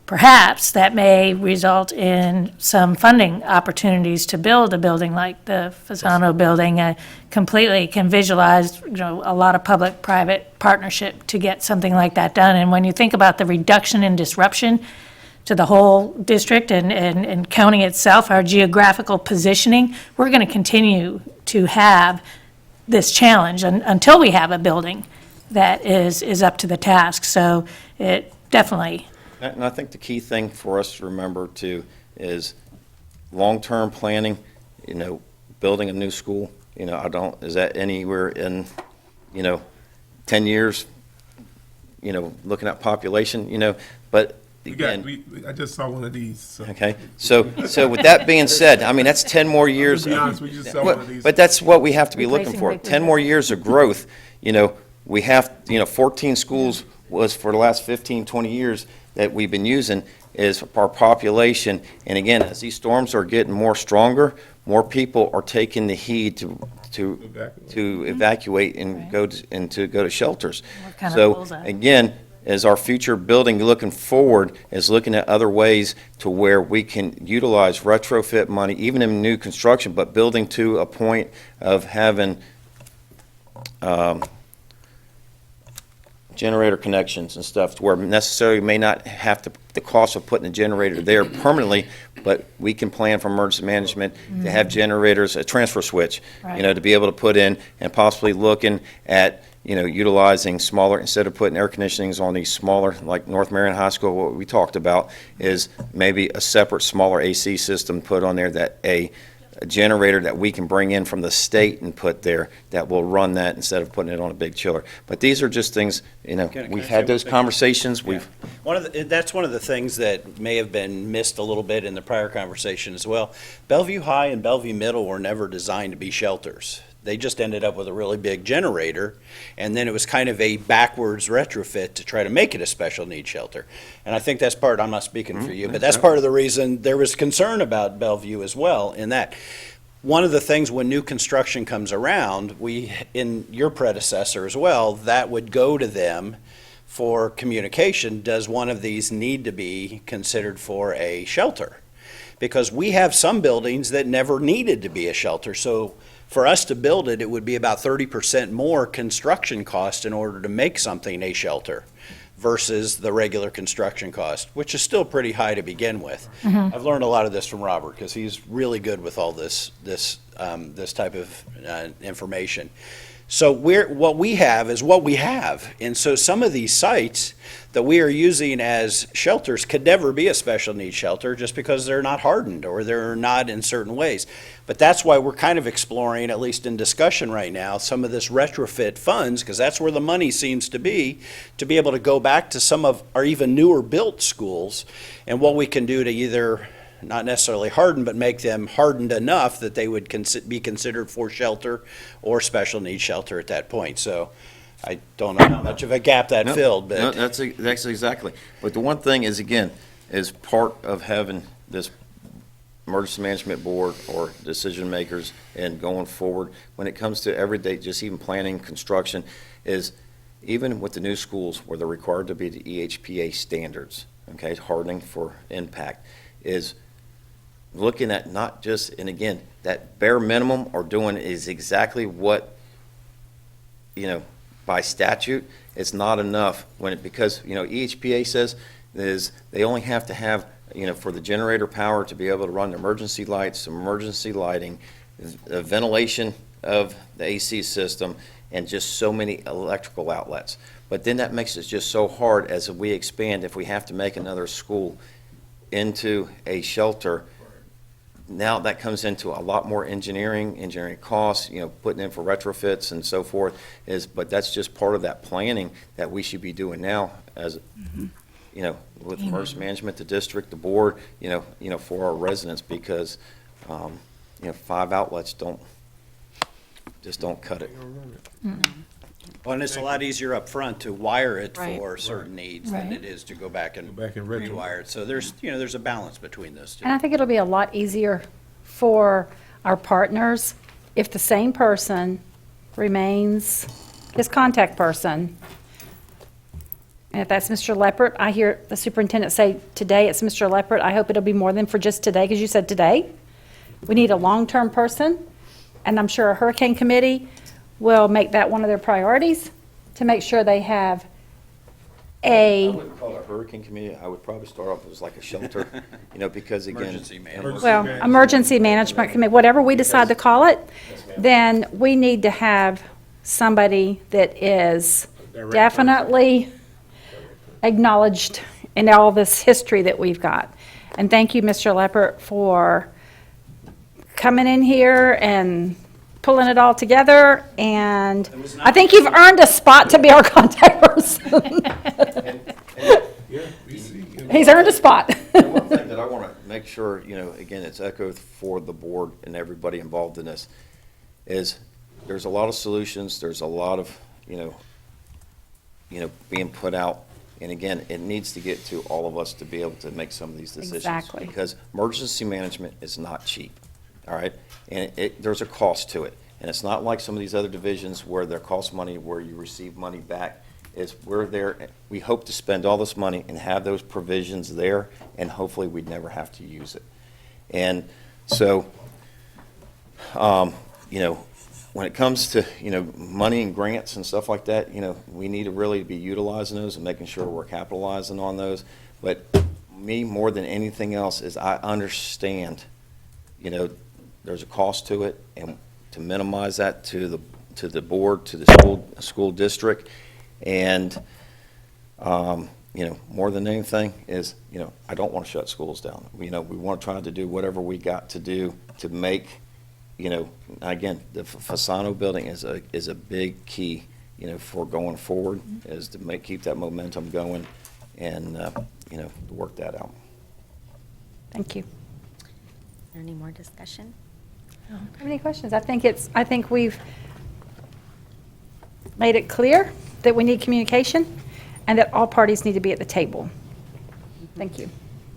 perhaps that may result in some funding opportunities to build a building like the Fasano building. I completely can visualize, a lot of public-private partnership to get something like that done. And when you think about the reduction in disruption to the whole district and county itself, our geographical positioning, we're going to continue to have this challenge until we have a building that is up to the task. So it definitely, And I think the key thing for us to remember too is long-term planning, building a new school, is that anywhere in, 10 years, looking at population, but again. I just saw one of these, so. Okay, so with that being said, I mean, that's 10 more years. To be honest, we just saw one of these. But that's what we have to be looking Replacing for. Lakewood 10 more years of growth, we have, 14 schools was for the last 15, 20 years that we've been using is our population. And again, as these storms are getting more stronger, more people are taking the heed to evacuate and go to shelters. What kind of So bullseye? again, as our future building looking forward is looking at other ways to where we can utilize retrofit money, even in new construction, but building to a point of having generator connections and stuff to where necessarily may not have the cost of putting a generator there permanently, but we can plan for emergency management to have generators, a transfer switch, Right. to be able to put in and possibly looking at, utilizing smaller, instead of putting air conditionings on these smaller, like North Marion High School, what we talked about is maybe a separate, smaller AC system put on there that a generator that we can bring in from the state and put there that will run that instead of putting it on a big chiller. But these are just things, we've had those conversations, That's one of the things that may have been missed a little bit in the prior conversation as well. Bellevue High and Bellevue Middle were never designed to be shelters. They just ended up with a really big generator, and then it was kind of a backwards retrofit to try to make it a special needs shelter. And I think that's part, I'm not speaking for you, but that's part of the reason there was concern about Bellevue as well in that. One of the things when new construction comes around, in your predecessor as well, that would go to them for communication. Does one of these need to be considered for a shelter? Because we have some buildings that never needed to be a shelter. So for us to build it, it would be about 30% more construction cost in order to make something a shelter versus the regular construction cost, which is still pretty high to begin with. I've learned a lot of this from Robert because he's really good with all this type of information. So what we have is what we have. And so some of these sites that we are using as shelters could never be a special needs shelter just because they're not hardened or they're not in certain ways. But that's why we're kind of exploring, at least in discussion right now, some of this retrofit funds, because that's where the money seems to be able to go back to some of our even newer built schools and what we can do to either not necessarily harden, but make them hardened enough that they would be considered for shelter or special needs shelter at that point. So I don't know how much of a gap that filled, but. No, that's exactly. But the one thing is, again, is part of having this emergency management board or decision makers and going forward, when it comes to everyday, just even planning, construction, is even with the new schools where they're required to be the EHPA standards, okay, hardening for impact, is looking at not just, and again, that bare minimum are doing is exactly what, by statute, it's not enough because, EHPA says is they only have to have, for the generator power to be able to run the emergency lights, some emergency lighting, the ventilation of the AC system, and just so many electrical outlets. But then that makes it just so hard as we expand, if we have to make another school into a shelter. Now that comes into a lot more engineering costs, putting in for retrofits and so forth, but that's just part of that planning that we should be doing now as, with emergency management, the district, the board, for our residents, because, 5 outlets don't cut it. Well, and it's a lot easier up front to wire it Right. for certain needs than Right. it is to go back and retro. rewire it. So there's a balance between those two. And I think it'll be a lot easier for our partners if the same person remains his contact person. And if that's Mr. Leopard, I hear the superintendent say today it's Mr. Leopard. I hope it'll be more than for just today, because you said today. We need a long-term person, and I'm sure a hurricane committee will make that one of their priorities to make sure they have I wouldn't call it a hurricane committee. I would probably start off as like a shelter, because again. Emergency management. Well, emergency management committee, whatever we decide to call it, then we need to have somebody that is definitely acknowledged in all this history that we've got. And thank you, Mr. Leppert, for coming in here and pulling it all together. And I think you've earned a spot to be our contact person. Yeah, we see. He's earned a spot. And one thing that I want to make sure, again, it's echoed for the board and everybody involved in this, is there's a lot of solutions, there's a lot of, being put out. And again, it needs to get to all of us to be able to make some of these decisions. Exactly. Because emergency management is not cheap, all right? And there's a cost to it. And it's not like some of these other divisions where there costs money, where you receive money back. We're there, we hope to spend all this money and have those provisions there, and hopefully we'd never have to use it. And so, when it comes to, money and grants and stuff like that, we need to really be utilizing those and making sure we're capitalizing on those. But me, more than anything else, is I understand, there's a cost to it, and to minimize that to the board, to the school district. And, more than anything is, I don't want to shut schools down. We want to try to do whatever we got to do to make, again, the Fasano building is a big key, for going forward, is to keep that momentum going and, to work that out. Thank you. Is there any more discussion? Have any questions? I think we've made it clear that we need communication and that all parties need to be at the table. Thank you.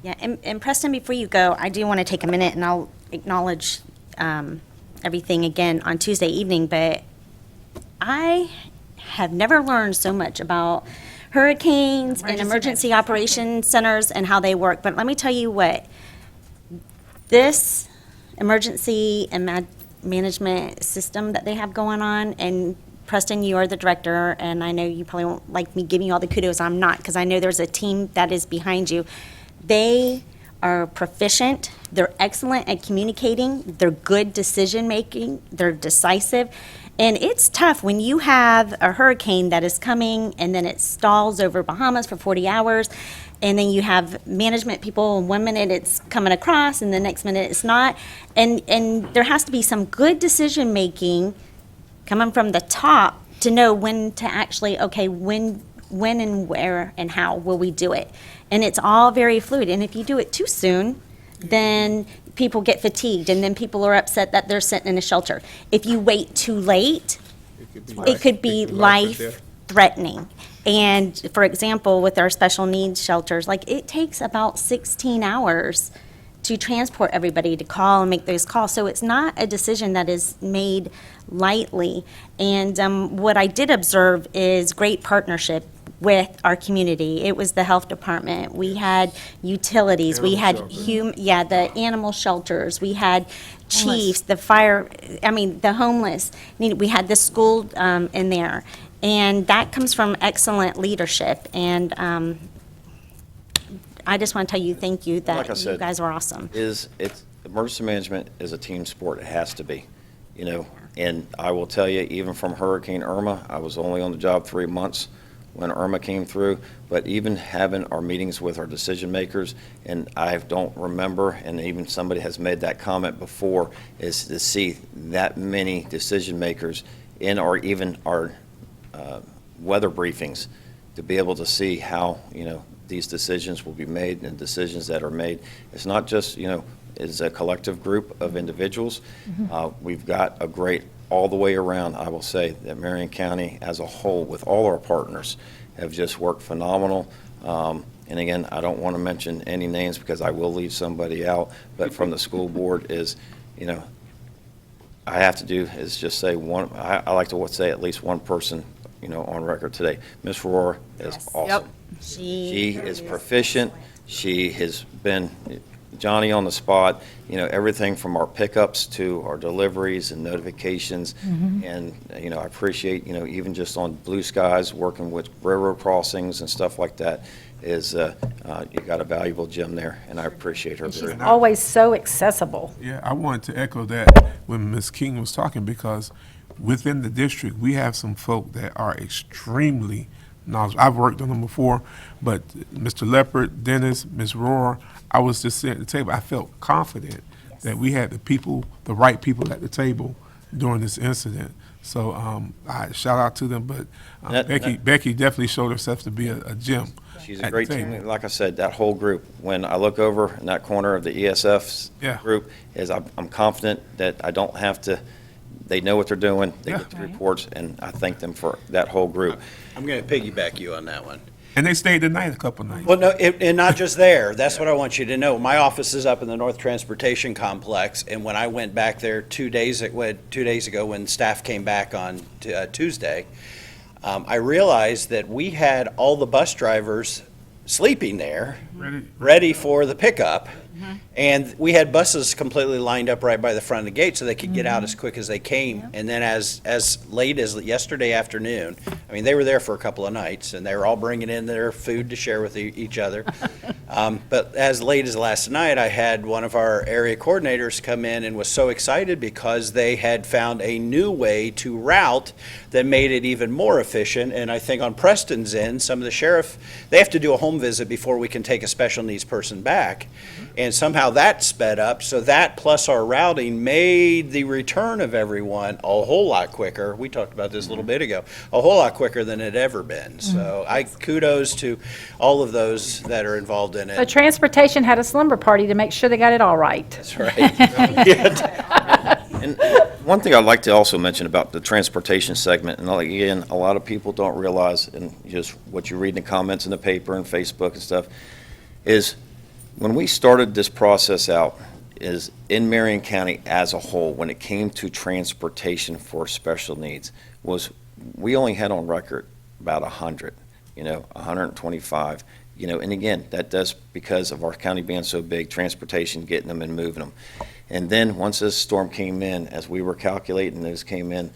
Yeah, and Preston, before you go, I do want to take a minute and I'll acknowledge everything again on Tuesday evening, but I have never learned so much about hurricanes and emergency operations centers and how they work. But let me tell you what, this emergency and management system that they have going on, and Preston, you are the director, and I know you probably won't like me giving you all the kudos. I'm not, because I know there's a team that is behind you. They are proficient, they're excellent at communicating, they're good decision-making, they're decisive. And it's tough when you have a hurricane that is coming and then it stalls over Bahamas for 40 hours, and then you have management people, and 1 minute it's coming across and the next minute it's not. And there has to be some good decision-making coming from the top to know when to actually, okay, when and where and how will we do it? And it's all very fluid. And if you do it too soon, then people get fatigued, and then people are upset that they're sitting in a shelter. If you wait too late, it could be life-threatening. And for example, with our special needs shelters, like, it takes about 16 hours to transport everybody, to call and make those calls. So it's not a decision that is made lightly. And what I did observe is great partnership with our community. It was the health department. We had utilities. We had the animal shelters. We had chiefs, the fire, the homeless. We had the school in there. And that comes from excellent leadership. And I just want to tell you thank you, that Like I said, you guys were awesome. Emergency management is a team sport. It has to be, And I will tell you, even from Hurricane Irma, I was only on the job 3 months when Irma came through, but even having our meetings with our decision makers, and I don't remember, and even somebody has made that comment before, is to see that many decision makers in our weather briefings, to be able to see how, these decisions will be made, and decisions that are made. It's not just, it's a collective group of individuals. We've got a great, all the way around, I will say, that Marion County as a whole, with all our partners, have just worked phenomenal. And again, I don't want to mention any names because I will leave somebody out, but from the school board is, I have to do is just say one, I like to say at least one person, on record today. Ms. Rohr is awesome. She is proficient. She has been Johnny on the spot, everything from our pickups to our deliveries and notifications. And, I appreciate, even just on Blue Skies, working with railroad crossings and stuff like that, is you got a valuable gem there, and I appreciate her very much. Always so accessible. Yeah, I wanted to echo that when Ms. King was talking, because within the district, we have some folk that are extremely knowledgeable. I've worked on them before, but Mr. Leopard, Dennis, Ms. Rohr, I was just sitting at the table. I felt confident that we had the right people at the table during this incident. So I shout out to them, but Becky definitely showed herself to be a gem. She's at a great the table. team. Like I said, that whole group, when I look over in that corner of the ESF's Yeah. group, I'm confident that I don't have to, they know what they're doing, they Yeah. get the reports, and I thank them for that whole group. I'm going to piggyback you on that one. And they stayed the night a couple nights. Well, no, and not just there. That's what I want you to know. My office is up in the North Transportation Complex, and when I went back there 2 days ago, when staff came back on Tuesday, I realized that we had all the bus drivers sleeping there, ready for the pickup. And we had buses completely lined up right by the front of the gate so they could get out as quick as they came. And then as late as yesterday afternoon, I mean, they were there for a couple of nights, and they were all bringing in their food to share with each other. But as late as last night, I had one of our area coordinators come in and was so excited because they had found a new way to route that made it even more efficient. And I think on Preston's end, some of the sheriff, they have to do a home visit before we can take a special needs person back. And somehow that sped up, so that plus our routing made the return of everyone a whole lot quicker. We talked about this a little bit ago, a whole lot quicker than it ever been. So I kudos to all of those that are involved in So it. transportation had a slumber party to make sure they got it all right. That's right. And one thing I'd like to also mention about the transportation segment, and like, again, a lot of people don't realize, and just what you read in the comments in the paper and Facebook and stuff, is when we started this process out, is in Marion County as a whole, when it came to transportation for special needs, was we only had on record about 100, 125, and again, that does because of our county being so big, transportation, getting them and moving them. And then once this storm came in, as we were calculating, those came in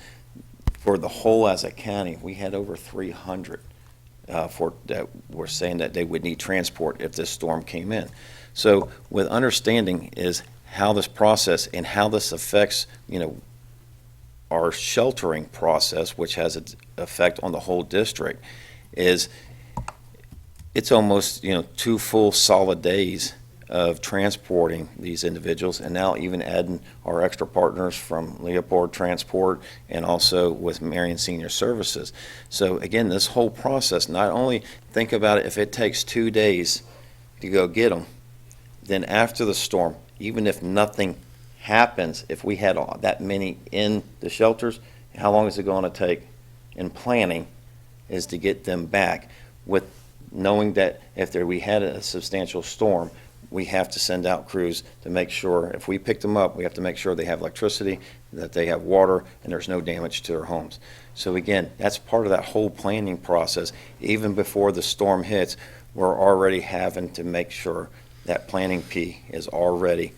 for the whole as a county, we had over 300 for that were saying that they would need transport if this storm came in. So with understanding is how this process and how this affects, our sheltering process, which has an effect on the whole district, is it's almost, 2 full solid days of transporting these individuals, and now even adding our extra partners from Leopold Transport and also with Marion Senior Services. So again, this whole process, not only think about it, if it takes 2 days to go get them, then after the storm, even if nothing happens, if we had that many in the shelters, how long is it going to take in planning is to get them back, with knowing that if we had a substantial storm, we have to send out crews to make sure, if we pick them up, we have to make sure they have electricity, that they have water, and there's no damage to their homes. So again, that's part of that whole planning process. Even before the storm hits, we're already having to make sure that planning P is already,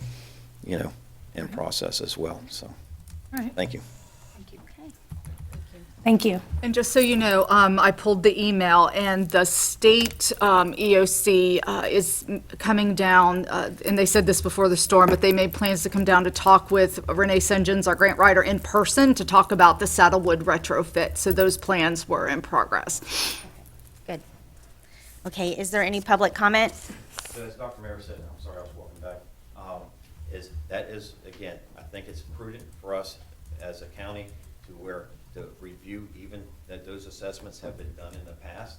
in process as well. So, Right. thank you. Thank you. And just so you know, I pulled the email, and the state EOC is coming down, and they said this before the storm, but they made plans to come down to talk with Renee St. Johns, our grant writer, in person to talk about the Saddlewood retrofit. So those plans were in progress. Good. Okay, is there any public comment? So as Dr. Mayer said, I'm sorry, I was walking back, again, I think it's prudent for us as a county to review even that those assessments have been done in the past,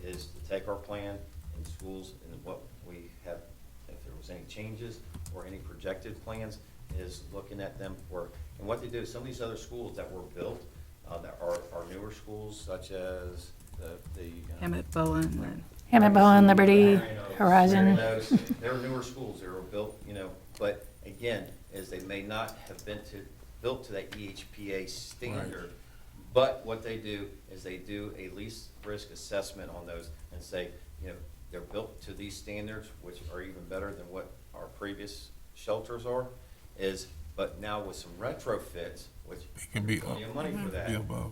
is to take our plan in schools and what we have, if there was any changes or any projected plans, is looking at them and what they do, some of these other schools that were built, that are newer schools, such as the Emmett Bowen. Hammond Bowen, Liberty, Horizon. They're newer schools, they were built, but again, is they may not have been built to that EHPA standard, but what they do is they do a least risk assessment on those and say, they're built to these standards, which are even better than what our previous shelters are, but now with some retrofits, which can be plenty of money for that,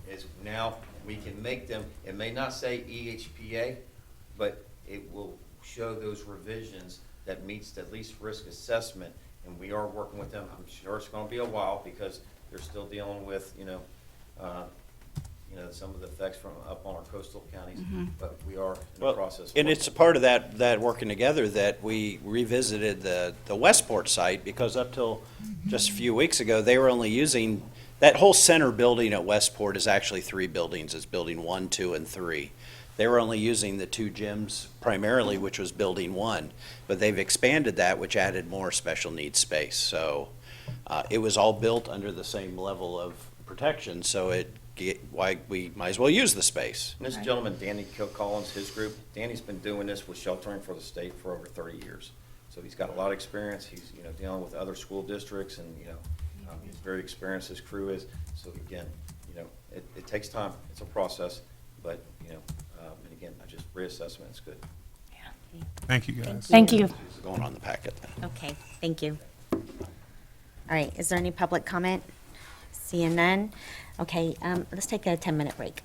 is now we can make them, it may not say EHPA, but it will show those revisions that meets the least risk assessment, and we are working with them. I'm sure it's going to be a while because they're still dealing with, some of the effects from up on our coastal counties, but we are in the Well, process. and it's a part of that working together that we revisited the Westport site, because up till just a few weeks ago, they were only using, that whole center building at Westport is actually 3 buildings. It's building 1, 2, and 3. They were only using the 2 gyms primarily, which was building 1, but they've expanded that, which added more special needs space. So it was all built under the same level of protection, so why we might as well use the space. And this gentleman, Danny Collins, his group, Danny's been doing this with sheltering for the state for over 30 years. So he's got a lot of experience. He's, dealing with other school districts and, he's very experienced, his crew is. So again, it takes time. It's a process, but, and again, just reassessment is good. Thank you, guys. Thank you. It's going on the packet. Okay, thank you. All right, is there any public comment? Seeing none? Okay, let's take a 10-minute break.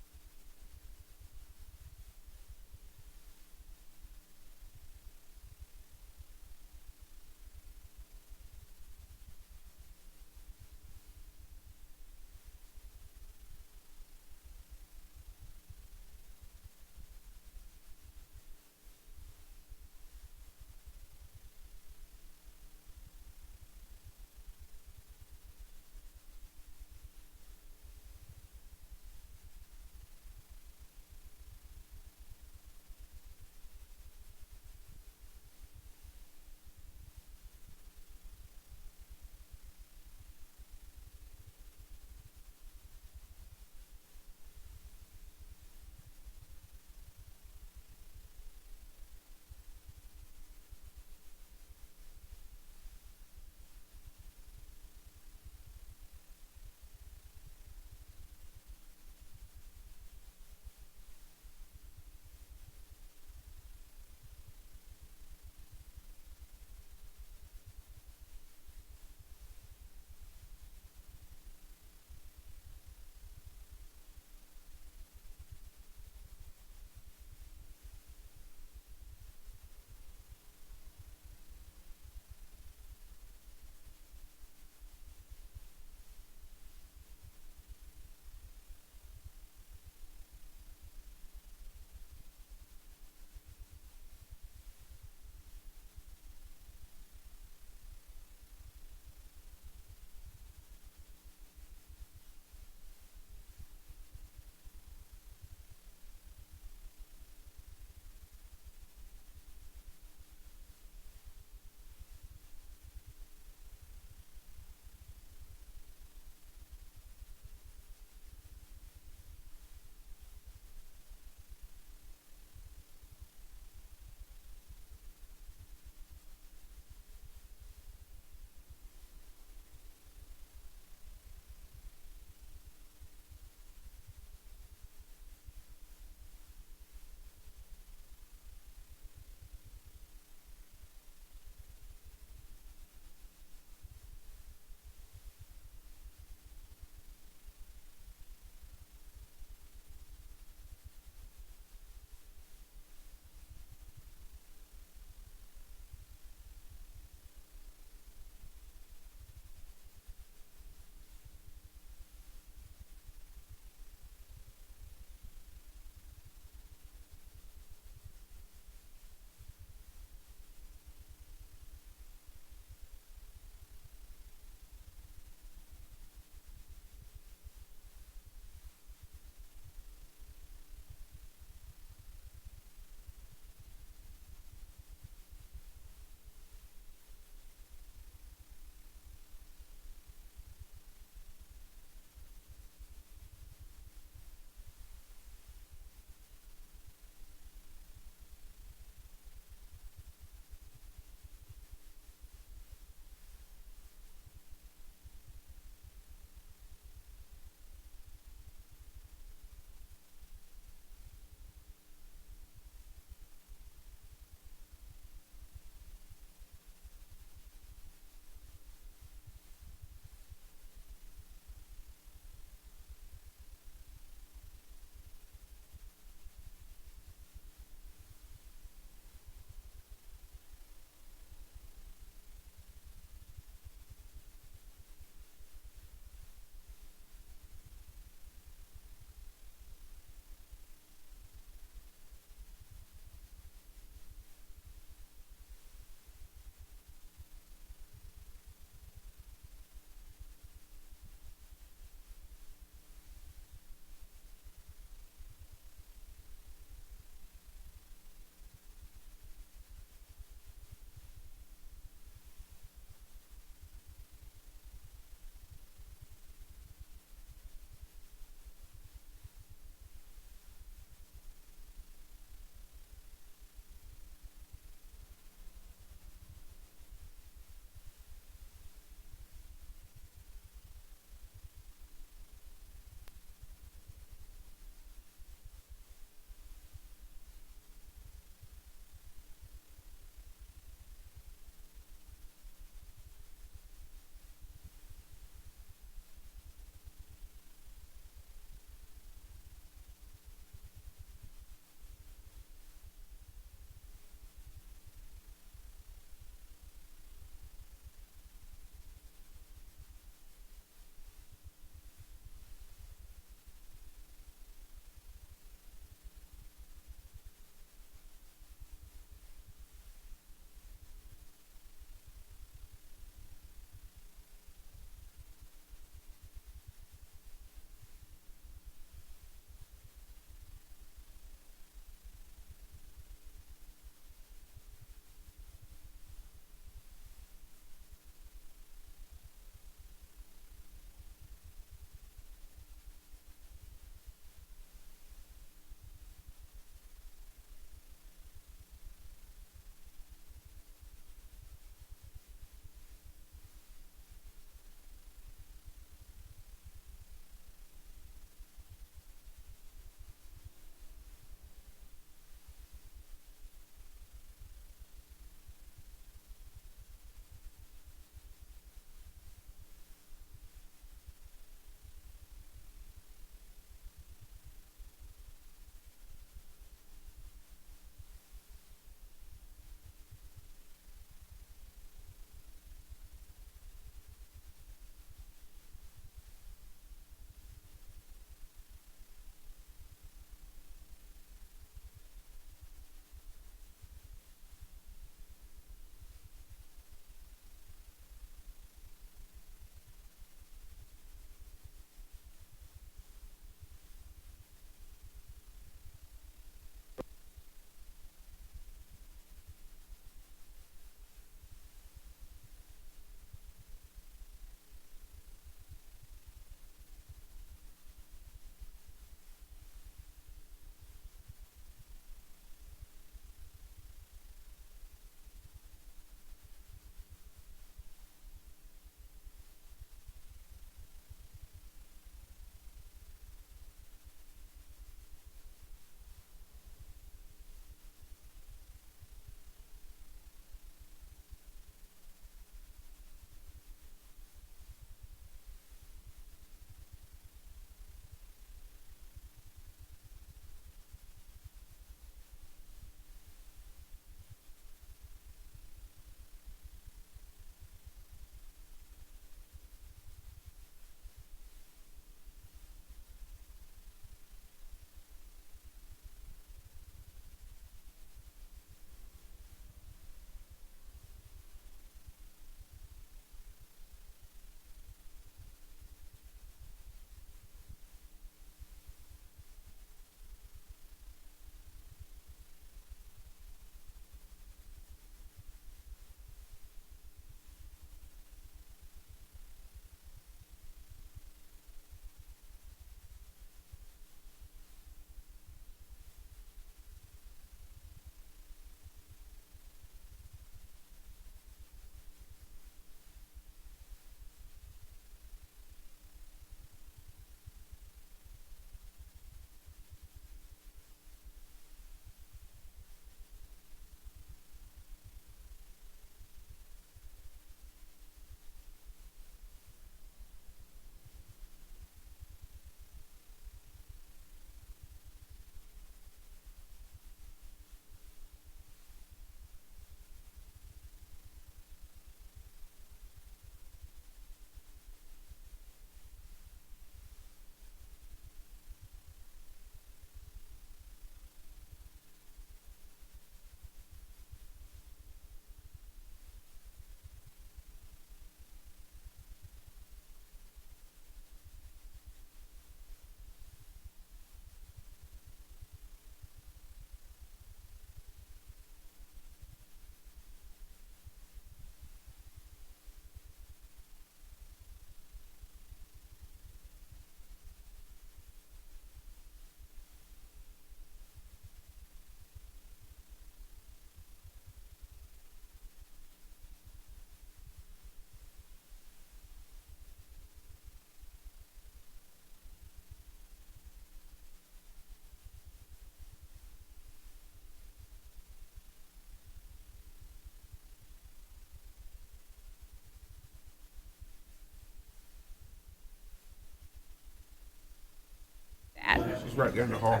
right there in the hall.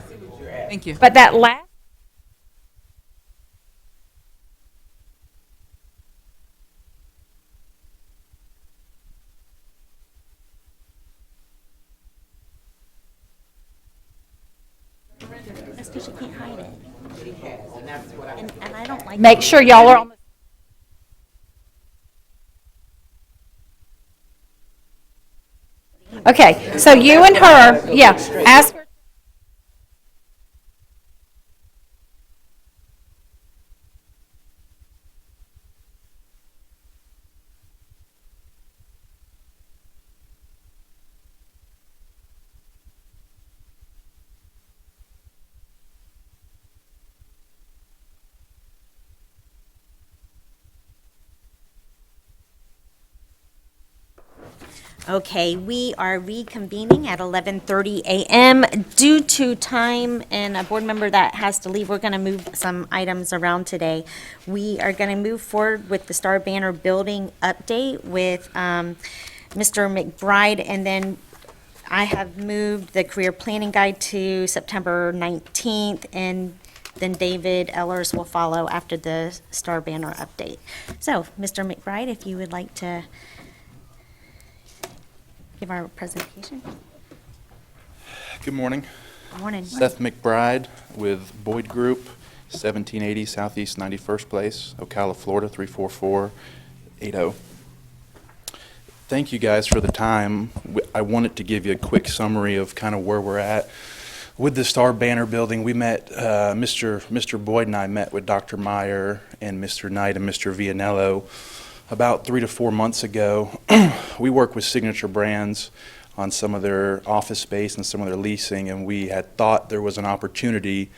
Thank you. But that last. That's because you can't hide it. And I don't like. Make sure y'all are on the. Okay, so you and her, yeah, ask her. Okay, we are reconvening at 11:30 a.m. Due to time and a board member that has to leave, we're going to move some items around today. We are going to move forward with the Star Banner Building update with Mr. McBride, and then I have moved the career planning guide to September 19th, and then David Ellers will follow after the Star Banner update. So, Mr. McBride, if you would like to give our presentation. Good morning. Good morning. Seth McBride with Boyd Group, 1780 Southeast 91st Place, Ocala, Florida, 34480. Thank you guys for the time. I wanted to give you a quick summary of kind of where we're at. With the Star Banner Building, we met, Mr. Boyd and I met with Dr. Meyer and Mr. Knight and Mr. Vianello about 3 to 4 months ago. We work with Signature Brands on some of their office space and some of their leasing, and we had thought there was an opportunity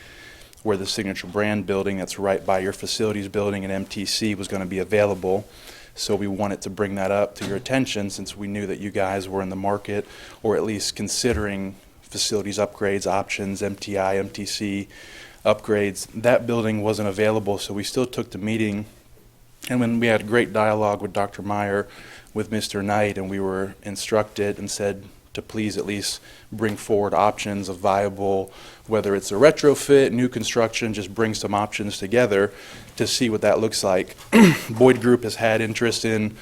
where the Signature Brand building that's right by your facilities building and MTC was going to be available. So we wanted to bring that up to your attention since we knew that you guys were in the market, or at least considering facilities upgrades, options, MTI, MTC upgrades. That building wasn't available, so we still took the meeting. And when we had a great dialogue with Dr. Meyer, with Mr. Knight, and we were instructed and said to please at least bring forward options of viable, whether it's a retrofit, new construction, just bring some options together to see what that looks like. Boyd Group has had interest in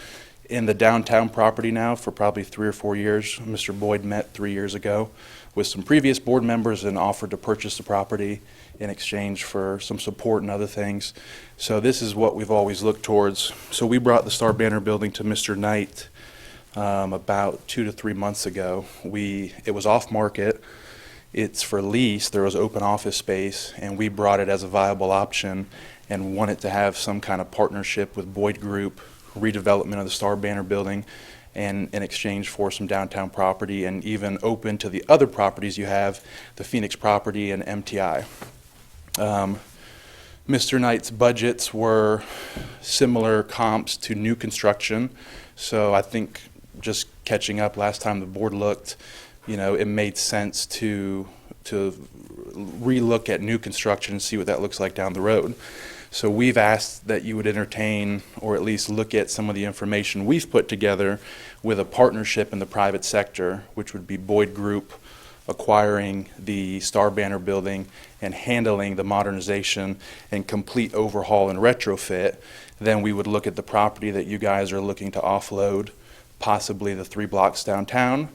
the downtown property now for probably 3 or 4 years. Mr. Boyd met 3 years ago with some previous board members and offered to purchase the property in exchange for some support and other things. So this is what we've always looked towards. So we brought the Star Banner Building to Mr. Knight about 2 to 3 months ago. It was off market. It's for lease. There was open office space, and we brought it as a viable option and wanted to have some kind of partnership with Boyd Group, redevelopment of the Star Banner Building, and in exchange for some downtown property, and even open to the other properties you have, the Phoenix property and MTI. Mr. Knight's budgets were similar comps to new construction, so I think just catching up last time the board looked, it made sense to relook at new construction and see what that looks like down the road. So we've asked that you would entertain or at least look at some of the information we've put together with a partnership in the private sector, which would be Boyd Group acquiring the Star Banner Building and handling the modernization and complete overhaul and retrofit. Then we would look at the property that you guys are looking to offload, possibly the 3 blocks downtown,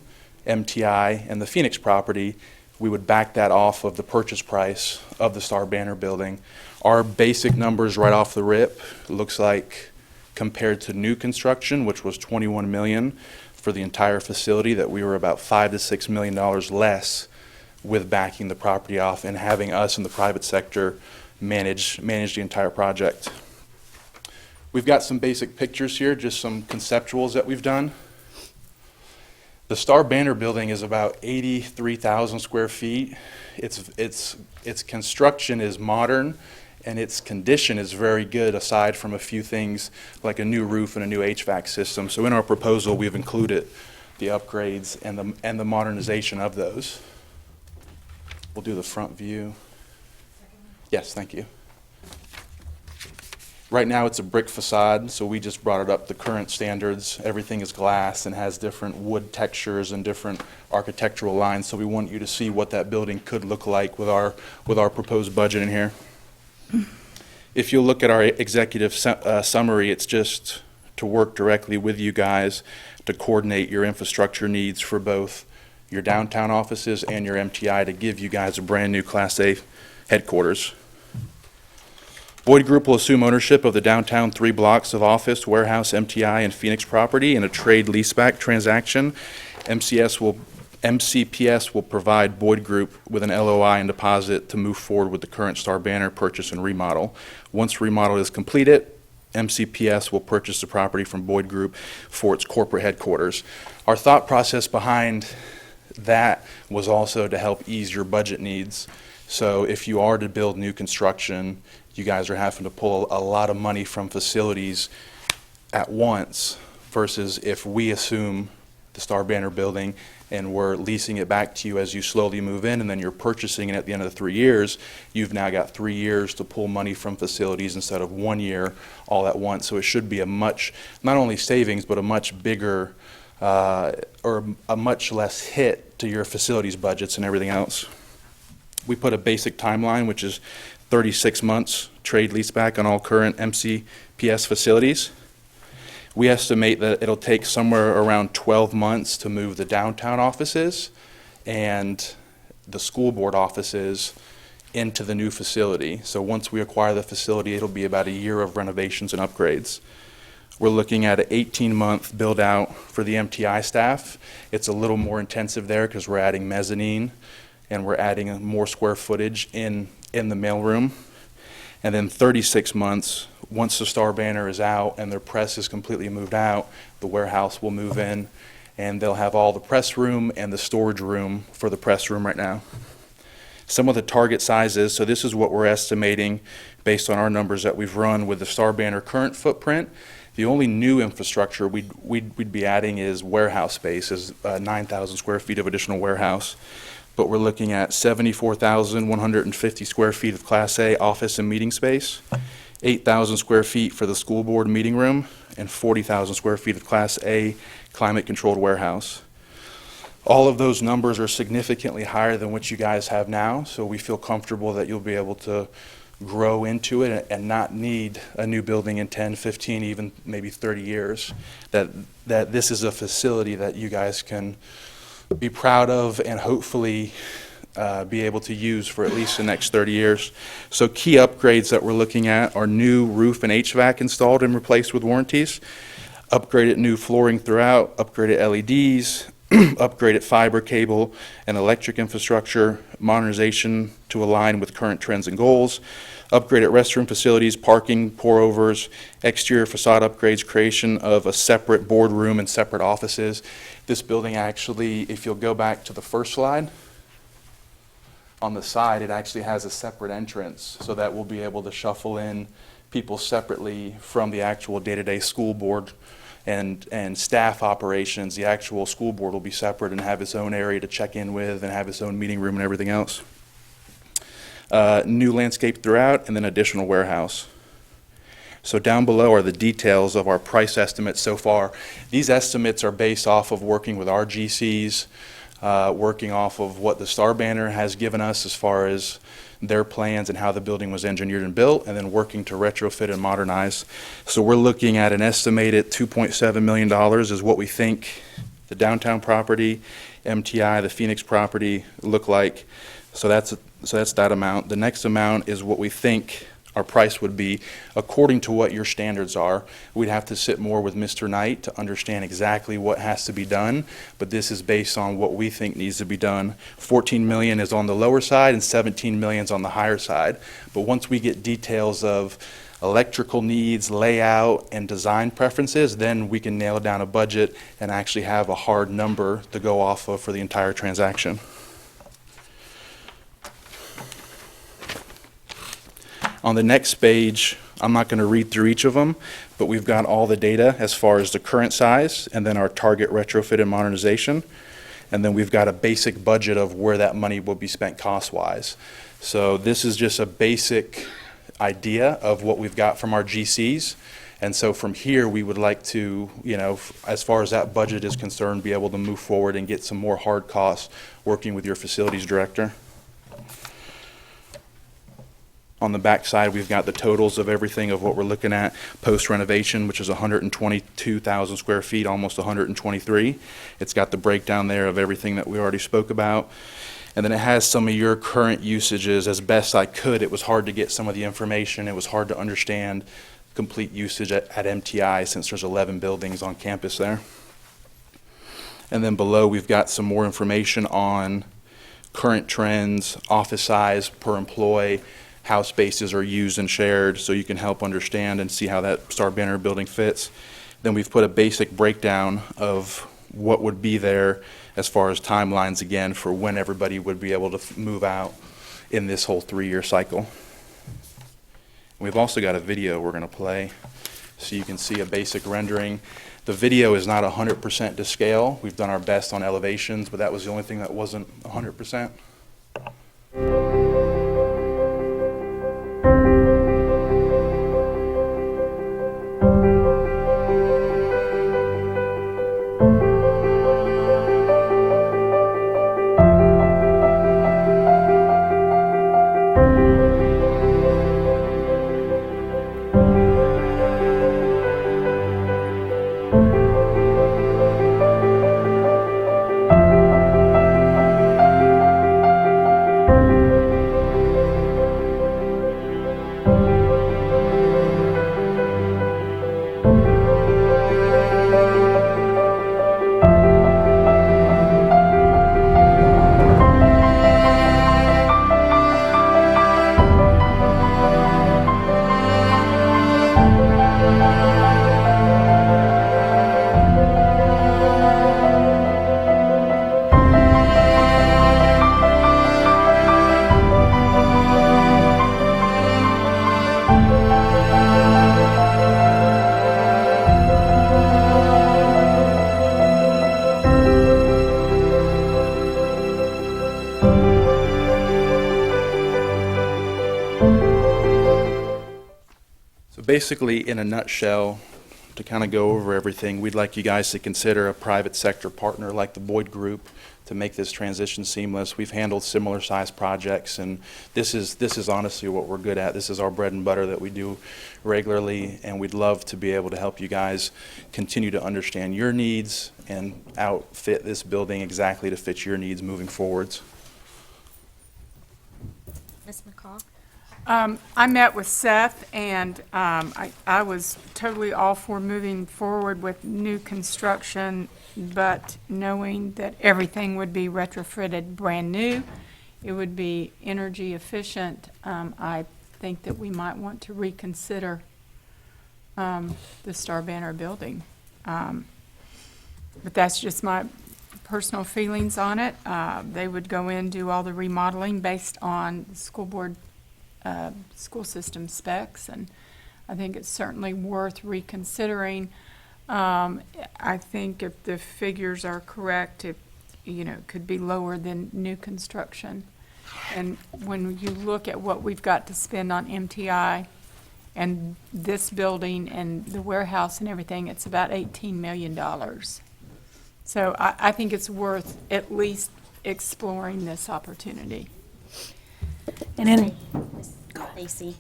MTI, and the Phoenix property. We would back that off of the purchase price of the Star Banner Building. Our basic numbers right off the rip looks like, compared to new construction, which was $21 million for the entire facility, that we were about $5 to $6 million less with backing the property off and having us in the private sector manage the entire project. We've got some basic pictures here, just some conceptuals that we've done. The Star Banner Building is about 83,000 square feet. Its construction is modern, and its condition is very good, aside from a few things like a new roof and a new HVAC system. So in our proposal, we've included the upgrades and the modernization of those. We'll do the front view. Yes, thank you. Right now, it's a brick facade, so we just brought it up to current standards. Everything is glass and has different wood textures and different architectural lines, so we want you to see what that building could look like with our proposed budget in here. If you look at our executive summary, it's just to work directly with you guys to coordinate your infrastructure needs for both your downtown offices and your MTI to give you guys a brand-new Class A headquarters. Boyd Group will assume ownership of the downtown 3 blocks of office, warehouse, MTI, and Phoenix property in a trade leaseback transaction. MCPS will provide Boyd Group with an LOI and deposit to move forward with the current Star Banner purchase and remodel. Once remodel is completed, MCPS will purchase the property from Boyd Group for its corporate headquarters. Our thought process behind that was also to help ease your budget needs. So if you are to build new construction, you guys are having to pull a lot of money from facilities at once versus if we assume the Star Banner building and we're leasing it back to you as you slowly move in, and then you're purchasing it at the end of the 3 years, you've now got 3 years to pull money from facilities instead of 1 year all at once. So it should be a much, not only savings, but a much bigger or a much less hit to your facilities budgets and everything else. We put a basic timeline, which is 36 months trade leaseback on all current MCPS facilities. We estimate that it'll take somewhere around 12 months to move the downtown offices and the school board offices into the new facility. So once we acquire the facility, it'll be about a year of renovations and upgrades. We're looking at an 18-month build-out for the MTI staff. It's a little more intensive there because we're adding mezzanine and we're adding more square footage in the mailroom. And then 36 months, once the Star Banner is out and their press is completely moved out, the warehouse will move in and they'll have all the press room and the storage room for the press room right now. Some of the target sizes, so this is what we're estimating based on our numbers that we've run with the Star Banner current footprint. The only new infrastructure we'd be adding is warehouse space, is 9,000 square feet of additional warehouse. But we're looking at 74,150 square feet of Class A office and meeting space, 8,000 square feet for the school board meeting room, and 40,000 square feet of Class A climate-controlled warehouse. All of those numbers are significantly higher than what you guys have now, so we feel comfortable that you'll be able to grow into it and not need a new building in 10, 15, even maybe 30 years. That this is a facility that you guys can be proud of and hopefully be able to use for at least the next 30 years. So key upgrades that we're looking at are new roof and HVAC installed and replaced with warranties, upgraded new flooring throughout, upgraded LEDs, upgraded fiber cable and electric infrastructure, modernization to align with current trends and goals, upgraded restroom facilities, parking, pour-overs, exterior facade upgrades, creation of a separate boardroom and separate offices. This building actually, if you'll go back to the first slide, on the side, it actually has a separate entrance so that we'll be able to shuffle in people separately from the actual day-to-day school board and staff operations. The actual school board will be separate and have its own area to check in with and have its own meeting room and everything else. New landscape throughout, and then additional warehouse. So down below are the details of our price estimates so far. These estimates are based off of working with our GCs, working off of what the Star Banner has given us as far as their plans and how the building was engineered and built, and then working to retrofit and modernize. So we're looking at an estimated $2.7 million is what we think the downtown property, MTI, the Phoenix property look like. So that's that amount. The next amount is what we think our price would be according to what your standards are. We'd have to sit more with Mr. Knight to understand exactly what has to be done, but this is based on what we think needs to be done. 14 million is on the lower side and 17 million is on the higher side. But once we get details of electrical needs, layout, and design preferences, then we can nail down a budget and actually have a hard number to go off of for the entire transaction. On the next page, I'm not going to read through each of them, but we've got all the data as far as the current size and then our target retrofit and modernization. And then we've got a basic budget of where that money will be spent cost-wise. So this is just a basic idea of what we've got from our GCs. And so from here, we would like to, as far as that budget is concerned, be able to move forward and get some more hard costs working with your facilities director. On the back side, we've got the totals of everything of what we're looking at post renovation, which is 122,000 square feet, almost 123. It's got the breakdown there of everything that we already spoke about. And then it has some of your current usages. As best I could, it was hard to get some of the information. It was hard to understand complete usage at MTI since there's 11 buildings on campus there. And then below, we've got some more information on current trends, office size per employee, how spaces are used and shared, so you can help understand and see how that Star Banner building fits. Then we've put a basic breakdown of what would be there as far as timelines, again, for when everybody would be able to move out in this whole 3-year cycle. We've also got a video we're going to play so you can see a basic rendering. The video is not 100% to scale. We've done our best on elevations, but that was the only thing that wasn't 100%. Basically, in a nutshell, to kind of go over everything, we'd like you guys to consider a private sector partner like the Boyd Group to make this transition seamless. We've handled similar sized projects, and this is honestly what we're good at. This is our bread and butter that we do regularly, and we'd love to be able to help you guys continue to understand your needs and outfit this building exactly to fit your needs moving forwards. Ms. McCall? I met with Seth, and I was totally all for moving forward with new construction, but knowing that everything would be retrofitted brand new, it would be energy efficient, I think that we might want to reconsider the Star Banner building. But that's just my personal feelings on it. They would go in, do all the remodeling based on the school board school system specs, and I think it's certainly worth reconsidering. I think if the figures are correct, it could be lower than new construction. And when you look at what we've got to spend on MTI and this building and the warehouse and everything, it's about $18 million. So I think it's worth at least exploring this opportunity. And then, Lacey?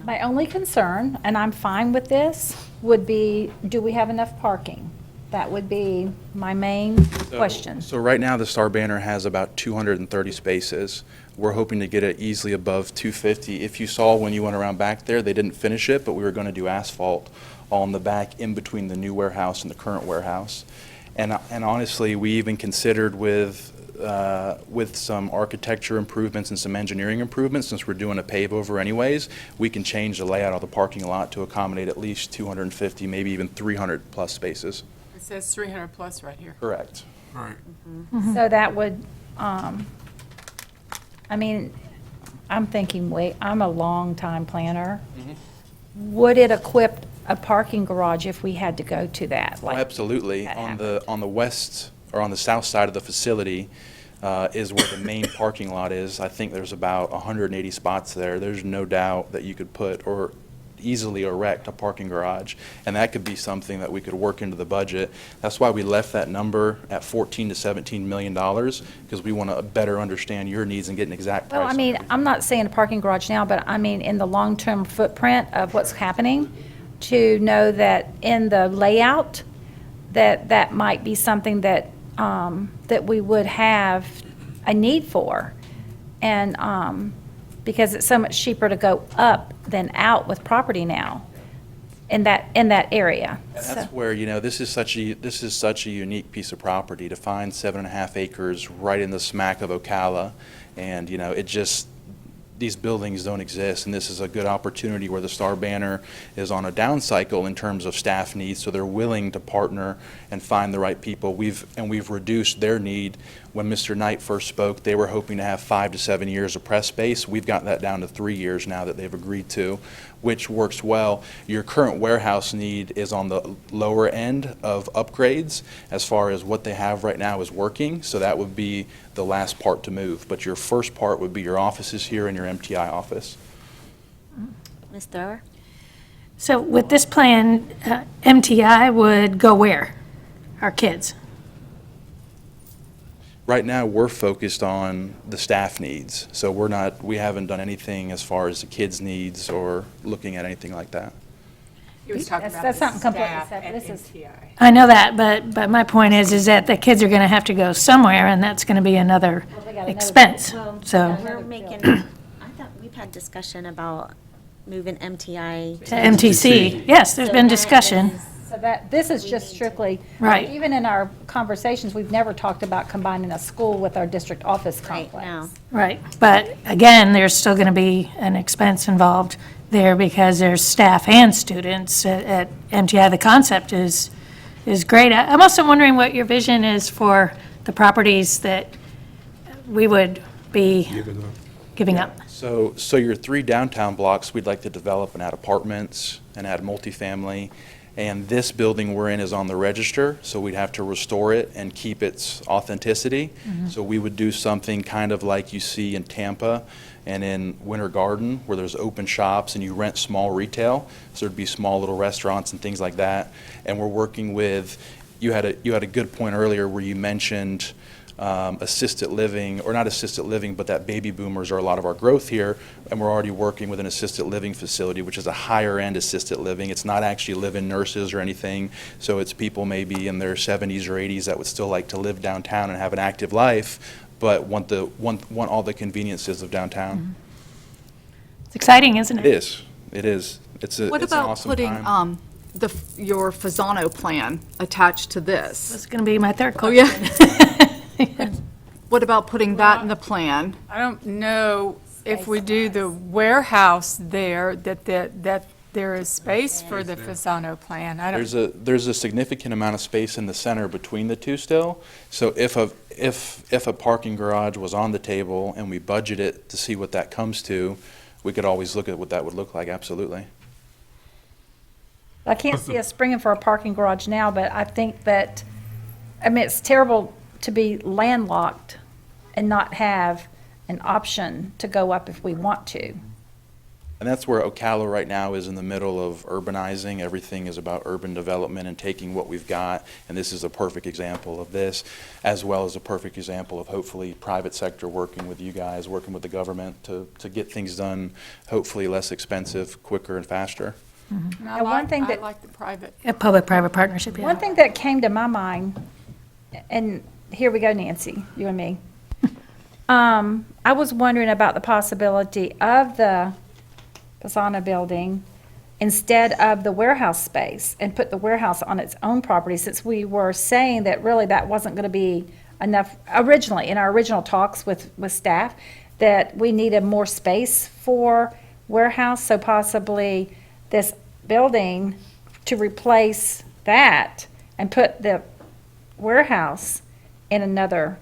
My only concern, and I'm fine with this, would be, do we have enough parking? That would be my main question. So right now, the Star Banner has about 230 spaces. We're hoping to get it easily above 250. If you saw when you went around back there, they didn't finish it, but we were going to do asphalt all in the back in between the new warehouse and the current warehouse. And honestly, we even considered with some architecture improvements and some engineering improvements, since we're doing a pave over anyways, we can change the layout of the parking lot to accommodate at least 250, maybe even 300 plus spaces. It says 300 plus right here. Correct. Right. So that would, I mean, I'm thinking, I'm a long-time planner. Would it equip a parking garage if we had to go to that? Oh, like absolutely. that On happened? the west, or on the south side of the facility, is where the main parking lot is. I think there's about 180 spots there. There's no doubt that you could put or easily erect a parking garage, and that could be something that we could work into the budget. That's why we left that number at $14 to $17 million, because we want to better understand your needs and get an exact price. Well, I mean, I'm not saying a parking garage now, but I mean, in the long-term footprint of what's happening, to know that in the layout, that might be something that, that we would have a need for. And, because it's so much cheaper to go up than out with property now in that area. And that's where, this is such a unique piece of property to find 7.5 acres right in the smack of Ocala. And, these buildings don't exist, and this is a good opportunity where the Star Banner is on a down cycle in terms of staff needs, so they're willing to partner and find the right people. We've reduced their need. When Mr. Knight first spoke, they were hoping to have 5 to 7 years of press space. We've got that down to 3 years now that they've agreed to, which works well. Your current warehouse need is on the lower end of upgrades as far as what they have right now is working, so that would be the last part to move. But your first part would be your offices here and your MTI office. Ms. Thrower? So with this plan, MTI would go where? Our kids? Right now, we're focused on the staff needs, so we haven't done anything as far as the kids' needs or looking at anything like that. He was talking about That's the something completely staff separate. at This is- MTI. I know that, but my point is that the kids are going to have to go somewhere, and that's going to be another Well, they got another- expense. Well, So we're making, I thought we've had discussion about moving MTI. to MTC, yes, there's So been that discussion. is- So this is just strictly. Right. Even in our conversations, we've never talked about combining a school with our district office Right, complex. no. Right, but again, there's still going to be an expense involved there because there's staff and students at MTI. The concept is great. I'm also wondering what your vision is for the properties that we would be giving up. So your 3 downtown blocks, we'd like to develop and add apartments and add multifamily. And this building we're in is on the register, so we'd have to restore it and keep its authenticity. So we would do something kind of like you see in Tampa and in Winter Garden, where there's open shops and you rent small retail. So there'd be small little restaurants and things like that. And we're working with, you had a good point earlier where you mentioned assisted living, or not assisted living, but that baby boomers are a lot of our growth here, and we're already working with an assisted living facility, which is a higher-end assisted living. It's not actually live-in nurses or anything, so it's people maybe in their 70s or 80s that would still like to live downtown and have an active life, but want all the conveniences of downtown. It's exciting, isn't It is. It is. It's an What awesome about time. putting your Fasano plan attached to this? That's going to be my third Oh, question. yeah. What about putting that in the plan? I don't know if we do the warehouse there, that there is space for the Fasano plan. I don't, There's a significant amount of space in the center between the two still. So if a parking garage was on the table and we budget it to see what that comes to, we could always look at what that would look like, absolutely. I can't see us springing for a parking garage now, but I think that, I mean, it's terrible to be landlocked and not have an option to go up if we want to. And that's where Ocala right now is in the middle of urbanizing. Everything is about urban development and taking what we've got, and this is a perfect example of this, as well as a perfect example of hopefully private sector working with you guys, working with the government to get things done, hopefully less expensive, quicker, and faster. and I And one thing I that- like the private. A public-private partnership, yeah. One thing that came to my mind, and here we go, Nancy, you and me. I was wondering about the possibility of the Fasano building instead of the warehouse space, and put the warehouse on its own property, since we were saying that really that wasn't going to be enough, originally, in our original talks with staff, that we needed more space for warehouse, so possibly this building to replace that and put the warehouse in another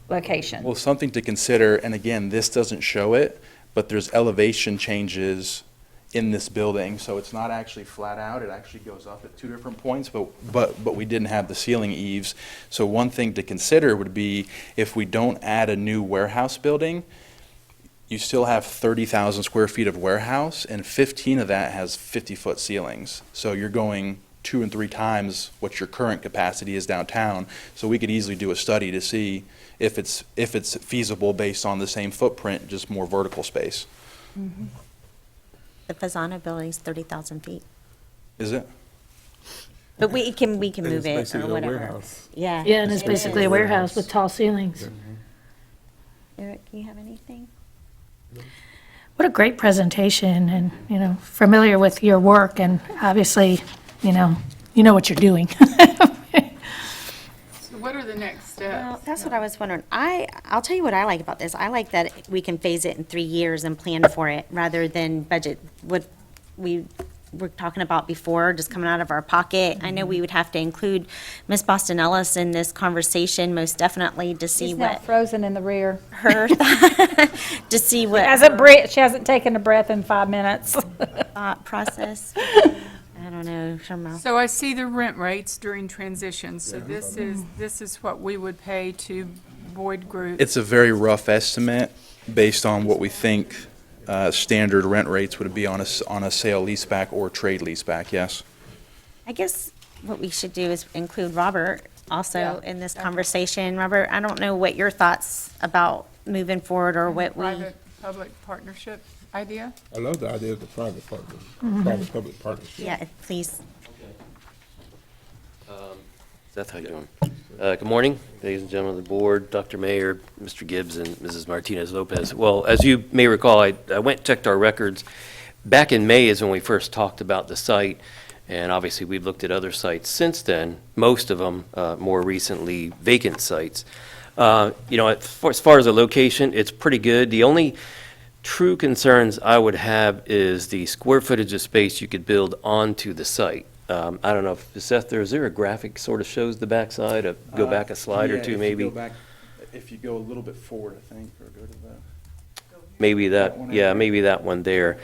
location. Well, something to consider, and again, this doesn't show it, but there's elevation changes in this building, so it's not actually flat out. It actually goes up at two different points, but we didn't have the ceiling eaves. So one thing to consider would be if we don't add a new warehouse building, you still have 30,000 square feet of warehouse, and 15 of that has 50-foot ceilings. So you're going 2 and 3 times what your current capacity is downtown. So we could easily do a study to see if it's feasible based on the same footprint, just more vertical space. The Fasano building's 30,000 feet. Is it? But we can move it's it basically or a whatever. warehouse. Yeah. Yeah, and it's it basically a is. warehouse with tall ceilings. Eric, you have anything? What a great presentation, and, familiar with your work, and obviously, you know what you're doing. So what are the next steps? Well, that's what I was wondering. I'll tell you what I like about this. I like that we can phase it in 3 years and plan for it rather than budget what we were talking about before, just coming out of our pocket. I know we would have to include Ms. Boston Ellis in this conversation, most definitely, to see She's now what frozen in the rear. her, to see what She hasn't taken a breath in 5 minutes. thought process. I don't know, Sharma. So I see the rent rates during transition, so this is what we would pay to Boyd Group. It's a very rough estimate based on what we think standard rent rates would be on a sale leaseback or trade leaseback, yes. I guess what we should do is include Robert also Yeah, in this definitely. conversation. Robert, I don't know what your thoughts about moving forward or what we, Private-public partnership idea? I love the idea of the private partner, private-public partnership. yeah, please. Seth, how you doing? Good morning, ladies and gentlemen of the board, Dr. Mayor, Mr. Gibbs, and Mrs. Martinez Lopez. Well, as you may recall, I went and checked our records. Back in May is when we first talked about the site, and obviously we've looked at other sites since then, most of them more recently vacant sites. As far as the location, it's pretty good. The only true concerns I would have is the square footage of space you could build onto the site. I don't know, if Seth, is there a graphic sort of shows the backside? Go back a slide or two, maybe? If you go a little bit forward, I think, or go to the. Maybe That one right maybe that one there.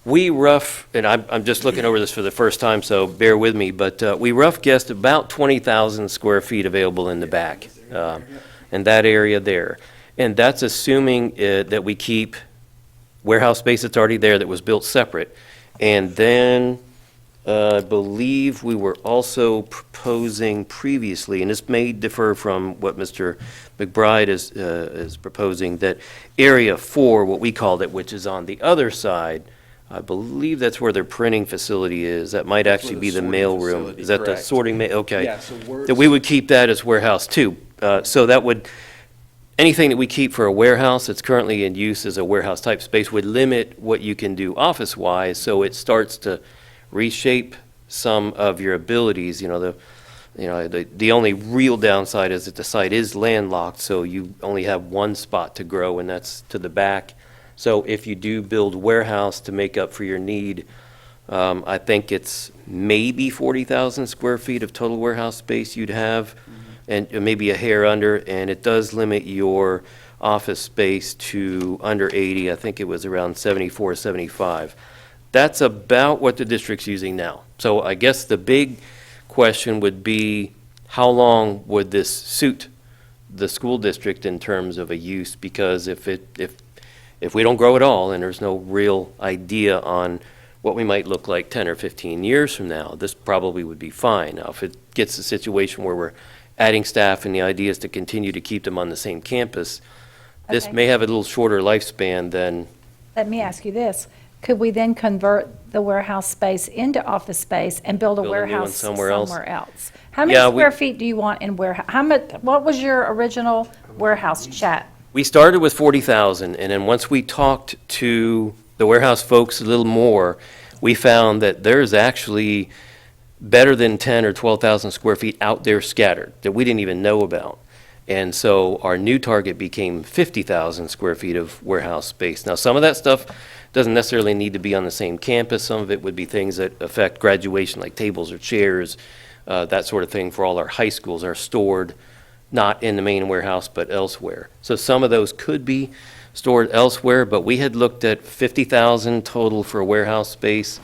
And I'm just looking over this for the first time, so bear with me, but we rough guessed about 20,000 square feet available in the back, in that area there. And that's assuming that we keep warehouse space that's already there that was built separate. And then I believe we were also proposing previously, and this may differ from what Mr. McBride is proposing, that Area 4, what we called it, which is on the other side, I believe that's where their printing facility is. That might That's actually where be the the sorting mail room. facility, Is that the correct. sorting okay. Yeah, so we're- That we would keep that as warehouse too. So that would, anything that we keep for a warehouse that's currently in use as a warehouse type space would limit what you can do office-wise, so it starts to reshape some of your abilities. The only real downside is that the site is landlocked, so you only have one spot to grow, and that's to the back. So if you do build warehouse to make up for your need, I think it's maybe 40,000 square feet of total warehouse space you'd have, and maybe a hair under, and it does limit your office space to under 80. I think it was around 74, 75. That's about what the district's using now. So I guess the big question would be, how long would this suit the school district in terms of a use? Because if we don't grow at all, and there's no real idea on what we might look like 10 or 15 years from now, this probably would be fine. Now, if it gets a situation where we're adding staff and the idea is to continue to keep them on the same campus, this Okay. may have a little shorter lifespan than, Let me ask you this. Could we then convert the warehouse space into office space and build a Build a new one warehouse somewhere else? How many Yeah, square feet do you want in warehouse? What was your original warehouse chat? we started with 40,000, and then once we talked to the warehouse folks a little more, we found that there's actually better than 10 or 12,000 square feet out there scattered that we didn't even know about. And so our new target became 50,000 square feet of warehouse space. Now, some of that stuff doesn't necessarily need to be on the same campus. Some of it would be things that affect graduation, like tables or chairs, that sort of thing for all our high schools are stored not in the main warehouse, but elsewhere. So some of those could be stored elsewhere, but we had looked at 50,000 total for warehouse space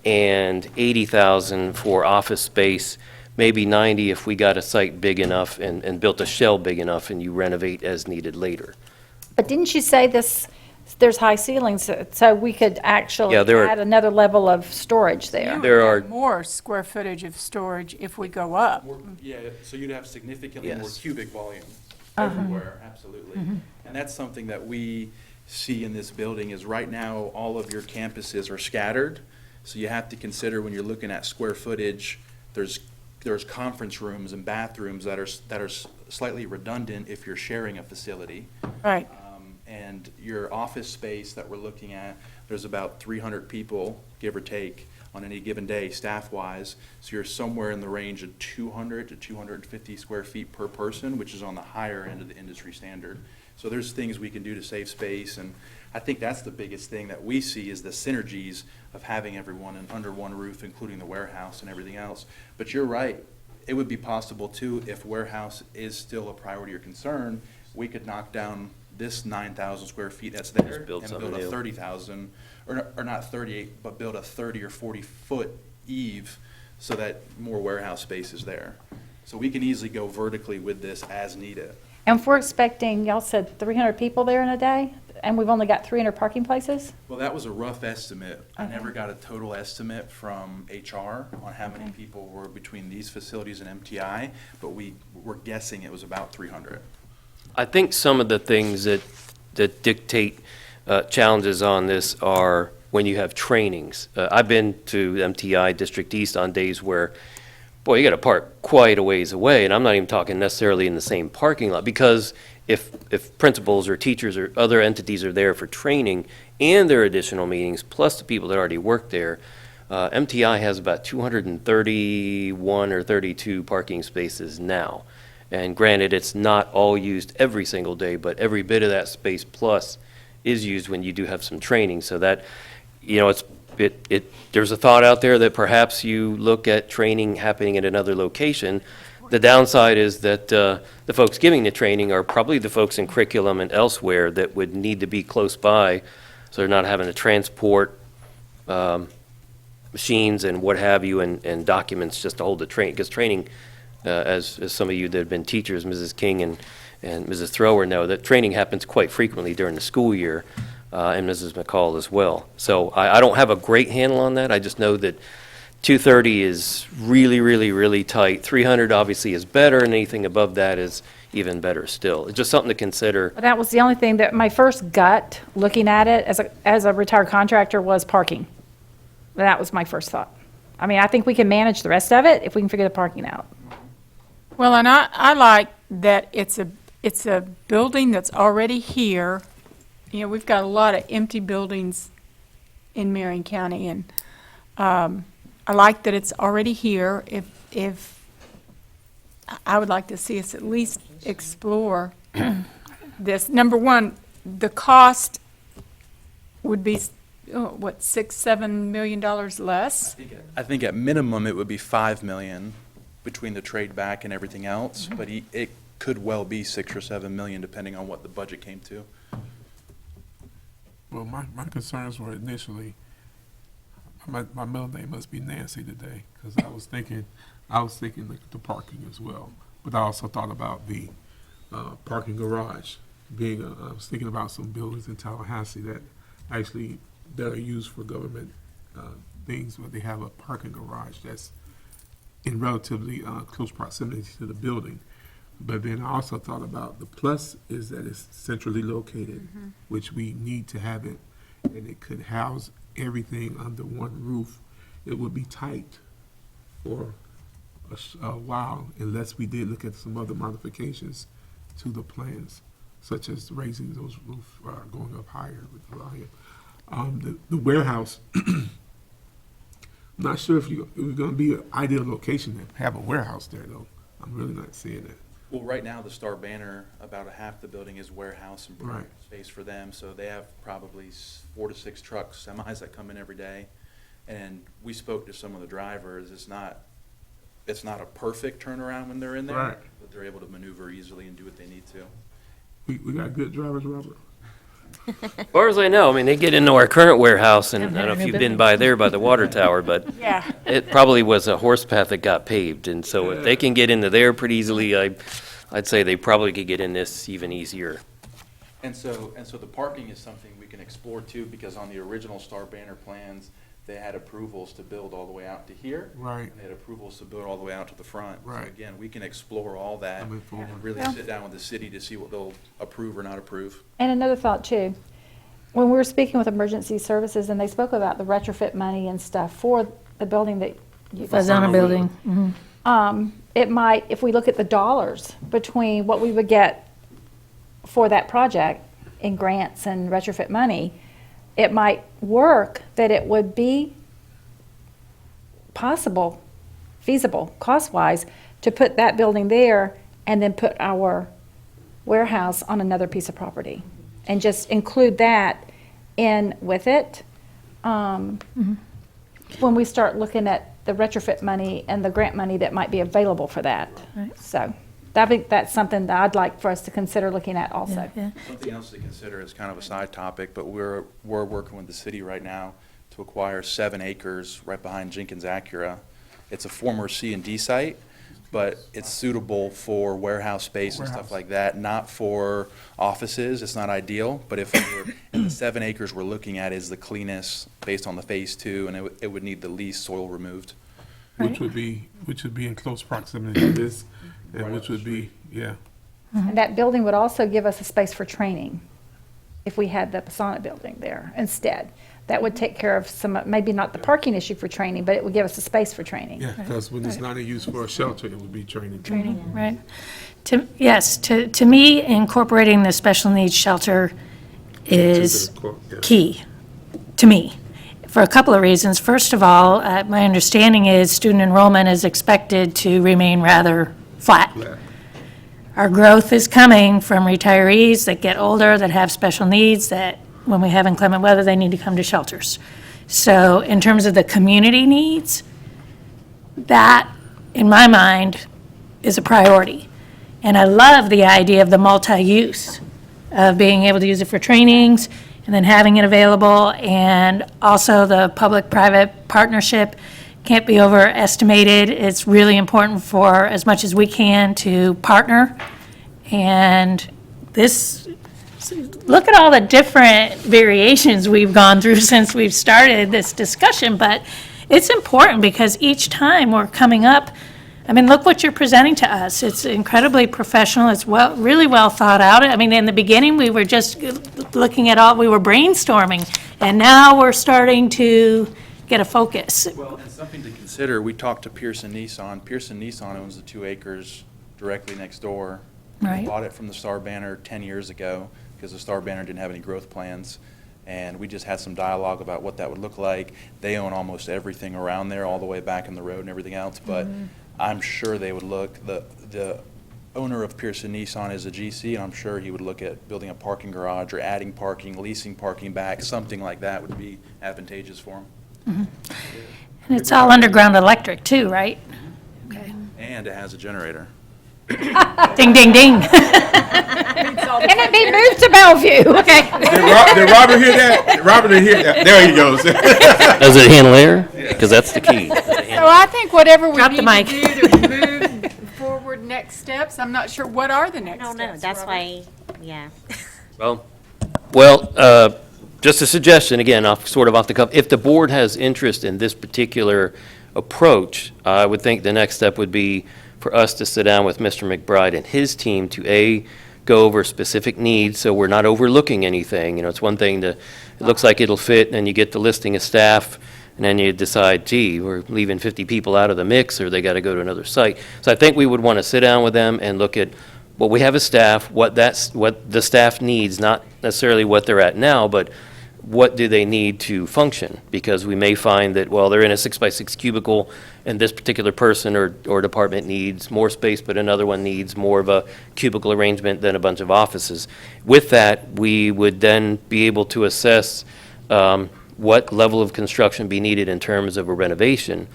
and 80,000 for office space, maybe 90 if we got a site big enough and built a shell big enough and you renovate as needed later. But didn't you say there's high ceilings, so we could actually Yeah, there are- add another level of storage there? You There would are- have more square footage of storage if we go up. Yeah, so you'd have significantly more Yes. cubic volume everywhere, absolutely. And that's something that we see in this building is right now, all of your campuses are scattered. So you have to consider when you're looking at square footage, there's conference rooms and bathrooms that are slightly redundant if you're sharing a facility. Right. And your office space that we're looking at, there's about 300 people, give or take, on any given day, staff-wise. So you're somewhere in the range of 200 to 250 square feet per person, which is on the higher end of the industry standard. So there's things we can do to save space, and I think that's the biggest thing that we see is the synergies of having everyone under one roof, including the warehouse and everything else. But you're right, it would be possible too, if warehouse is still a priority or concern, we could knock down this 9,000 square feet that's there Just build and something build a new. 30,000, or not 38, but build a 30 or 40-foot eave so that more warehouse space is there. So we can easily go vertically with this as needed. And if we're expecting, y'all said 300 people there in a day, and we've only got 300 parking places? Well, that was a rough estimate. I never got a total estimate from HR on how many people were between these facilities and MTI, but we were guessing it was about 300. I think some of the things that dictate challenges on this are when you have trainings. I've been to MTI District East on days where, boy, you got to park quite a ways away, and I'm not even talking necessarily in the same parking lot, because if principals or teachers or other entities are there for training and there are additional meetings, plus the people that already work there, MTI has about 231 or 32 parking spaces now. And granted, it's not all used every single day, but every bit of that space plus is used when you do have some training. So that, there's a thought out there that perhaps you look at training happening at another location. The downside is that the folks giving the training are probably the folks in curriculum and elsewhere that would need to be close by, so they're not having to transport machines and what have you and documents just to hold the training. Because training, as some of you that have been teachers, Mrs. King and Mrs. Thrower know, that training happens quite frequently during the school year, and Mrs. McCall as well. So I don't have a great handle on that. I just know that 230 is really, really, really tight. 300 obviously is better, and anything above that is even better still. It's just something to consider. That was the only thing that, my first gut, looking at it as a retired contractor, was parking. That was my first thought. I mean, I think we can manage the rest of it if we can figure the parking out. Well, and I like that it's a building that's already here. You know, we've got a lot of empty buildings in Marion County, and I like that it's already here. If I would like to see us at least explore this. Number one, the cost would be, what, $6-7 million less? I think at minimum, it would be $5 million between the trade back and everything else, but it could well be $6 or $7 million, depending on what the budget came to. Well, my concerns were initially, my middle name must be Nancy today, because I was thinking the parking as well. But I also thought about the parking garage being, I was thinking about some buildings in Tallahassee that are used for government things, where they have a parking garage that's in relatively close proximity to the building. But then I also thought about the plus is that it's centrally located, which we need to have it, and it could house everything under one roof. It would be tight for a while, unless we did look at some other modifications to the plans, such as raising those roofs, going up higher with the volume. The warehouse, I'm not sure if it was going to be an ideal location to have a warehouse there, though. I'm really not seeing that. Well, right now, the Star Banner, about a half the building is warehouse and Right. space for them, so they have probably 4 to 6 trucks, semis that come in every day. And we spoke to some of the drivers, it's not a perfect turnaround when they're in there, Right. but they're able to maneuver easily and do what they need to. We got good drivers, Robert? As far as I know, I mean, they get into our current warehouse, and I don't know if you've been by there by the water tower, but Yeah. it probably was a horse path that got paved, and so if they can get into there pretty easily, I'd say they probably could get in this even easier. And so the parking is something we can explore too, because on the original Star Banner plans, they had approvals to build all the way out to here. Right. And they had approvals to build all the way out to the front. Right. So again, we can explore all that Move forward. and really sit down with the city to see what they'll approve or not approve. And another thought too, when we were speaking with emergency services and they spoke about the retrofit money and stuff for the building that you. Fazana Building. It might, if we look at the dollars between what we would get for that project in grants and retrofit money, it might work that it would be possible, feasible, cost-wise, to put that building there and then put our warehouse on another piece of property. And just include that in with it. When we start looking at the retrofit money and the grant money that might be available for that. Right. So that's something that I'd like for us to consider looking at also. Yeah. Something else to consider is kind of a side topic, but we're working with the city right now to acquire 7 acres right behind Jenkins Acura. It's a former C&D site, but it's suitable for warehouse space and stuff like that, not for offices. It's not ideal, but if we're, and the 7 acres we're looking at is the cleanest based on the phase 2, and it would need the least soil removed. Which would be in close proximity to this, and which would be, yeah. And that building would also give us a space for training if we had the Pasana building there instead. That would take care of some, maybe not the parking issue for training, but it would give us a space for training. Yeah, because when it's not in use for a shelter, it would be training. Training, right. Yes, to me, incorporating the special needs shelter is key, to me, for a couple of reasons. First of all, my understanding is student enrollment is expected to remain rather flat. Our growth is coming from retirees that get older, that have special needs, that when we have inclement weather, they need to come to shelters. So in terms of the community needs, that, in my mind, is a priority. And I love the idea of the multi-use, of being able to use it for trainings, and then having it available, and also the public-private partnership can't be overestimated. It's really important for, as much as we can, to partner. And this, look at all the different variations we've gone through since we've started this discussion, but it's important because each time we're coming up, I mean, look what you're presenting to us. It's incredibly professional. It's really well thought out. I mean, in the beginning, we were just looking at we were brainstorming, and now we're starting to get a focus. Well, and something to consider, we talked to Pearson Nissan. Pearson Nissan owns the 2 acres directly next door. Right. We bought it from the Star Banner 10 years ago because the Star Banner didn't have any growth plans. And we just had some dialogue about what that would look like. They own almost everything around there, all the way back in the road and everything else. But I'm sure they would look, the owner of Pearson Nissan is a GC, and I'm sure he would look at building a parking garage or adding parking, leasing parking back, something like that would be advantageous for him. And it's all underground electric too, right? Okay. And it has a generator. Ding, ding, ding. Can it be moved to Bellevue? Okay. Did Robert hear that? Did Robert didn't hear that? There he goes. Does it handle air? Because that's the key. So I think whatever we Drop the need mic. to do to move forward next steps, I'm not sure, what are the next I steps? don't know, that's Robert? why, yeah. Well, just a suggestion, again, sort of off the cuff. If the board has interest in this particular approach, I would think the next step would be for us to sit down with Mr. McBride and his team to, go over specific needs, so we're not overlooking anything. You know, it's one thing it looks like it'll fit, and then you get the listing of staff, and then you decide, gee, we're leaving 50 people out of the mix, or they got to go to another site. So I think we would want to sit down with them and look at what we have as staff, what the staff needs, not necessarily what they're at now, but what do they need to function? Because we may find that, well, they're in a 6x6 cubicle, and this particular person or department needs more space, but another one needs more of a cubicle arrangement than a bunch of offices. With that, we would then be able to assess what level of construction be needed in terms of a renovation,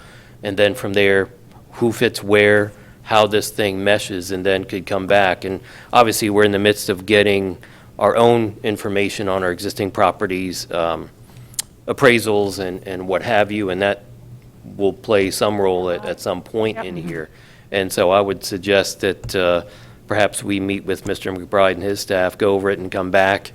and then from there, who fits where, how this thing meshes, and then could come back. And obviously, we're in the midst of getting our own information on our existing properties, appraisals and what have you, and that will play some role at some point in here. And so I would suggest that perhaps we meet with Mr. McBride and his staff, go over it and come back,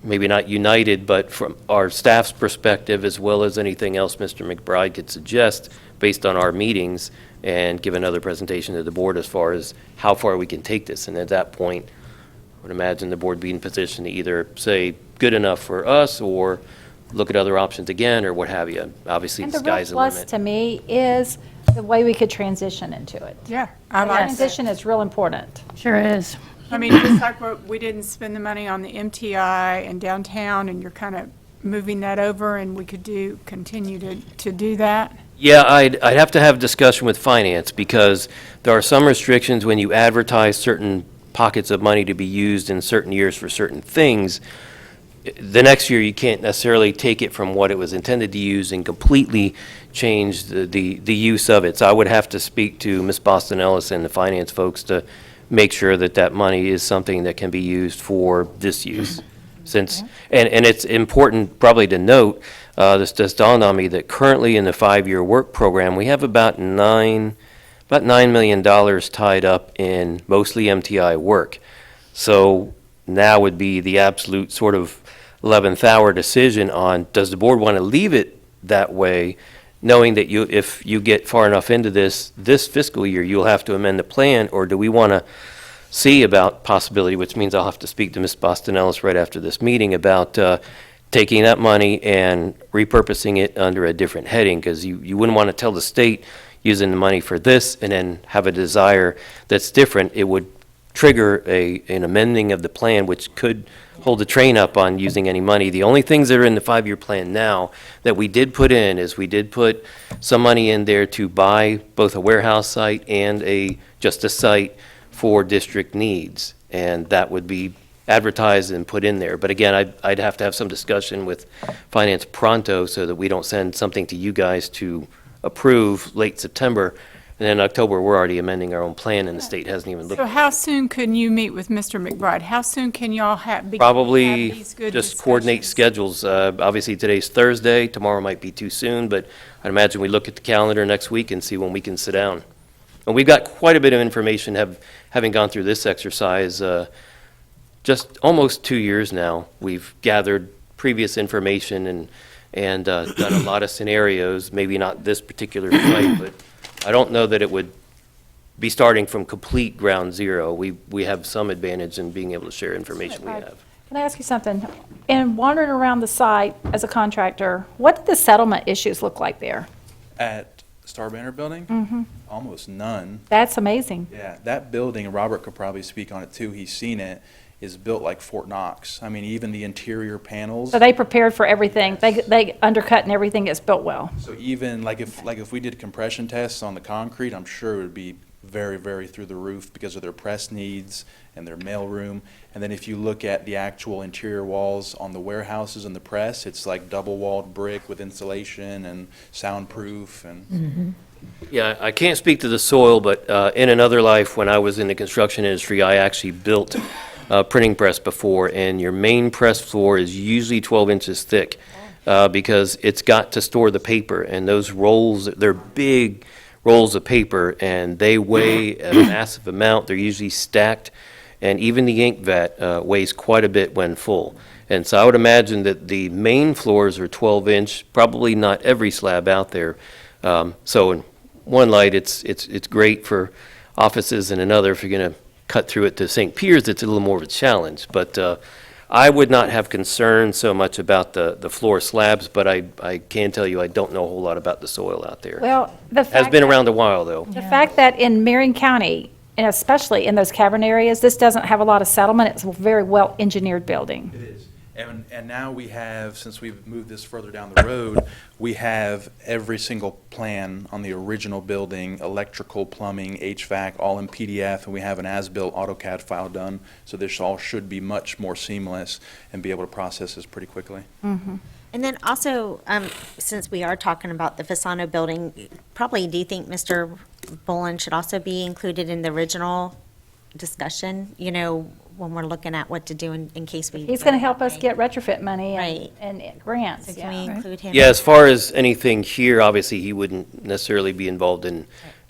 maybe not united, but from our staff's perspective, as well as anything else Mr. McBride could suggest based on our meetings, and give another presentation to the board as far as how far we can take this. And at that point, I would imagine the board be in position to either say, good enough for us, or look at other options again, or what have you. Obviously, And the the real sky's the plus limit. to me is the way we could transition into it. Yeah, I The like that. transition is real important. Sure is. I mean, just like we didn't spend the money on the MTI and downtown, and you're kind of moving that over, and we could continue to do that. Yeah, I'd have to have a discussion with finance, because there are some restrictions when you advertise certain pockets of money to be used in certain years for certain things. The next year, you can't necessarily take it from what it was intended to use and completely change the use of it. So I would have to speak to Ms. Boston Ellis and the finance folks to make sure that that money is something that can be used for this use. Since, and it's important probably to note, this just dawned on me, that currently in the 5-year work program, we have about $9 million tied up in mostly MTI work. So now would be the absolute sort of 11th hour decision on, does the board want to leave it that way, knowing that if you get far enough into this fiscal year, you'll have to amend the plan, or do we want to see about possibility, which means I'll have to speak to Ms. Boston Ellis right after this meeting about taking that money and repurposing it under a different heading, because you wouldn't want to tell the state using the money for this and then have a desire that's different. It would trigger an amending of the plan, which could hold the train up on using any money. The only things that are in the 5-year plan now that we did put in is we did put some money in there to buy both a warehouse site and just a site for district needs, and that would be advertised and put in there. But again, I'd have to have some discussion with finance pronto so that we don't send something to you guys to approve late September, and then October, we're already amending our own plan, and the state hasn't even looked. So how soon can you meet with Mr. McBride? How soon can y'all have Probably these good just coordinate discussions? schedules. Obviously, today's Thursday, tomorrow might be too soon, but I'd imagine we look at the calendar next week and see when we can sit down. And we've got quite a bit of information, having gone through this exercise just almost 2 years now. We've gathered previous information and done a lot of scenarios, maybe not this particular site, but I don't know that it would be starting from complete ground zero. We have some advantage in being able to share information we have. Can I ask you something? In wandering around the site as a contractor, what did the settlement issues look like there? At Star Banner Building? Almost none. That's amazing. Yeah, that building, and Robert could probably speak on it too, he's seen it, is built like Fort Knox. I mean, even the interior panels. So they prepared for everything. They undercut and everything gets built well. So even, like if we did compression tests on the concrete, I'm sure it would be very, very through the roof because of their press needs and their mailroom. And then if you look at the actual interior walls on the warehouses and the press, it's like double-walled brick with insulation and soundproof and. Yeah, I can't speak to the soil, but in another life, when I was in the construction industry, I actually built a printing press before, and your main press floor is usually 12 inches thick because it's got to store the paper, and those rolls, they're big rolls of paper, and they weigh a massive amount. They're usually stacked, and even the ink vat weighs quite a bit when full. And so I would imagine that the main floors are 12-inch, probably not every slab out there. So in one light, it's great for offices, and another, if you're going to cut through it to St. Pierre's, it's a little more of a challenge. But I would not have concern so much about the floor slabs, but I can tell you I don't know a whole lot about the soil out there. Well, the Has fact been that- around a while, though. The fact that in Marion County, and especially in those cavern areas, this doesn't have a lot of settlement, it's a very well-engineered building. It is. And now we have, since we've moved this further down the road, we have every single plan on the original building, electrical, plumbing, HVAC, all in PDF, and we have an as-built AutoCAD file done. So this all should be much more seamless and be able to process this pretty quickly. And then also, since we are talking about the Fasano building, probably do you think Mr. Boland should also be included in the original discussion? You know, when we're looking at what to do in case we. He's going to help us get retrofit money Right. and grants, So can we yeah. include him? Yeah, as far as anything here, obviously, he wouldn't necessarily be involved in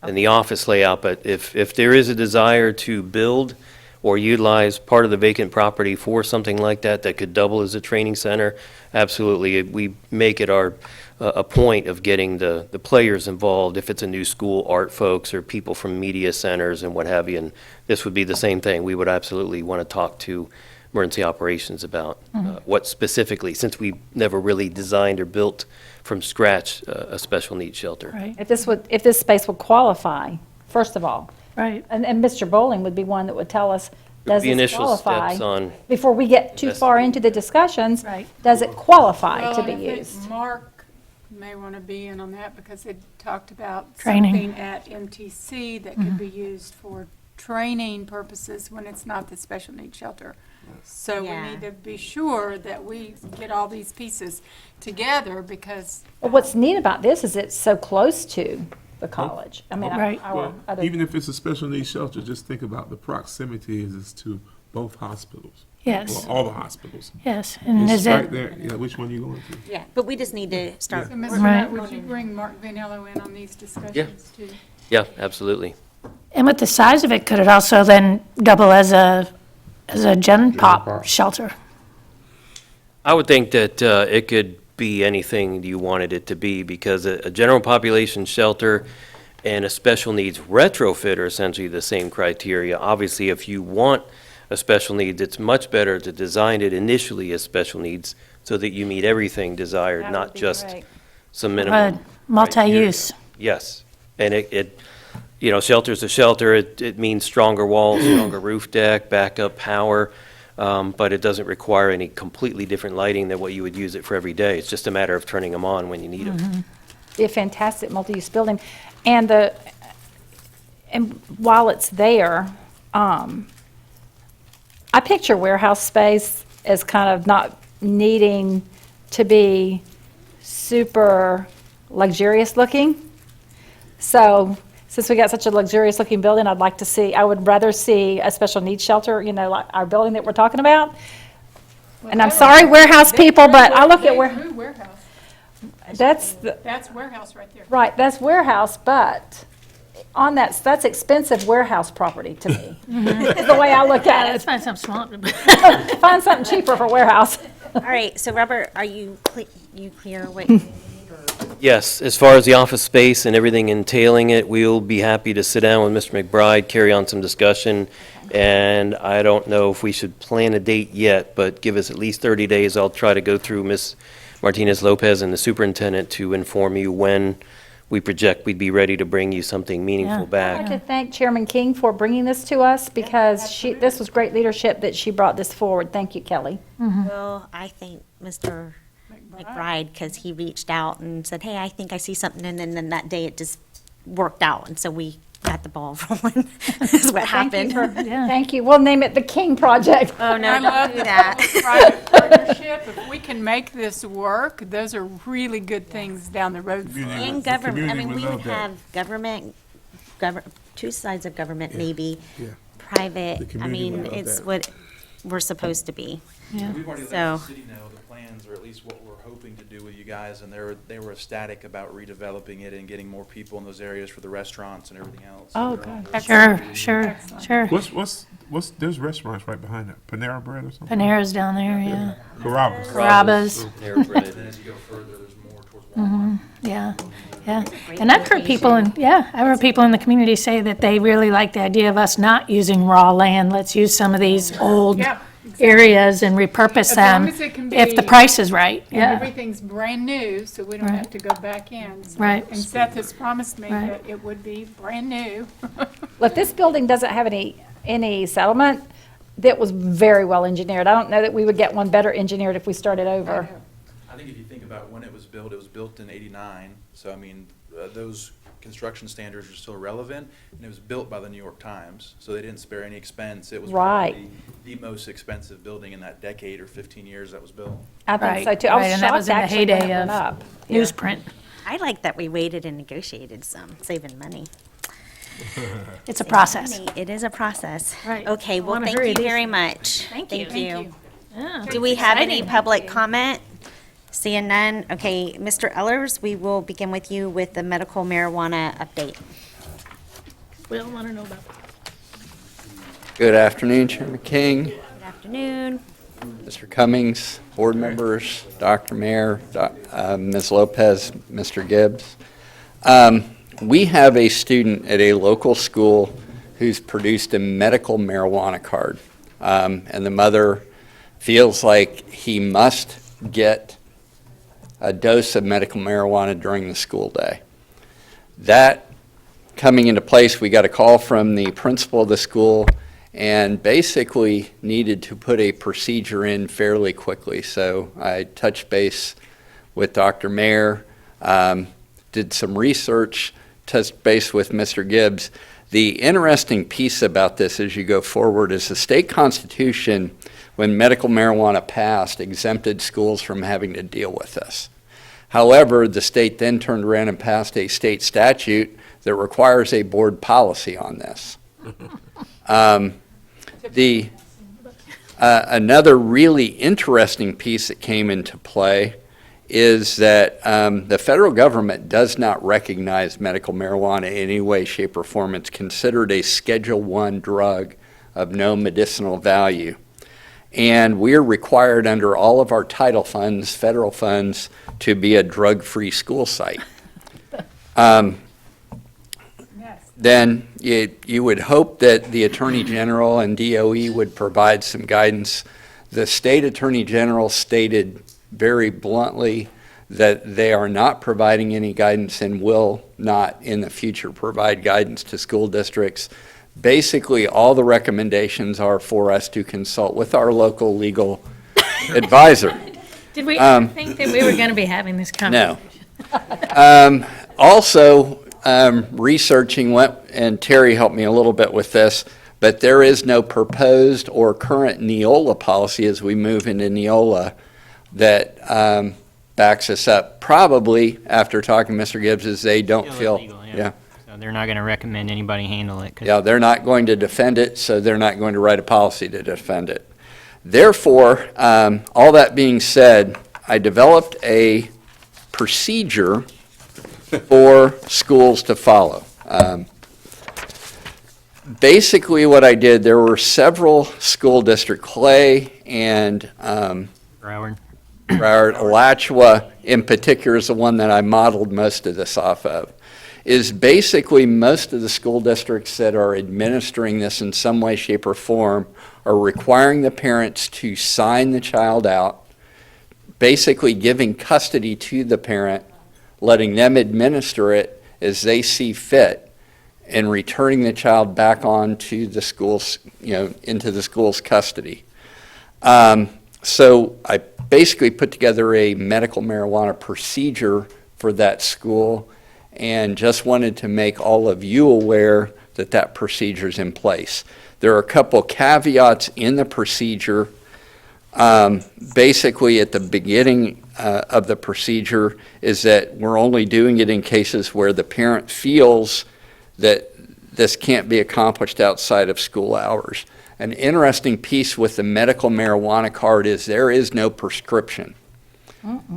the office layout, but if there is a desire to build or utilize part of the vacant property for something like that, that could double as a training center, absolutely. We make it a point of getting the players involved, if it's a new school, art folks, or people from media centers and what have you, and this would be the same thing. We would absolutely want to talk to emergency operations about what specifically, since we never really designed or built from scratch a special needs shelter. Right, If this space would qualify, first of all. right. And Mr. Bowling would be one that would tell us, does The this initial qualify? steps on, Before we get too far into the discussions, Right. does it qualify Well, to and be I think used? Mark may want to be in on that because they talked about Training. something at MTC that could be used for training purposes when it's not the special needs shelter. So we Yeah. need to be sure that we get all these pieces together because Well, what's neat about this is it's so close to the college. I mean, Right. our Well, other, even if it's a special needs shelter, just think about the proximity is to both hospitals. Yes, Well, all the hospitals. yes. And It's is right it, there. Yeah, which one you going to? Yeah, but we just need to start. So, Mr. Right. Knight, would you bring Mark Vanello in on these discussions too? yeah, absolutely. and with the size of it, could it also then double as a gen pop shelter? I would think that it could be anything you wanted it to be, because a general population shelter and a special needs retrofit are essentially the same criteria. Obviously, if you want a special needs, it's much better to design it initially as special needs so that you meet everything desired, That not would be just great. some minimum. Multi-use. Yes, and shelter's a shelter, it means stronger walls, stronger roof deck, backup power, but it doesn't require any completely different lighting than what you would use it for every day. It's just a matter of turning them on when you need them. be a fantastic multi-use building. And while it's there, I picture warehouse space as kind of not needing to be super luxurious looking. So since we got such a luxurious looking building, I would rather see a special needs shelter, like our building that we're talking about. And I'm sorry, warehouse people, but I look at where, Warehouse. that's warehouse right there. right, that's warehouse, but on that's expensive warehouse property to me, is the way I look at Let's it. find something small. Find something cheaper for warehouse. All right, so Robert, are you clear what? Yes, as far as the office space and everything entailing it, we'll be happy to sit down with Mr. McBride, carry on some discussion, and I don't know if we should plan a date yet, but give us at least 30 days. I'll try to go through Ms. Martinez Lopez and the superintendent to inform you when we project we'd be ready to bring you something meaningful Yeah. I'd back. like to thank Chairman King for bringing this to us, because this was great leadership that she brought this forward. Thank you, Kelly. Well, I think Mr. McBride, because he reached out and said, hey, I think I see something, and then that day it just worked out, and so we got the ball rolling, is what happened. Thank you. We'll name it the King Project. Oh, no, I love don't do the that. public-private partnership. If we can make this work, those are really good things down the road for us. And The government, I community mean, would we would love that. have government, two sides of government, maybe, Yeah. private, The I community mean, would love it's that. what we're supposed to be. We've already let So- the city know the plans, or at least what we're hoping to do with you guys, and they were ecstatic about redeveloping it and getting more people in those areas for the restaurants and everything else. Oh, They're on good. board. Sure. There's restaurants right behind that. Panera Bread or something? Panera's down there, yeah. Carrabba's. Carrabba's, Panera Bread. And then as you go further, there's more towards Walmart. yeah. And I've heard people in the community say that they really like the idea of us not using raw land. Let's use some of these old Yeah, areas and repurpose As long them as it can if the be- price is right, And yeah. everything's brand new, so we don't have to go back in. So- Right. And Seth has promised me Right. that it would be brand new. Look, this building doesn't have any settlement. That was very well engineered. I don't know that we would get one better engineered if we started over. I think if you think about when it was built in '89, so I mean, those construction standards are still relevant, and it was built by the New York Times, so they didn't spare any expense. It was Right. probably the most expensive building in that decade or 15 years that was built. I think so Right, too. I right, was and that was shocked in the actually when it heyday went of up. newsprint. I like that we waited and negotiated some, saving money. It's a process. It is a process. Right. Okay, I well, wanna thank hurry you these very things. much. Thank you. Yeah. Do we have any Exciting. public comment? Seeing none, okay, Mr. Ellers, we will begin with you with the medical marijuana update. We all want to know about. Good afternoon, Chairman King, Good afternoon. Mr. Cummings, board members, Dr. Mayor, Ms. Lopez, Mr. Gibbs. We have a student at a local school who's produced a medical marijuana card, and the mother feels like he must get a dose of medical marijuana during the school day. That coming into place, we got a call from the principal of the school and basically needed to put a procedure in fairly quickly. So I touched base with Dr. Mayer, did some research, touched base with Mr. Gibbs. The interesting piece about this as you go forward is the state constitution, when medical marijuana passed, exempted schools from having to deal with this. However, the state then turned around and passed a state statute that requires a board policy on this. Another really interesting piece that came into play is that the federal government does not recognize medical marijuana in any way, shape, or form. It's considered a Schedule I drug of no medicinal value. And we're required under all of our title funds, federal funds, to be a drug-free school site. Then you would hope that the Attorney General and DOE would provide some guidance. The State Attorney General stated very bluntly that they are not providing any guidance and will not in the future provide guidance to school districts. Basically, all the recommendations are for us to consult with our local legal advisor. Did we ever think that we were going to be having this conversation? No. Also, researching went, and Terry helped me a little bit with this, but there is no proposed or current Neola policy as we move into Neola that backs us up. Probably, after talking to Mr. Gibbs, is they don't Still feel, illegal, yeah. So they're not going to recommend anybody handle it. 'Cause Yeah, they're not going to defend it, so they're not going to write a policy to defend it. Therefore, all that being said, I developed a procedure for schools to follow. Basically, what I did, there were several school districts, Clay and Broward. Alachua in particular is the one that I modeled most of this off of, is basically most of the school districts that are administering this in some way, shape, or form are requiring the parents to sign the child out, basically giving custody to the parent, letting them administer it as they see fit, and returning the child back on to the school's, into the school's custody. So I basically put together a medical marijuana procedure for that school and just wanted to make all of you aware that that procedure is in place. There are a couple caveats in the procedure. Basically, at the beginning of the procedure is that we're only doing it in cases where the parent feels that this can't be accomplished outside of school hours. An interesting piece with the medical marijuana card is there is no prescription.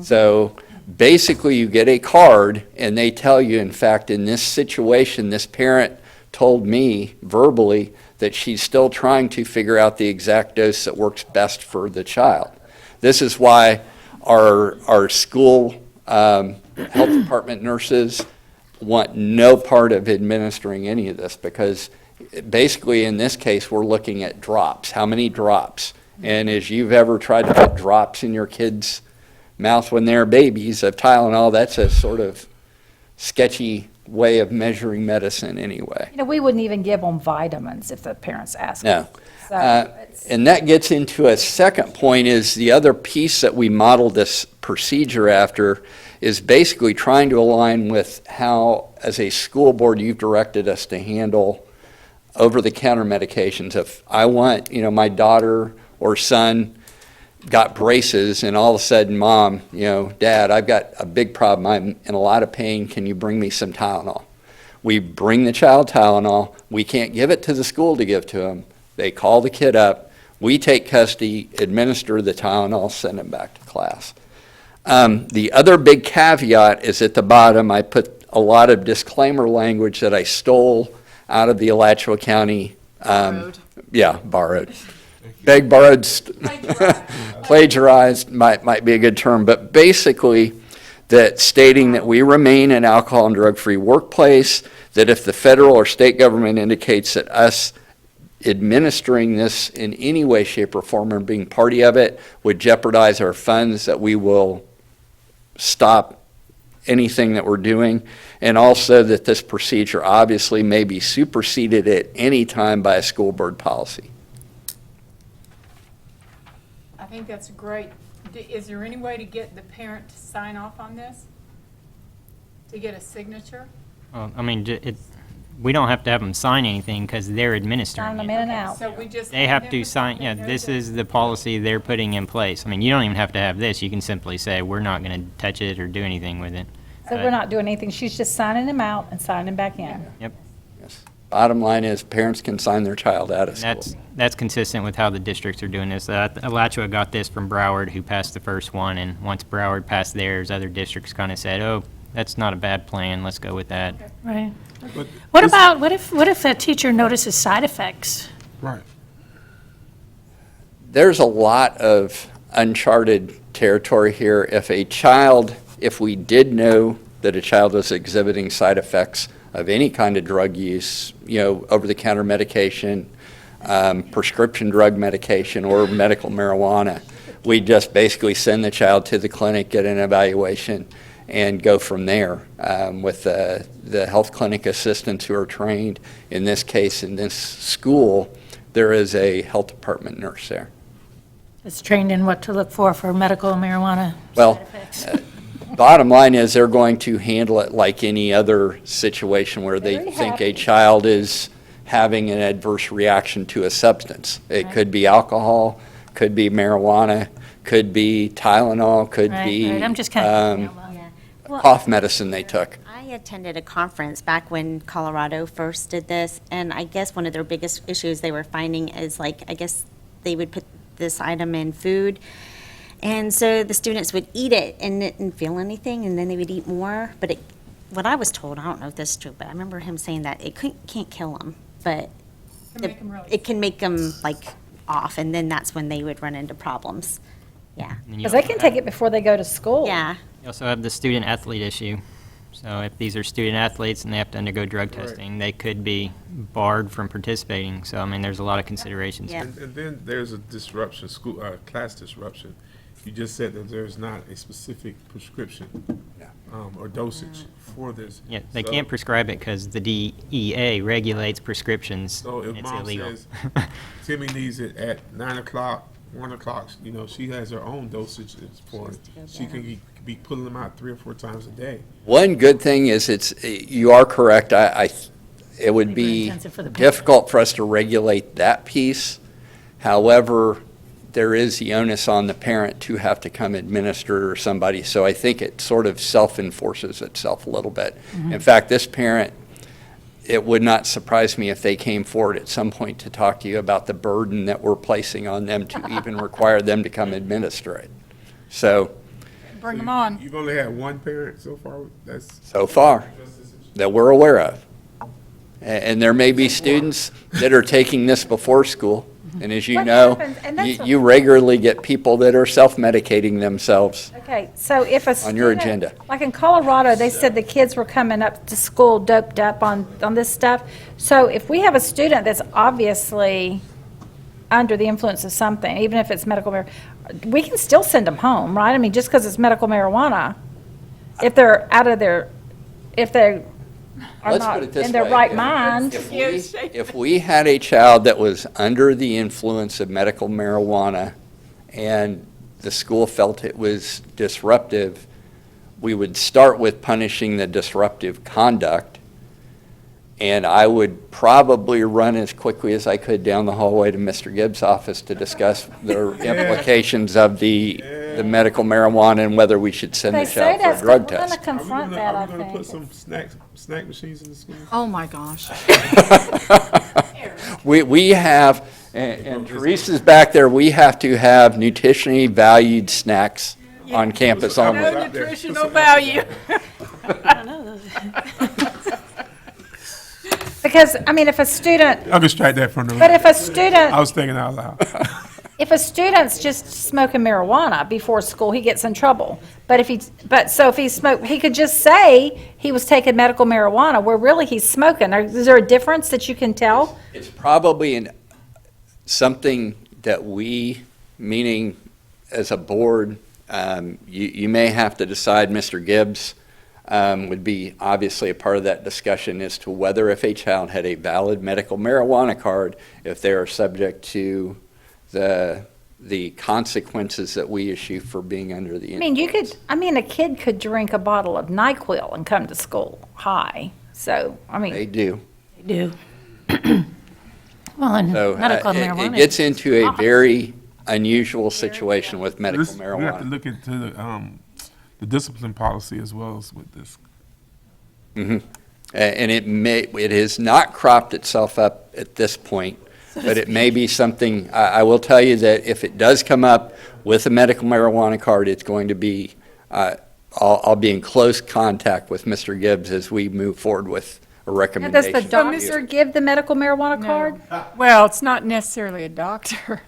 So basically, you get a card and they tell you, in fact, in this situation, this parent told me verbally that she's still trying to figure out the exact dose that works best for the child. This is why our school health department nurses want no part of administering any of this, because basically in this case we're looking at drops. How many drops? And as you've ever tried to put drops in your kids' mouth when they're babies of Tylenol, that's a sort of sketchy way of measuring medicine anyway. We wouldn't even give them vitamins if the parents asked. No. So And that gets into a second point, is the other piece that we modeled this procedure after is basically trying to align with how, as a school board, you've directed us to handle over-the-counter medications. If I want, my daughter or son got braces and all of a sudden, Mom, Dad, I've got a big problem. I'm in a lot of pain. Can you bring me some Tylenol? We bring the child Tylenol. We can't give it to the school to give to them. They call the kid up. We take custody, administer the Tylenol, send them back to class. The other big caveat is at the bottom. I put a lot of disclaimer language that I stole out of the Alachua County. Borrowed. Yeah, borrowed. Beg, borrowed, plagiarized might be a good term, but basically that stating that we remain an alcohol and drug-free workplace, that if the federal or state government indicates that us administering this in any way, shape, or form or being party of it would jeopardize our funds, that we will stop anything that we're doing, and also that this procedure obviously may be superseded at any time by a school board policy. I think that's great. Is there any way to get the parent to sign off on this? To get a signature? Well, I mean, we don't have to have them sign anything because they're administering Sign them it. in and out. So we just. They have to sign, yeah, this is the policy they're putting in place. I mean, you don't even have to have this. You can simply say, we're not going to touch it or do anything with it. So we're not doing anything, she's just signing them out and signing them back in. Yep. Yes. Bottom line is, parents can sign their child out of school. That's consistent with how the districts are doing this. Alachua got this from Broward, who passed the first one, and once Broward passed theirs, other districts kind of said, oh, that's not a bad plan, let's go with that. Right. But What this- about, what if a teacher notices side effects? Right. There's a lot of uncharted territory here. If we did know that a child was exhibiting side effects of any kind of drug use, over-the-counter medication, prescription drug medication, or medical marijuana, we just basically send the child to the clinic, get an evaluation, and go from there with the health clinic assistants who are trained. In this case, in this school, there is a health department nurse there. It's trained in what to look for medical marijuana Well, side effects. Bottom line is they're going to handle it like any other situation where they Very think a happy. child is having an adverse reaction to a substance. It could be alcohol, could be marijuana, could be Tylenol, could be Right, I'm just kind of. Yeah. Well, cough medicine they took. I attended a conference back when Colorado first did this, and I guess one of their biggest issues they were finding is I guess they would put this item in food, and so the students would eat it and didn't feel anything, and then they would eat more. But what I was told, I don't know if this is true, but I remember him saying that it can't kill them, but it can make them off, and then that's when they would run into problems. Yeah. And you Because they can take it before they go to school. Yeah. You also have the student-athlete issue. So if these are student-athletes and they have to undergo drug Right. testing, they could be barred from participating. So, I mean, there's a lot of considerations. Yeah. And then there's a disruption, class disruption. You just said that there's not a specific prescription or dosage for this. Yeah, they So- can't prescribe it because the DEA regulates prescriptions. So if and it's mom illegal. says, Timmy needs it at 9 o'clock, 1 o'clock, she has her own dosage for it. She can be pulling them out 3 or 4 times a day. One good thing is you are correct. It would be Intensive for the parent. difficult for us to regulate that piece. However, there is the onus on the parent to have to come administer or somebody. So I think it sort of self-enforces itself a little bit. In fact, this parent, it would not surprise me if they came forward at some point to talk to you about the burden that we're placing on them to even require them to come administer it. So, Bring them on. You've only had one parent so far? That's so far, that we're aware of. And there may be students that are taking this before school. And as you What know, happens- and that's you regularly get people that are self-medicating themselves. Okay, so if a On your student- agenda. Like in Colorado, they said the kids were coming up to school doped up on this stuff. So if we have a student that's obviously under the influence of something, even if it's medical marijuana, we can still send them home, right? I mean, just because it's medical marijuana, if they're out of their, if they are Let's not put it this in their way. right mind. If we had a child that was under the influence of medical marijuana and the school felt it was disruptive, we would start with punishing the disruptive conduct. And I would probably run as quickly as I could down the hallway to Mr. Gibbs' office to discuss the implications of the the medical marijuana and whether we should send They the say child for a that's, drug we're gonna test. confront that, I Are we gonna put think. some snack machines in the school? Oh, my gosh. We have, and Teresa's back there, we have to have nutritionally valued snacks on campus only. No nutritional value. Because, I mean, if a student, I'll just strike that from the. but if a student, I was thinking out loud. if a student's just smoking marijuana before school, he gets in trouble. But if so if he smoked, he could just say he was taking medical marijuana, where really he's smoking. Is there a difference that you can tell? It's probably something that we, meaning as a board, you may have to decide, Mr. Gibbs would be obviously a part of that discussion as to whether if a child had a valid medical marijuana card, if they are subject to the consequences that we issue for being under the I mean, influence. a kid could drink a bottle of NyQuil and come to school high. So, I mean. They do. Do. Well, and So medical it marijuana. gets into a very unusual situation with medical We have to marijuana. look into the discipline policy as well as with this. And it has not cropped itself up at this point, but it may be something, I will tell you that if it does come up with a medical marijuana card, it's going to be, I'll be in close contact with Mr. Gibbs as we move forward with a Now, recommendation. does the doctor give the medical marijuana card? Well, it's not necessarily a doctor.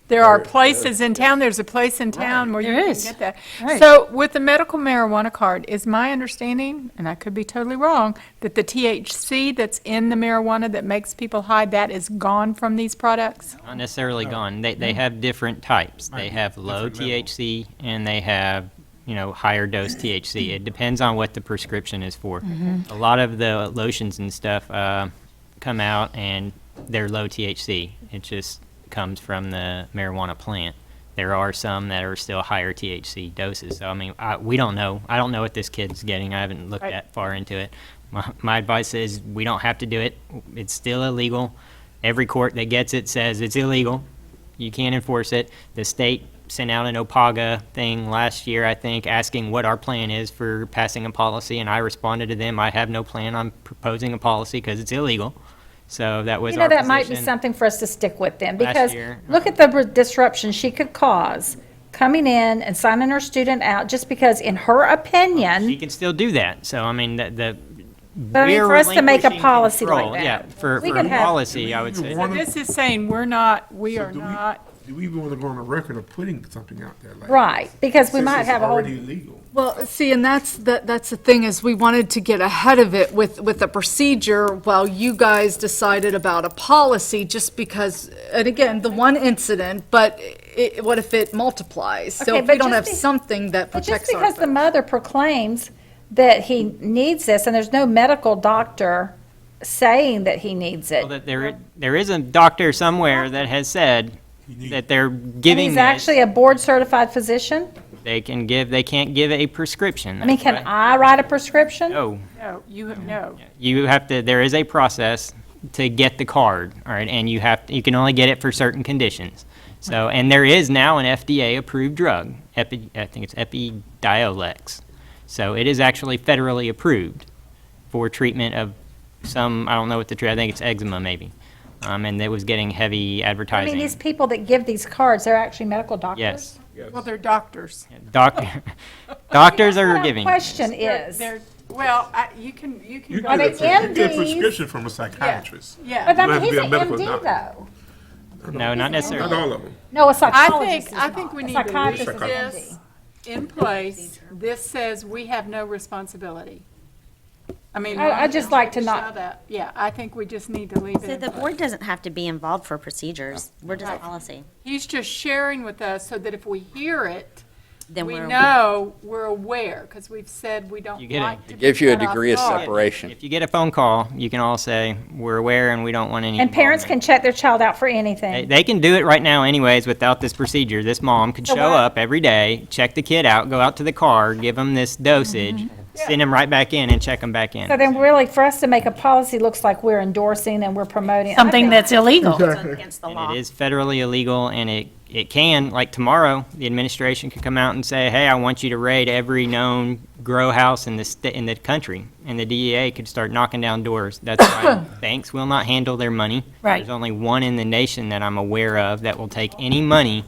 There are places in town, there's a place in town where you There can is. get that. Right. So with the medical marijuana card, is my understanding, and I could be totally wrong, that the THC that's in the marijuana that makes people high, that is gone from these products? Not necessarily gone. They have different types. They have low THC and they have, higher dose THC. It depends on what the prescription is for. A lot of the lotions and stuff come out and they're low THC. It just comes from the marijuana plant. There are some that are still higher THC doses. So, we don't know. I don't know what this kid's getting. I haven't looked Right. that far into it. My advice is we don't have to do it. It's still illegal. Every court that gets it says it's illegal. You can't enforce it. The state sent out an OPAGA thing last year, I think, asking what our plan is for passing a policy, and I responded to them, I have no plan on proposing a policy because it's illegal. So that was You know, our that might be position. something for us to stick with then, Last because year, look at the disruption she could cause coming in and signing her student out just because, in her She opinion, can still do that. So, but I mean, we're for us to make a relinquishing policy like control. that. Yeah, for we a could have- policy, I would say. One of- This is saying we are not, Do we even want to go on the record of putting something out there like that? Right, because we Since might it's have a whole. already illegal. Well, see, and that's the thing, is we wanted to get ahead of it with the procedure while you guys decided about a policy, just because, and again, the one incident, but what if it multiplies? So Okay, if we but don't just have be- something that But just protects our. because the mother proclaims that he needs this, and there's no medical doctor saying that he needs it, Well, that there is a doctor somewhere that has said that they're and giving he's this. actually a board-certified physician, They can't give a prescription. I mean, That's can why- I write a prescription? No, no. you have to, there is a process to get the card, all right, and you can only get it for certain conditions. So, and there is now an FDA-approved drug, I think it's Epidiolex. So it is actually federally approved for treatment of some, I don't know what I think it's eczema maybe. And it was getting heavy I advertising. mean, these people that give these cards, they're actually medical doctors? Yes. Well, they're doctors. Doctors are My giving. question is, Well, you can You go. Are they get a MDs? prescription from a psychiatrist. Yeah. but I You mean, have to he's be a an medical MD doctor. though. No, not necessarily. Not all of them. No, a I psychologist think, is I think not. we A need to psychiatrist leave is an this MD. in place. This says we have no responsibility. I mean. I just like to not- show that. Yeah, I think we just need to leave it So in the place. board doesn't have to be involved for procedures. We're just policy. He's just sharing with us so that if we hear it, Then we we're. know, we're aware, because we've said we don't You get it. like to. It gives you a be cut off degree of guard. separation. If you get a phone call, you can all say, we're aware and we don't want any. And parents can involvement." check their child out for anything. They can do it right now anyways without this procedure. This mom could So show what? up every day, check the kid out, go out to the car, give them this dosage, send them right back in and check them back in. So then really, for us to make a policy, looks like we're endorsing and we're promoting. Something that's illegal. Against the law. It is federally illegal, and it can, like tomorrow, the administration could come out and say, hey, I want you to raid every known grow house in the country, and the DEA could start knocking down doors. That's why banks will not handle their money. Right. There's only one in the nation that I'm aware of that will take any money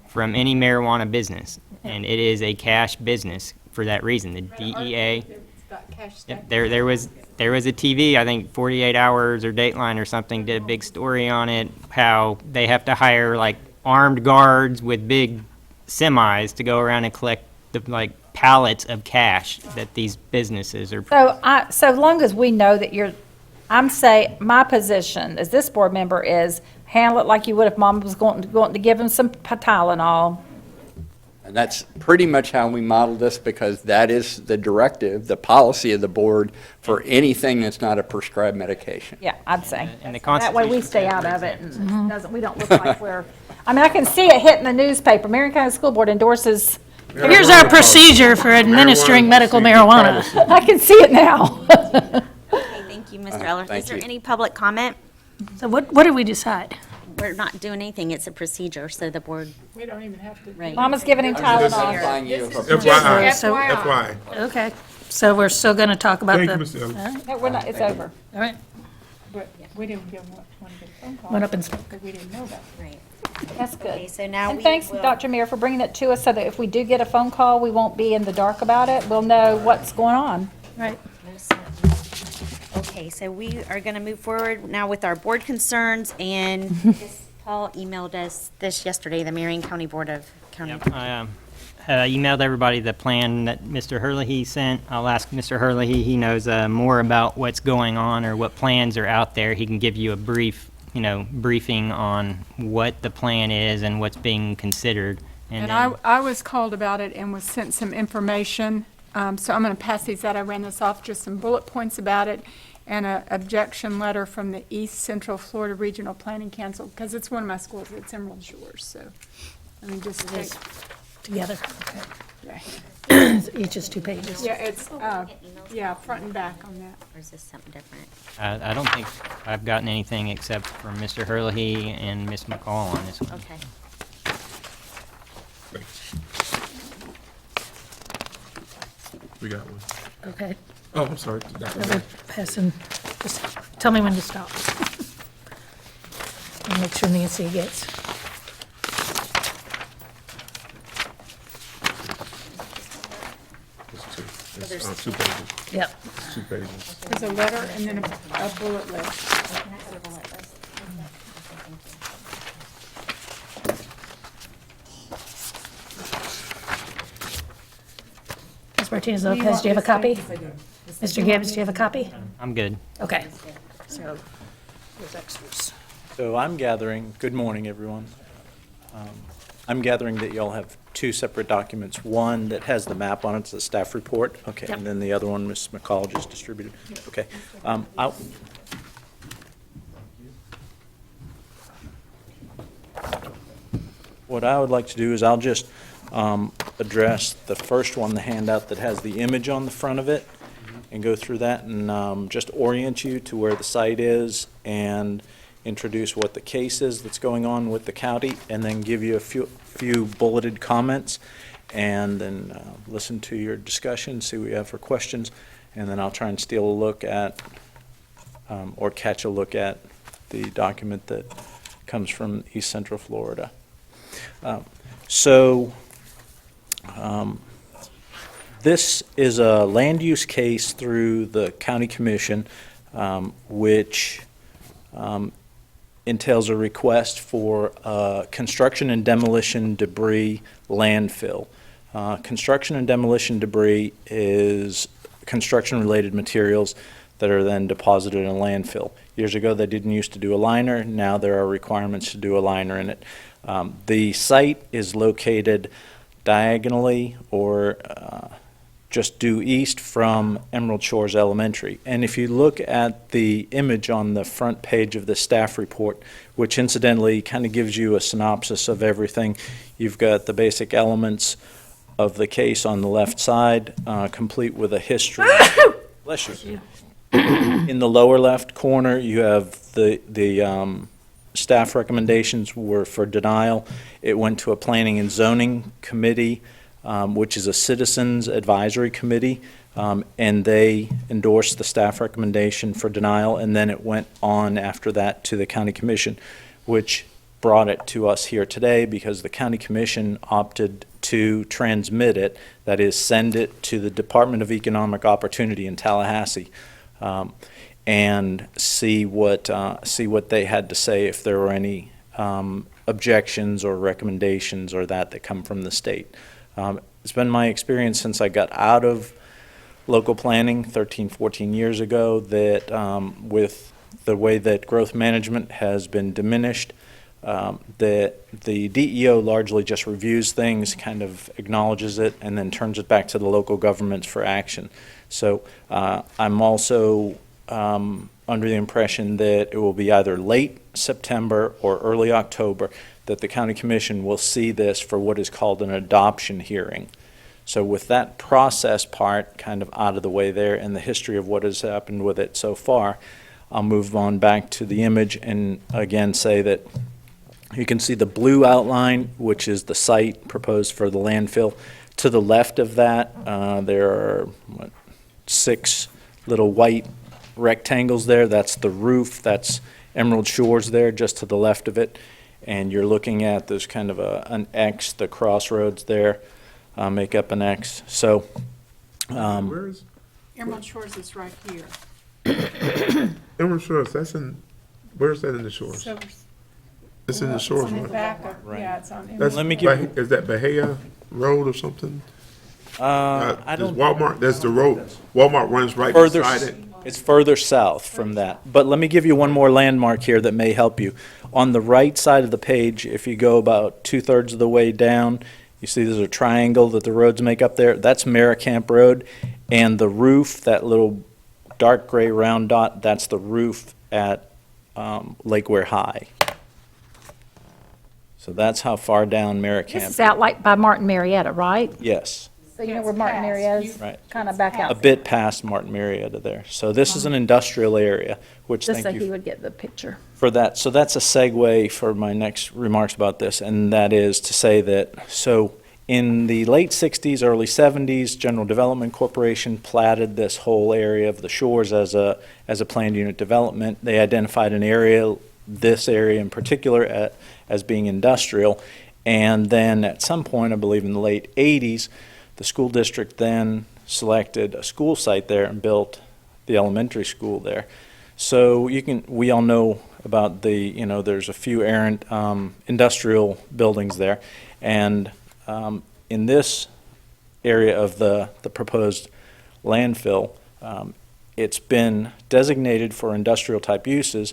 from any marijuana business, and it is a cash business for that reason. The DEA, yep, there was a TV, I think 48 Hours or Dateline or something did a big story on it, how they have to hire like armed guards with big semis to go around and collect the like pallets of cash that these businesses are. So long as we know that my position as this board member is handle it like you would if mom was going to give him some Tylenol. And that's pretty much how we model this, because that is the directive, the policy of the board for anything that's not a prescribed medication. Yeah, I'd say. And the That way we Constitution stay says out of reasons. it and we don't look like I can see it hitting the newspaper. Marion County School Board endorses, Here's our procedure for administering medical marijuana. I can see it now. Okay, thank you, Mr. Eller. thank Is there you. any public comment? So what did we decide? We're not doing anything. It's a procedure, so the board, We don't even have to. right. Mama's giving him Tylenol. Notifying you of a FYI, So- FYI. Okay, so we're still going to talk about Thank the. you, Mr. Ellis. All right, No, we're not, it's over. all right. But we didn't give one of the phone calls. Went up and spoke. Because we didn't know that. Right. That's Okay, good. so now And we thanks, will- Dr. Mayor, for bringing it to us so that if we do get a phone call, we won't be in the dark about it. We'll know what's going on. Right. Okay, so we are going to move forward now with our board concerns, and Ms. Paul emailed us this yesterday, the Marion County Board of County. Yep, I emailed everybody the plan that Mr. Herlihy sent. I'll ask Mr. Herlihy, he knows more about what's going on or what plans are out there. He can give you a briefing on what the plan is and what's being considered. And then- I was called about it and was sent some information, so I'm going to pass these out. I ran this off, just some bullet points about it, and an objection letter from the East Central Florida Regional Planning Council, because it's one of my schools, it's Emerald Shores, so, I mean, just take, Together. yeah, Each is 2 pages. yeah, it's, yeah, front and back on that. Or is this something different? I don't think I've gotten anything except from Mr. Herlihy and Ms. McCall on this one. Okay. We got one. Okay. Oh, I'm sorry. Dr. We're passing, just tell me when to stop. And make sure Nancy gets. It's 2 pages. Yep. 2 pages. There's a letter and then a bullet list. Ms. Martinez Lopez, do you have a copy? Mr. Gibbs, do you have a copy? I'm good. Okay. So, there's extras. So I'm gathering, good morning, everyone. I'm gathering that y'all have 2 separate documents. One that has the map on it, it's the staff report. Okay, Yep. and then the other one, Ms. McCall just distributed. Okay. What I would like to do is I'll just address the first one, the handout that has the image on the front of it, and go through that and just orient you to where the site is and introduce what the case is that's going on with the county, and then give you a few bulleted comments, and then listen to your discussion, see what you have for questions, and then I'll try and steal a look at, or catch a look at the document that comes from East Central Florida. This is a land use case through the county commission, which entails a request for construction and demolition debris landfill. Construction and demolition debris is construction-related materials that are then deposited in a landfill. Years ago, they didn't used to do a liner. Now there are requirements to do a liner in it. The site is located diagonally or just due east from Emerald Shores Elementary. And if you look at the image on the front page of the staff report, which incidentally kind of gives you a synopsis of everything, you've got the basic elements of the case on the left side, complete with a history. Bless you. In the lower left corner, you have the staff recommendations were for denial. It went to a planning and zoning committee, which is a citizens advisory committee, and they endorsed the staff recommendation for denial, and then it went on after that to the county commission, which brought it to us here today because the county commission opted to transmit it, that is, send it to the Department of Economic Opportunity in Tallahassee, and see what they had to say, if there were any objections or recommendations or that come from the state. It's been my experience since I got out of local planning 13, 14 years ago that with the way that growth management has been diminished, that the DEO largely just reviews things, kind of acknowledges it, and then turns it back to the local governments for action. So I'm also under the impression that it will be either late September or early October that the county commission will see this for what is called an adoption hearing. So with that process part kind of out of the way there and the history of what has happened with it so far, I'll move on back to the image and again say that you can see the blue outline, which is the site proposed for the landfill. To the left of that, there are 6 little white rectangles there. That's the roof. That's Emerald Shores there, just to the left of it. And you're looking at, there's kind of an X, the crossroads there make up an X. So, Where is Emerald Shores is right here. Emerald Shores? That's in, where's that in the shores? So It's in the shores, on the right? back of, Right. yeah, it's on That's Emerald. Let me give Is that Bahia Road or something? I There's don't. Walmart, there's the road. Walmart runs right Further, beside it. it's further south from that. But let me give you one more landmark here that may help you. On the right side of the page, if you go about 2/3 of the way down, you see there's a triangle that the roads make up there. That's Maricamp Road. And the roof, that little dark gray round dot, that's the roof at Lake Ware High. So that's how far down Maricamp. This is out like by Martin Marietta, right? Yes. So you know where Martin Marietta is? Right. Kind of back A out. bit past Martin Marietta there. So this is an industrial area, which Just thank so you he would get the picture. for that. So that's a segue for my next remarks about this, and that is to say that, so in the late 60s, early 70s, General Development Corporation platted this whole area of the shores as a planned unit development. They identified an area, this area in particular, as being industrial. And then at some point, I believe in the late 80s, the school district then selected a school site there and built the elementary school there. So we all know about there's a few errant industrial buildings there. And in this area of the proposed landfill, it's been designated for industrial type uses,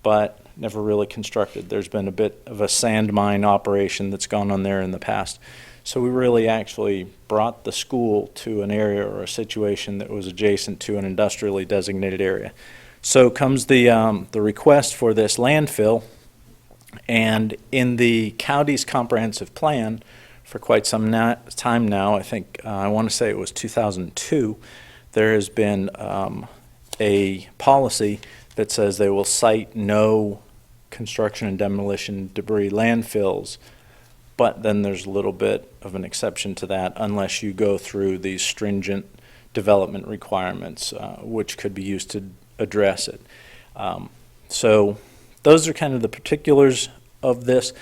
but never really constructed. There's been a bit of a sand mine operation that's gone on there in the past. So we really actually brought the school to an area or a situation that was adjacent to an industrially designated area. So comes the request for this landfill, and in the county's comprehensive plan for quite some time now, I think, I want to say it was 2002, there has been a policy that says they will cite no construction and demolition debris landfills. But then there's a little bit of an exception to that unless you go through these stringent development requirements, which could be used to address it. So those are kind of the particulars of this.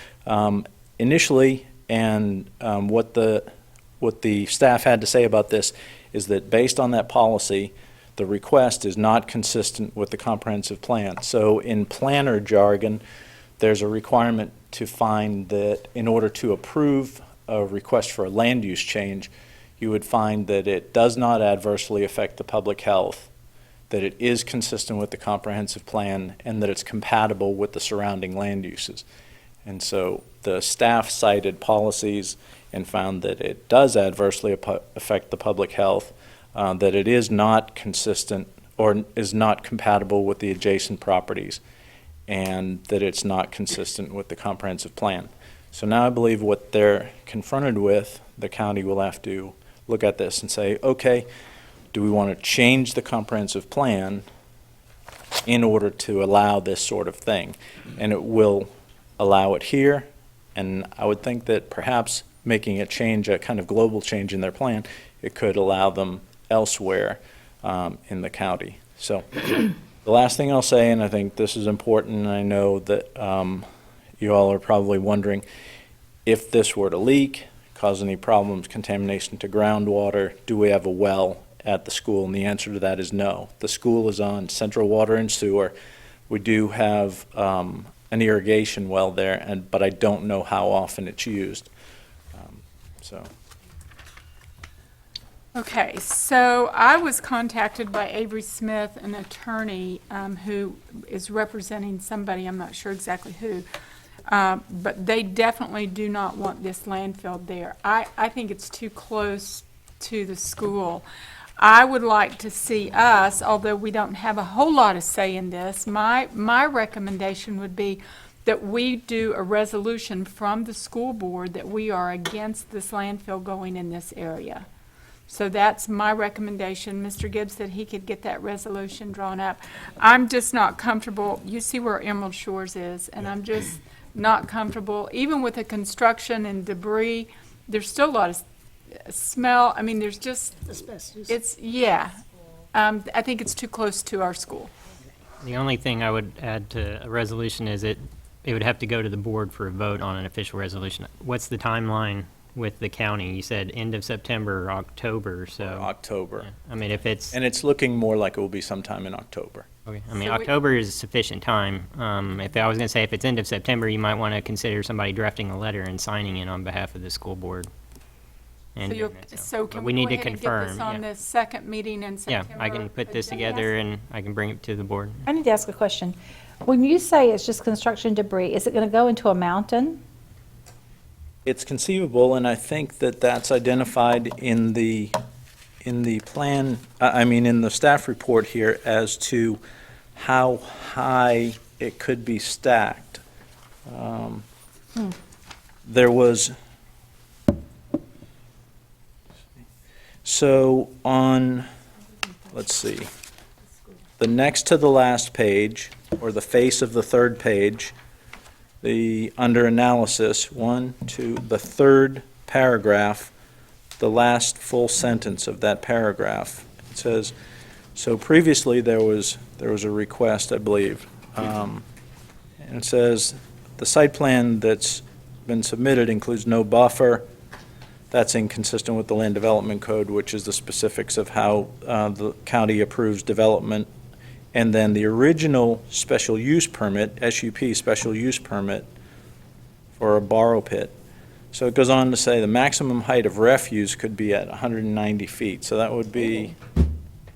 Initially, and what the staff had to say about this is that based on that policy, the request is not consistent with the comprehensive plan. So in planner jargon, there's a requirement to find that in order to approve a request for a land use change, you would find that it does not adversely affect the public health, that it is consistent with the comprehensive plan, and that it's compatible with the surrounding land uses. And so the staff cited policies and found that it does adversely affect the public health, that it is not consistent or is not compatible with the adjacent properties, and that it's not consistent with the comprehensive plan. So now I believe what they're confronted with, the county will have to look at this and say, okay, do we want to change the comprehensive plan in order to allow this sort of thing? And it will allow it here, and I would think that perhaps making a change, a kind of global change in their plan, it could allow them elsewhere in the county. So the last thing I'll say, and I think this is important, and I know that you all are probably wondering, if this were to leak, cause any problems, contamination to groundwater, do we have a well at the school? And the answer to that is no. The school is on central water and sewer. We do have an irrigation well there, but I don't know how often it's used. So. Okay, so I was contacted by Avery Smith, an attorney who is representing somebody, I'm not sure exactly who, but they definitely do not want this landfill there. I think it's too close to the school. I would like to see us, although we don't have a whole lot of say in this, my recommendation would be that we do a resolution from the school board that we are against this landfill going in this area. So that's my recommendation. Mr. Gibbs said he could get that resolution drawn up. I'm just not comfortable. You see where Emerald Shores is, and I'm just not comfortable. Even with the construction and debris, there's still a lot of smell. I mean, there's just, yeah. I think it's too close to our school. The only thing I would add to a resolution is it would have to go to the board for a vote on an official resolution. What's the timeline with the county? You said end of September or October, so. October. I mean, if it's. And it's looking more like it will be sometime in October. Okay, I mean, So we- October is sufficient time. If I was gonna say, if it's end of September, you might wanna consider somebody drafting a letter and signing it on behalf of the school board. And doing it, So But can we we need go to ahead and get confirm, this on yeah. the second meeting in Yeah, September? I can put this together and I can bring it to the board. I need to ask a question. When you say it's just construction debris, is it going to go into a mountain? It's conceivable, and I think that that's identified in the plan, I mean, in the staff report here as to how high it could be stacked. There was, so on, let's see, the next to the last page, or the face of the third page, under analysis, the third paragraph, the last full sentence of that paragraph. It says, so previously there was a request, I believe, and it says, the site plan that's been submitted includes no buffer. That's inconsistent with the Land Development Code, which is the specifics of how the county approves development. And then the original special use permit, SUP special use permit for a borrow pit. So it goes on to say the maximum height of refuse could be at 190 feet. So that would be,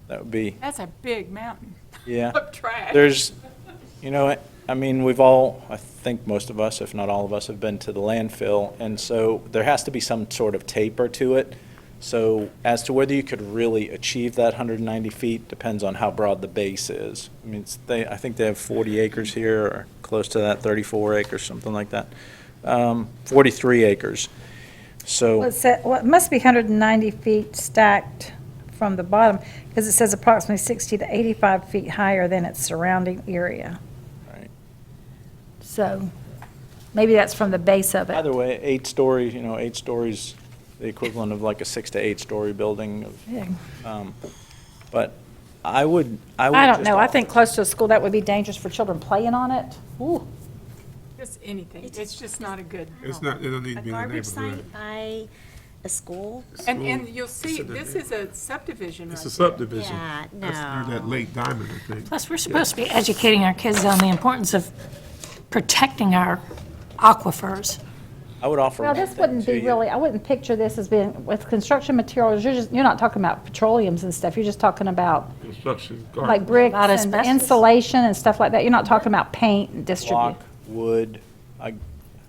That's a big mountain yeah. of trash. There's, I mean, we've all, I think most of us, if not all of us, have been to the landfill. And so there has to be some sort of taper to it. So as to whether you could really achieve that 190 feet depends on how broad the base is. I mean, I think they have 40 acres here, or close to that, 34 acres, something like that. 43 acres. So, It must be 190 feet stacked from the bottom, because it says approximately 60 to 85 feet higher than its surrounding area. right. So maybe that's from the base of it. Either way, 8 stories, 8 stories, the equivalent of like a 6 to 8 story building. Yeah. But I would I don't just know. I offer- think close to a school, that would be dangerous for children playing on it. Ooh. Just anything. It's just not a good. It's not, it don't need to A be in the garbage neighborhood. site by a school? And you'll see, Sit in this there. is a subdivision right It's a there. subdivision. Yeah, That's near that no. Lake Diamond, I think. Plus, we're supposed to be educating our kids on the importance of protecting our aquifers. I would offer. Well, one this thing wouldn't to be you. really, I wouldn't picture this as being, with construction materials, you're not talking about petroleums and stuff. You're just talking about Construction, like garbage. bricks Lot of and asbestos. insulation and stuff like that. You're not talking about paint and distribute. Block, wood, I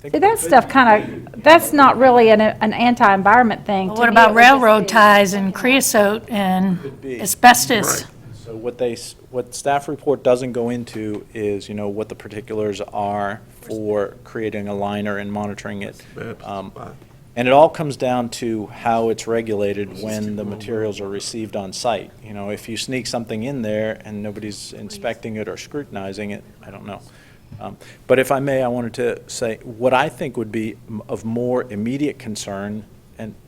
think. See, that stuff kind of, that's not really an anti-environment thing. But To what me, about it would just railroad be- ties and creosote and Could be. asbestos? So what staff report doesn't go into is, what the particulars are for creating a liner and monitoring it. And it all comes down to how it's regulated when the materials are received on site. If you sneak something in there and nobody's inspecting it or scrutinizing it, I don't know. But if I may, I wanted to say, what I think would be of more immediate concern,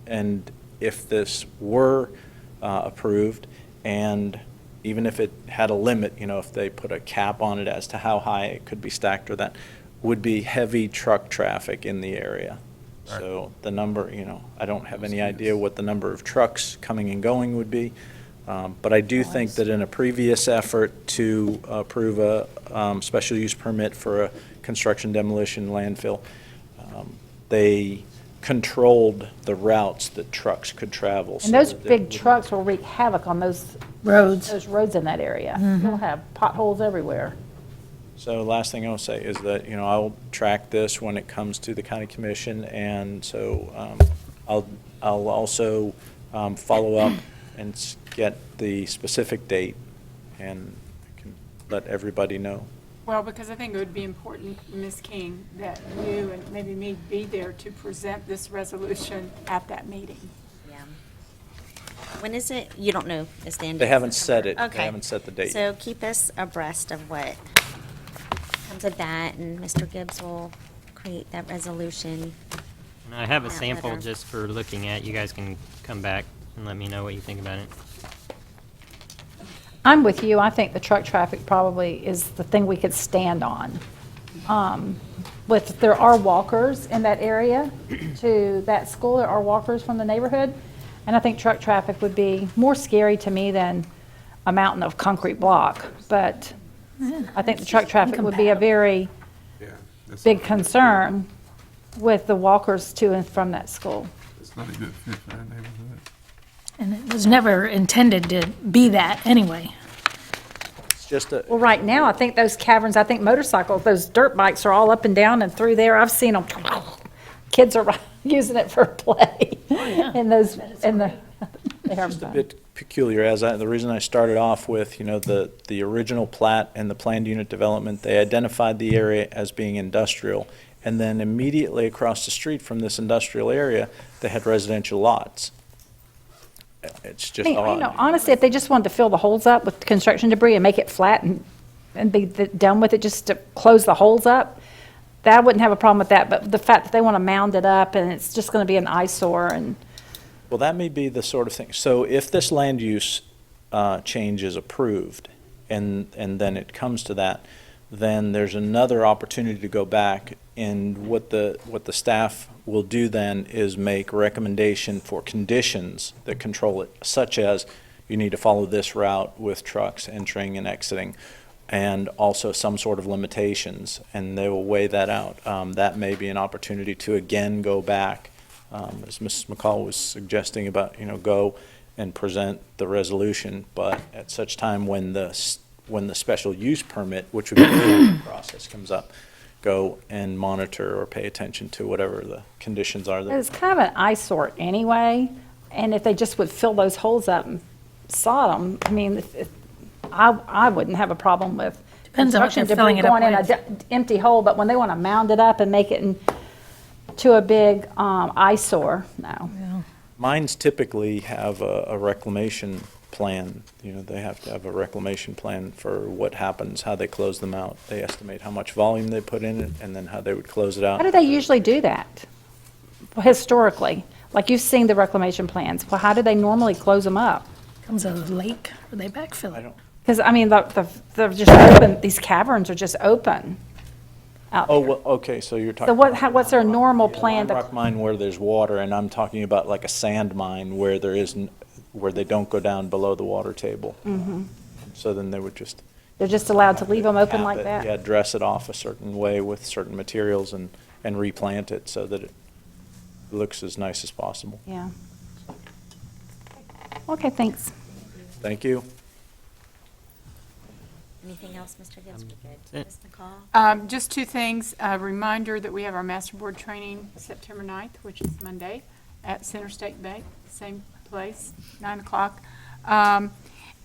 and if this were approved, and even if it had a limit, if they put a cap on it as to how high it could be stacked or that, would be heavy truck traffic in the area. So the number, I don't have any idea what the number of trucks coming and going would be. But I do think that in a previous effort to approve a special use permit for a construction demolition landfill, they controlled the routes that trucks could travel. And those big trucks will wreak havoc on those Roads. those roads in that area. You'll have potholes everywhere. So last thing I'll say is that, I'll track this when it comes to the county commission, and so I'll also follow up and get the specific date, and I can let everybody know. Well, because I think it would be important, Ms. King, that you and maybe me be there to present this resolution at that meeting. Yeah. When is it? You don't know, is the end? They haven't set it. Okay. They haven't set the date. So keep us abreast of what comes of that, and Mr. Gibbs will create that resolution. And I have a That sample letter. just for looking at. You guys can come back and let me know what you think about it. I'm with you. I think the truck traffic probably is the thing we could stand on. There are walkers in that area to that school. There are walkers from the neighborhood. And I think truck traffic would be more scary to me than a mountain of concrete block. But I think the truck traffic would be a very big concern with the walkers to and from that school. It's not a good fit for that neighborhood. And it was never intended to be that anyway. It's just a, Well, right now, I think those caverns, I think motorcycles, those dirt bikes are all up and down and through there. I've seen them. Kids are using it for play. And those, and they're having a fun. bit peculiar, the reason I started off with, the original plat and the planned unit development, they identified the area as being industrial, and then immediately across the street from this industrial area, they had residential lots. It's just odd. Honestly, if they just wanted to fill the holes up with construction debris and make it flat and be done with it, just to close the holes up, that I wouldn't have a problem with that. But the fact that they want to mound it up and it's just going to be an eyesore and. Well, that may be the sort of thing. So if this land use change is approved, and then it comes to that, then there's another opportunity to go back, and what the staff will do then is make recommendation for conditions that control it, such as you need to follow this route with trucks entering and exiting, and also some sort of limitations, and they will weigh that out. That may be an opportunity to again go back, as Mrs. McCall was suggesting about, go and present the resolution, but at such time when the special use permit, which would be the process, comes up, go and monitor or pay attention to whatever the conditions are. It's kind of an eyesore anyway, and if they just would fill those holes up and sod them, I mean, I wouldn't have a problem with Depends on what construction they're filling debris it up going in with. an empty hole, but when they want to mound it up and make it into a big eyesore, no. Mines typically have a reclamation plan. They have to have a reclamation plan for what happens, how they close them out. They estimate how much volume they put in it, and then how they would close it out. How do they usually do that historically? Like you've seen the reclamation plans. Well, how do they normally close them up? Comes a lake, or they backfill it. Because, I mean, they're just open, these caverns are just open out Oh, there. well, okay, so you're talking. So what's their normal plan? Rock mine where there's water, and I'm talking about like a sand mine where where they don't go down below the water table. Mhm. So then they would just. They're just allowed to leave them open cap like it, that? Yeah, dress it off a certain way with certain materials and replant it so that it looks as nice as possible. Yeah. Okay, thanks. Thank you. Anything else, Mr. Gibbs? We're good. Ms. McCall? Just two things. A reminder that we have our master board training September 9th, which is Monday, at Center State Bank, same place, 9 o'clock.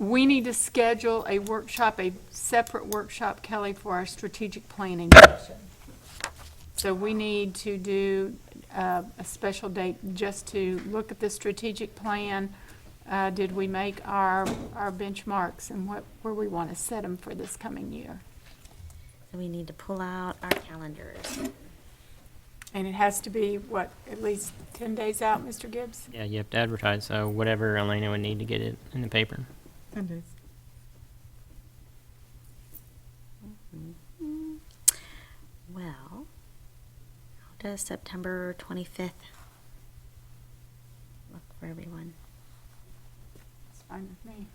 we need to schedule a workshop, a separate workshop, Kelly, for our strategic planning session. So we need to do a special date just to look at the strategic plan. Did we make our benchmarks and where we want to set them for this coming year? So we need to pull out our calendars. And it has to be, what, at least 10 days out, Mr. Gibbs? Yeah, you have to advertise, so whatever Elena would need to get it in the paper. 10 days. Well, how does September 25th look for everyone? It's fine with me.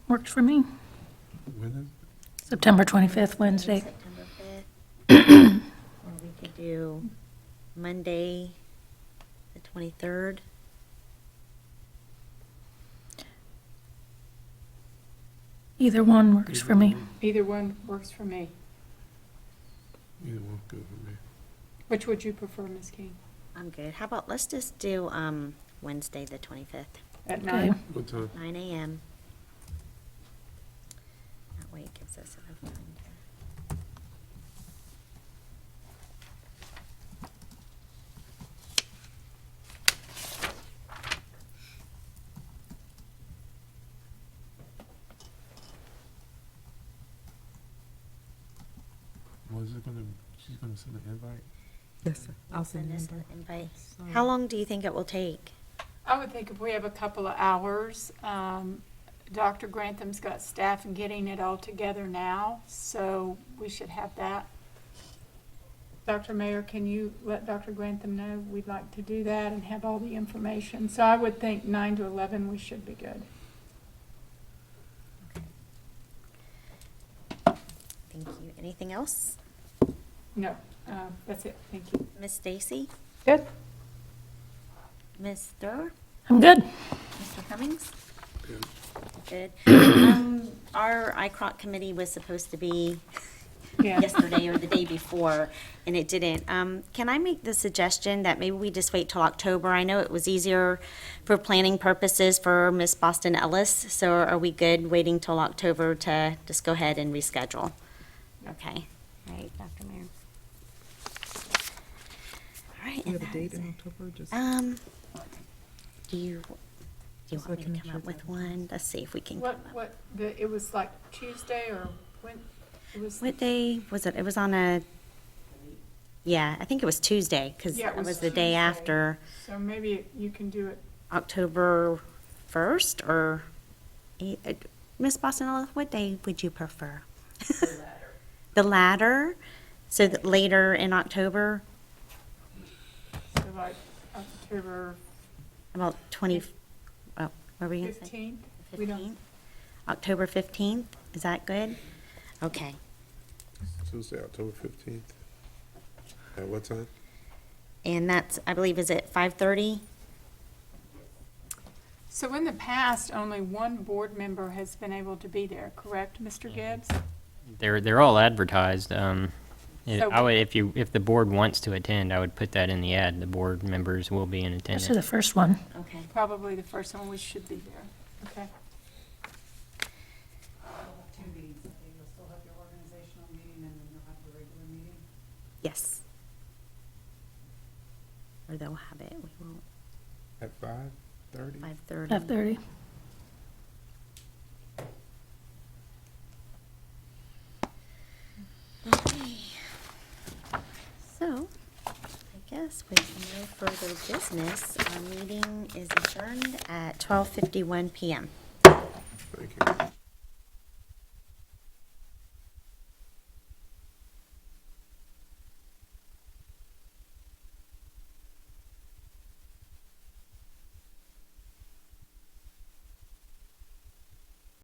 Works for me. When September 25th, Wednesday. September 5th. Or we could do Monday, the 23rd. Either one works for me. Either one works for me. Either one's good for me. Which would you prefer, Ms. King? I'm good. How about, let's just do Wednesday, the 25th, At Okay. 9? What time? 9 a.m. That way it gives us enough time to... Was it gonna, she's gonna send an invite? Yes, sir. I'll send Send us you. an invite. How long do you think it will take? I would think if we have a couple of hours, Dr. Grantham's got staff and getting it all together now, so we should have that. Dr. Mayor, can you let Dr. Grantham know we'd like to do that and have all the information? So I would think 9 to 11, we should be good. Thank you. Anything else? No, that's it, thank you. Miss Stacy? Good. Ms. Thur? I'm good. Mr. Cummings? Good. Our ICROC committee was supposed to be Yeah. yesterday or the day before, and it didn't. Can I make the suggestion that maybe we just wait till October? I know it was easier for planning purposes for Miss Boston Ellis, so are we good waiting till October to just go ahead and reschedule? Okay. All right, Dr. Mayor. All right. Do you and have a date that's in it. October? Just Do you Just so I want me can to make come sure up with that- one? Let's see if we can come up. It was like Tuesday or when, it was? What day was it? It was on a, yeah, I think it was Tuesday, because Yeah, it was the day Tuesday. after So maybe you can do it, October 1st, or, Miss Boston Ellis, what day would you prefer? The latter, so that later in October, so like October about 20, oh, what were we going to say? 15th? We don't- 15th? October 15th, is that good? Okay. Tuesday, October 15th. At what time? And that's, I believe, is it 5:30? So in the past, only one board member has been able to be there, correct, Mr. Gibbs? They're all advertised. So- I would, if the board wants to attend, I would put that in the ad. The board members will be in attendance. This is the first one. Okay. Probably the first one, we should be there, okay? 2 meetings, I think you'll still have your organizational meeting and then you'll have the regular meeting. Yes. Or they'll have it, we won't, At 5:30? 5:30. 5:30. Okay. So, I guess with no further business, our meeting is adjourned at 12:51 PM. Thank you.